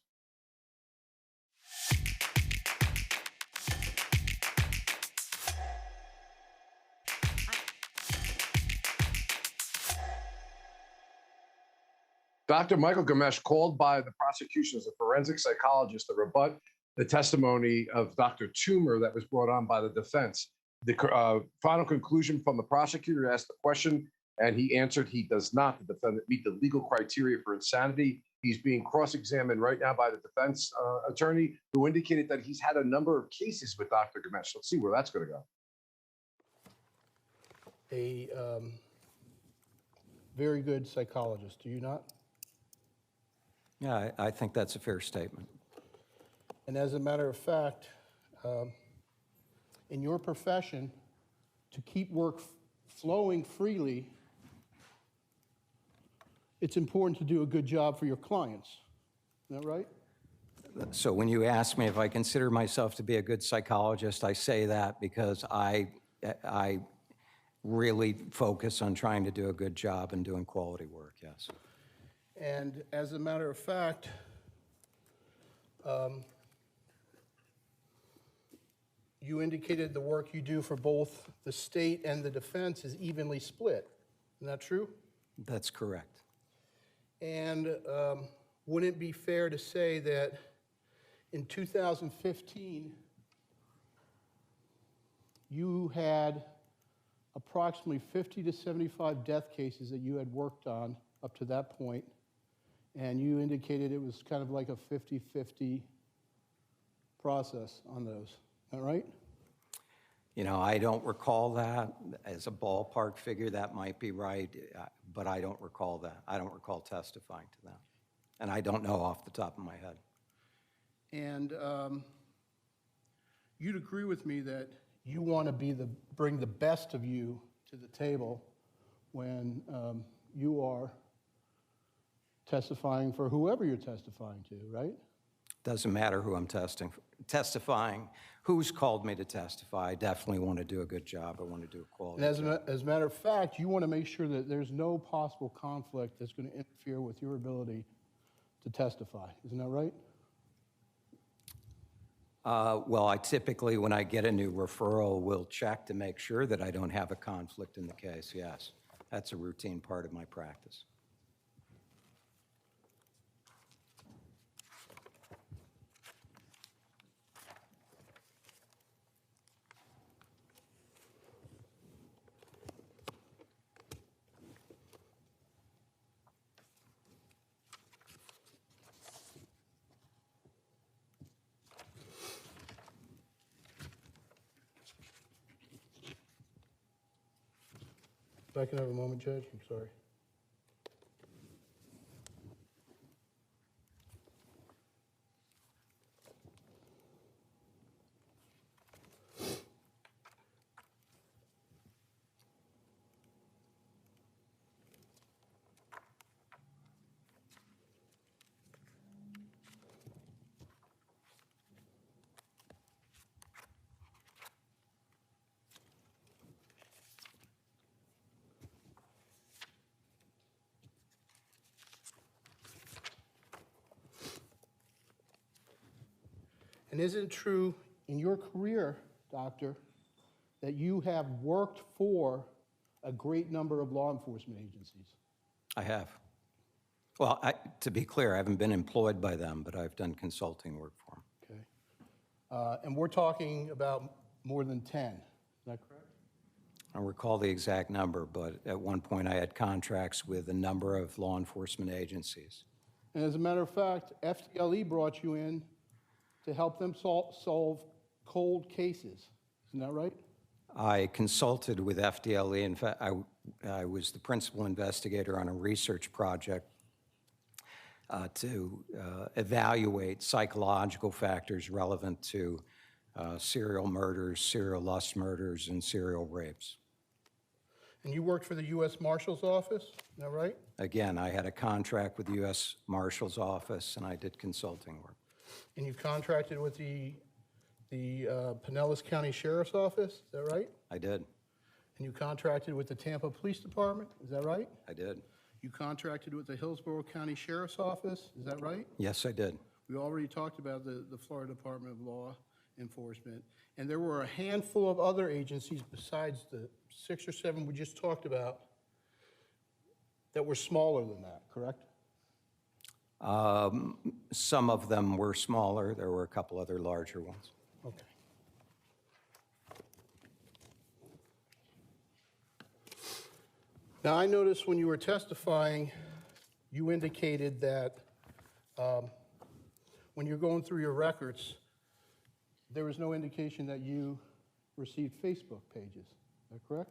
Dr. Michael Koribanics, called by the prosecution as a forensic psychologist to rebut the testimony of Dr. Toomer that was brought on by the defense. The final conclusion from the prosecutor asked the question, and he answered he does not, the defendant, meet the legal criteria for insanity. He's being cross-examined right now by the defense attorney, who indicated that he's had a number of cases with Dr. Koribanics. Let's see where that's going to go. A very good psychologist, do you not? Yeah, I think that's a fair statement. And as a matter of fact, in your profession, to keep work flowing freely, it's important to do a good job for your clients. Isn't that right? So when you ask me if I consider myself to be a good psychologist, I say that because I really focus on trying to do a good job and doing quality work, yes. And as a matter of fact, you indicated the work you do for both the state and the defense is evenly split. Isn't that true? That's correct. And wouldn't it be fair to say that in 2015, you had approximately 50 to 75 death cases that you had worked on up to that point, and you indicated it was kind of like a 50-50 process on those. Is that right? I don't recall that. As a ballpark figure, that might be right, but I don't recall that. I don't recall testifying to that. And I don't know off the top of my head. And you'd agree with me that you want to bring the best of you to the table when you are testifying for whoever you're testifying to, right? Doesn't matter who I'm testifying, who's called me to testify. I definitely want to do a good job. I want to do a quality job. As a matter of fact, you want to make sure that there's no possible conflict that's going to interfere with your ability to testify. Isn't that right? Well, I typically, when I get a new referral, will check to make sure that I don't have a conflict in the case, yes. That's a routine part of my practice. If I can have a moment, Judge, I'm sorry. And isn't it true in your career, Doctor, that you have worked for a great number of law enforcement agencies? I have. Well, to be clear, I haven't been employed by them, but I've done consulting work for them. Okay. And we're talking about more than 10, is that correct? I don't recall the exact number, but at one point I had contracts with a number of law enforcement agencies. And as a matter of fact, FDLE brought you in to help them solve cold cases. Isn't that right? I consulted with FDLE. In fact, I was the principal investigator on a research project to evaluate psychological factors relevant to serial murders, serial lust murders, and serial rapes. And you worked for the U.S. Marshal's Office, is that right? Again, I had a contract with the U.S. Marshal's Office, and I did consulting work. And you've contracted with the Pinellas County Sheriff's Office, is that right? I did. And you contracted with the Tampa Police Department, is that right? I did. You contracted with the Hillsborough County Sheriff's Office, is that right? Yes, I did. We already talked about the Florida Department of Law Enforcement. And there were a handful of other agencies besides the 6 or 7 we just talked about that were smaller than that, correct? Some of them were smaller. There were a couple other larger ones. Okay. Now, I noticed when you were testifying, you indicated that when you're going through your records, there was no indication that you received Facebook pages. Is that correct?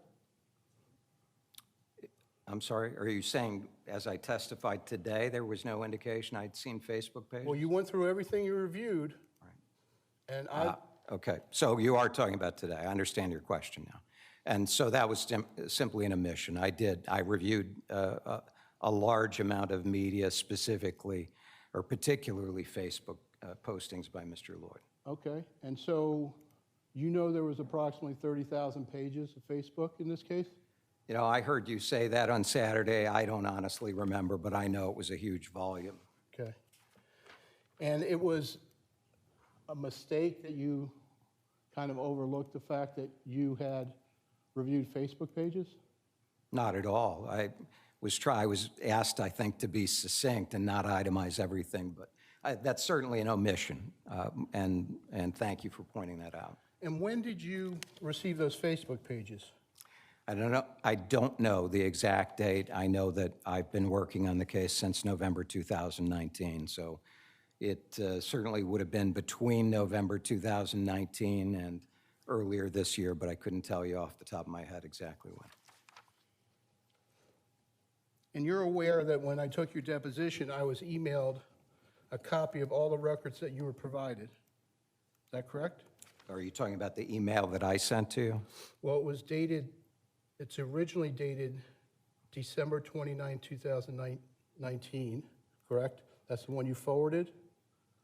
I'm sorry, are you saying as I testified today, there was no indication I'd seen Facebook pages? Well, you went through everything you reviewed, and Okay, so you are talking about today. I understand your question now. And so that was simply an omission. I reviewed a large amount of media, specifically or particularly Facebook postings by Mr. Lloyd. Okay, and so you know there was approximately 30,000 pages of Facebook in this case? You know, I heard you say that on Saturday. I don't honestly remember, but I know it was a huge volume. Okay. And it was a mistake that you kind of overlooked the fact that you had reviewed Facebook pages? Not at all. I was asked, I think, to be succinct and not itemize everything, but that's certainly an omission, and thank you for pointing that out. And when did you receive those Facebook pages? I don't know the exact date. I know that I've been working on the case since November 2019, so it certainly would have been between November 2019 and earlier this year, but I couldn't tell you off the top of my head exactly when. And you're aware that when I took your deposition, I was emailed a copy of all the records that you were provided. Is that correct? Are you talking about the email that I sent to you? Well, it's originally dated December 29, 2019, correct? That's the one you forwarded?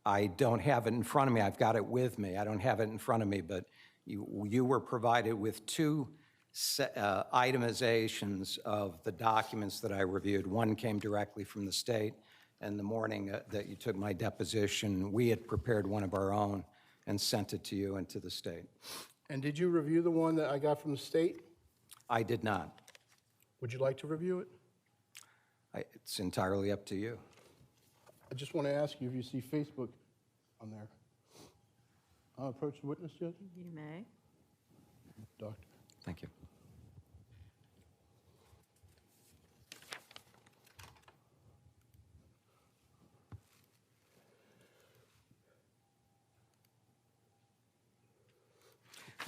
I don't have it in front of me. I've got it with me. I don't have it in front of me, but you were provided with 2 itemizations of the documents that I reviewed. One came directly from the state, and the morning that you took my deposition, we had prepared one of our own and sent it to you and to the state. And did you review the one that I got from the state? I did not. Would you like to review it? It's entirely up to you. I just want to ask you if you see Facebook on there. I'll approach the witness, Judge. You may. Doctor. Thank you.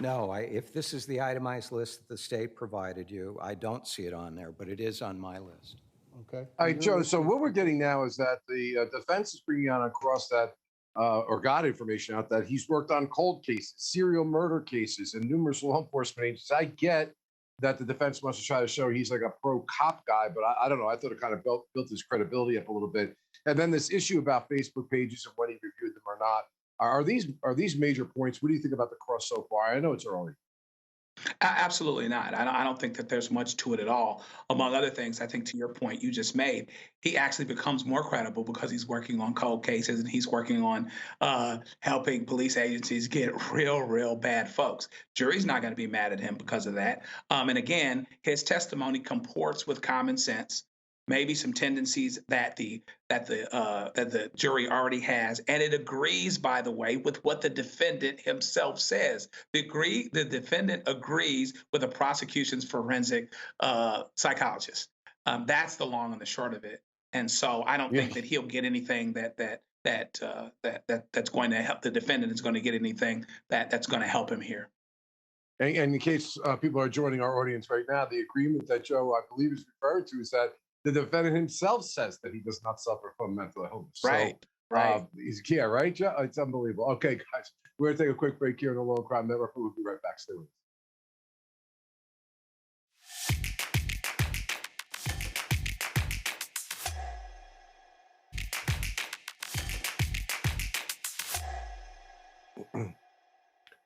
No, if this is the itemized list that the state provided you, I don't see it on there, but it is on my list. Okay. All right, Joe, so what we're getting now is that the defense is bringing on across that, or got information out that he's worked on cold cases, serial murder cases, and numerous law enforcement agencies. I get that the defense wants to try to show he's like a pro-cop guy, but I don't know. I thought it kind of built his credibility up a little bit. And then this issue about Facebook pages and when he reviewed them or not. Are these major points? What do you think about the cross so far? I know it's early. Absolutely not. I don't think that there's much to it at all. Among other things, I think to your point you just made, he actually becomes more credible because he's working on cold cases and he's working on helping police agencies get real bad folks. Jury's not going to be mad at him because of that. And again, his testimony comports with common sense. Maybe some tendencies that the jury already has, and it agrees, by the way, with what the defendant himself says. The defendant agrees with the prosecution's forensic psychologist. That's the long and the short of it. And so I don't think that he'll get anything that that's going to help the defendant is going to get anything that's going to help him here. And in case people are joining our audience right now, the agreement that Joe, I believe, is referred to is that the defendant himself says that he does not suffer from mental illness. Right. So, right. Yeah, right, Joe? It's unbelievable. Okay, guys, we're going to take a quick break here on the Law and Crime Network. We'll be right back. Stay with us.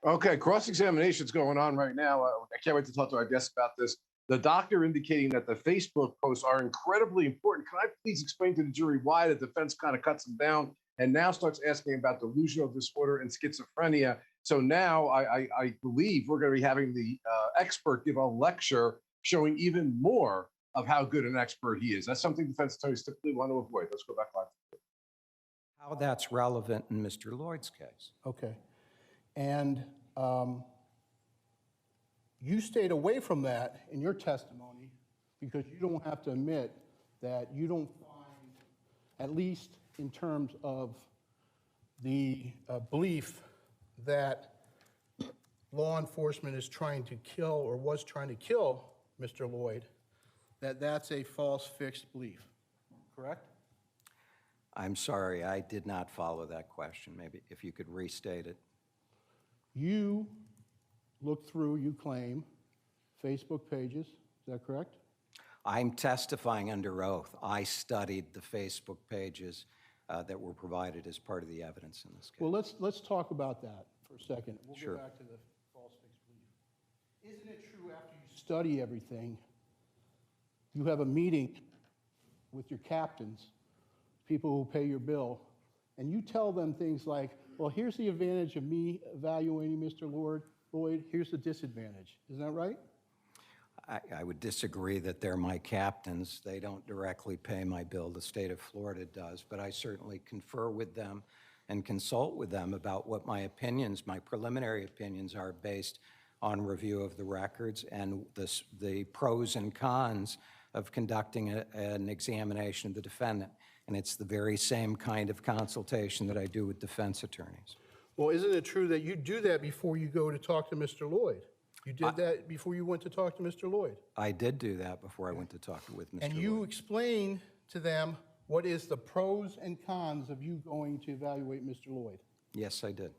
Okay, cross-examination is going on right now. I can't wait to talk to our guests about this. The doctor indicating that the Facebook posts are incredibly important. Can I please explain to the jury why the defense kind of cuts them down and now starts asking about delusional disorder and schizophrenia? So now I believe we're going to be having the expert give a lecture showing even more of how good an expert he is. That's something defense attorneys typically want to avoid. Let's go back live. How that's relevant in Mr. Lloyd's case. Okay. And you stayed away from that in your testimony because you don't have to admit that you don't find, at least in terms of the belief that law enforcement is trying to kill or was trying to kill Mr. Lloyd, that that's a false fixed belief, correct? I'm sorry, I did not follow that question. Maybe if you could restate it. You looked through, you claim, Facebook pages, is that correct? I'm testifying under oath. I studied the Facebook pages that were provided as part of the evidence in this case. Well, let's talk about that for a second. We'll Sure. go back to the false fixed belief. Isn't it true after you study everything, you have a meeting with your captains, people who pay your bill, and you tell them things like, well, here's the advantage of me evaluating Mr. Lloyd, here's the disadvantage. Isn't that right? I would disagree that they're my captains. They don't directly pay my bill. The state of Florida does, but I certainly confer with them and consult with them about what my opinions, my preliminary opinions are based on review of the records and the pros and cons of conducting an examination of the defendant. And it's the very same kind of consultation that I do with defense attorneys. Well, isn't it true that you do that before you go to talk to Mr. Lloyd? You did that before you went to talk to Mr. Lloyd? I did do that before I went to talk with Mr. And Lloyd. you explain to them what is the pros and cons of you going to evaluate Mr. Lloyd? Yes, I did.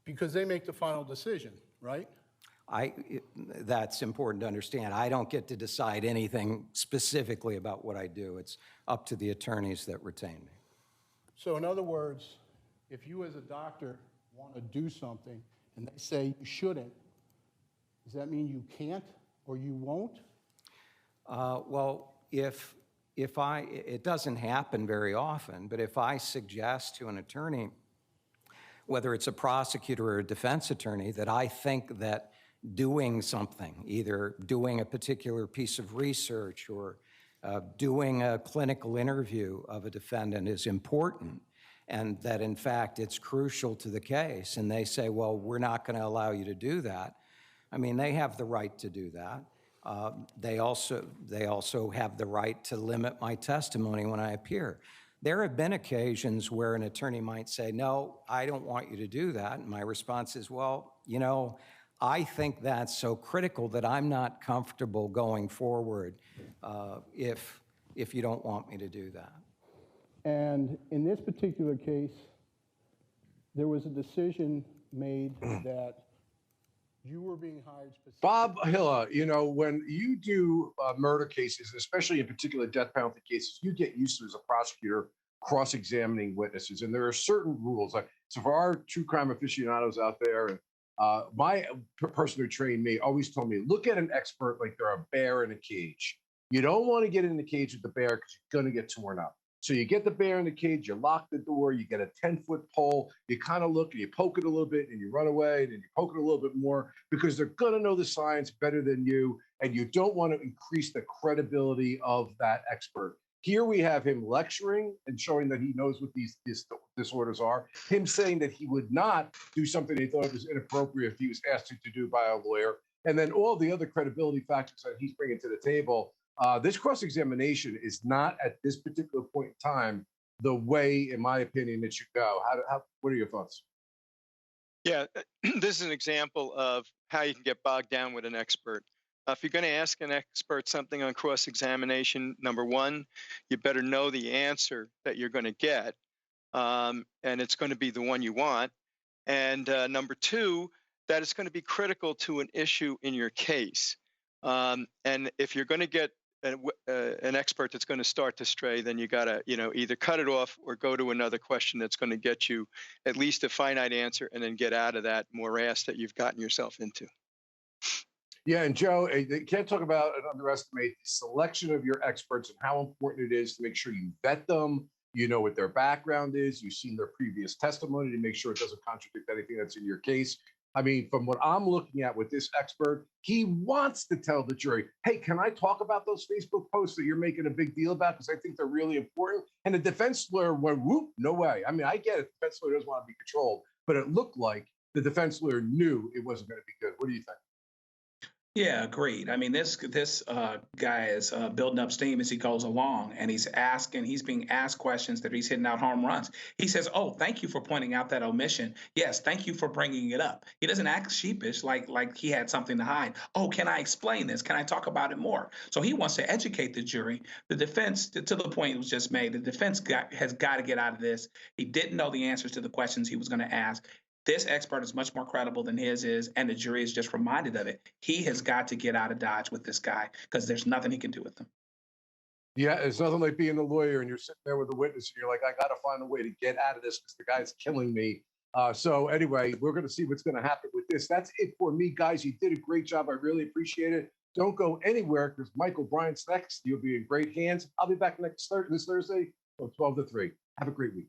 Because they make the final decision, right? That's important to understand. I don't get to decide anything specifically about what I do. It's up to the attorneys that retain me. So in other words, if you as a doctor want to do something and they say you shouldn't, does that mean you can't or you won't? Well, it doesn't happen very often, but if I suggest to an attorney, whether it's a prosecutor or a defense attorney, that I think that doing something, either doing a particular piece of research or doing a clinical interview of a defendant is important, and that in fact it's crucial to the case, and they say, well, we're not going to allow you to do that. I mean, they have the right to do that. They also have the right to limit my testimony when I appear. There have been occasions where an attorney might say, no, I don't want you to do that. And my response is, well, you know, I think that's so critical that I'm not comfortable going forward if you don't want me to do that. And in this particular case, there was a decision made that you were being hired specifically. Bob Hilla, you know, when you do murder cases, especially in particular death penalty cases, you get used to, as a prosecutor, cross-examining witnesses. And there are certain rules. So for our true crime aficionados out there, and my person who trained me always told me, look at an expert like they're a bear in a cage. You don't want to get in the cage with the bear because you're going to get torn up. So you get the bear in the cage, you lock the door, you get a 10-foot pole, you kind of look and you poke it a little bit and you run away, and then you poke it a little bit more because they're going to know the science better than you, and you don't want to increase the credibility of that expert. Here we have him lecturing and showing that he knows what these disorders are, him saying that he would not do something he thought was inappropriate if he was asked to do by a lawyer, and then all the other credibility factors that he's bringing to the table This cross-examination is not at this particular point in time the way, in my opinion, it should go. What are your thoughts? Yeah, this is an example of how you can get bogged down with an expert. If you're going to ask an expert something on cross-examination, number one, you better know the answer that you're going to get, and it's going to be the one you want. And number two, that it's going to be critical to an issue in your case. And if you're going to get an expert that's going to start to stray, then you got to, either cut it off or go to another question that's going to get you at least a finite answer, and then get out of that morass that you've gotten yourself into. Yeah, and Joe, you can't talk about and underestimate the selection of your experts and how important it is to make sure you vet them, you know what their background is, you've seen their previous testimony to make sure it doesn't contradict anything that's in your case. I mean, from what I'm looking at with this expert, he wants to tell the jury, hey, can I talk about those Facebook posts that you're making a big deal about because I think they're really important? And the defense lawyer went, whoop, no way. I mean, I get it. The defense lawyer doesn't want to be controlled, but it looked like the defense lawyer knew it wasn't going to be good. What do you think? Yeah, agreed. I mean, this guy is building up steam as he goes along, and he's being asked questions that he's hitting out home runs. He says, "Oh, thank you for pointing out that omission. Yes, thank you for bringing it up." He doesn't act sheepish like he had something to hide. "Oh, can I explain this? Can I talk about it more?" So he wants to educate the jury. The defense, to the point it was just made, the defense has got to get out of this. He didn't know the answers to the questions he was going to ask. This expert is much more credible than his is, and the jury is just reminded of it. He has got to get out of Dodge with this guy because there's nothing he can do with him. Yeah, it's nothing like being a lawyer and you're sitting there with a witness and you're like, I got to find a way to get out of this because the guy's killing me. So anyway, we're going to see what's going to happen with this. That's it for me, guys. You did a great job. I really appreciate it. Don't go anywhere because Michael Bryant's next. You'll be in great hands. I'll be back this Thursday from 12 to 3. Have a great week.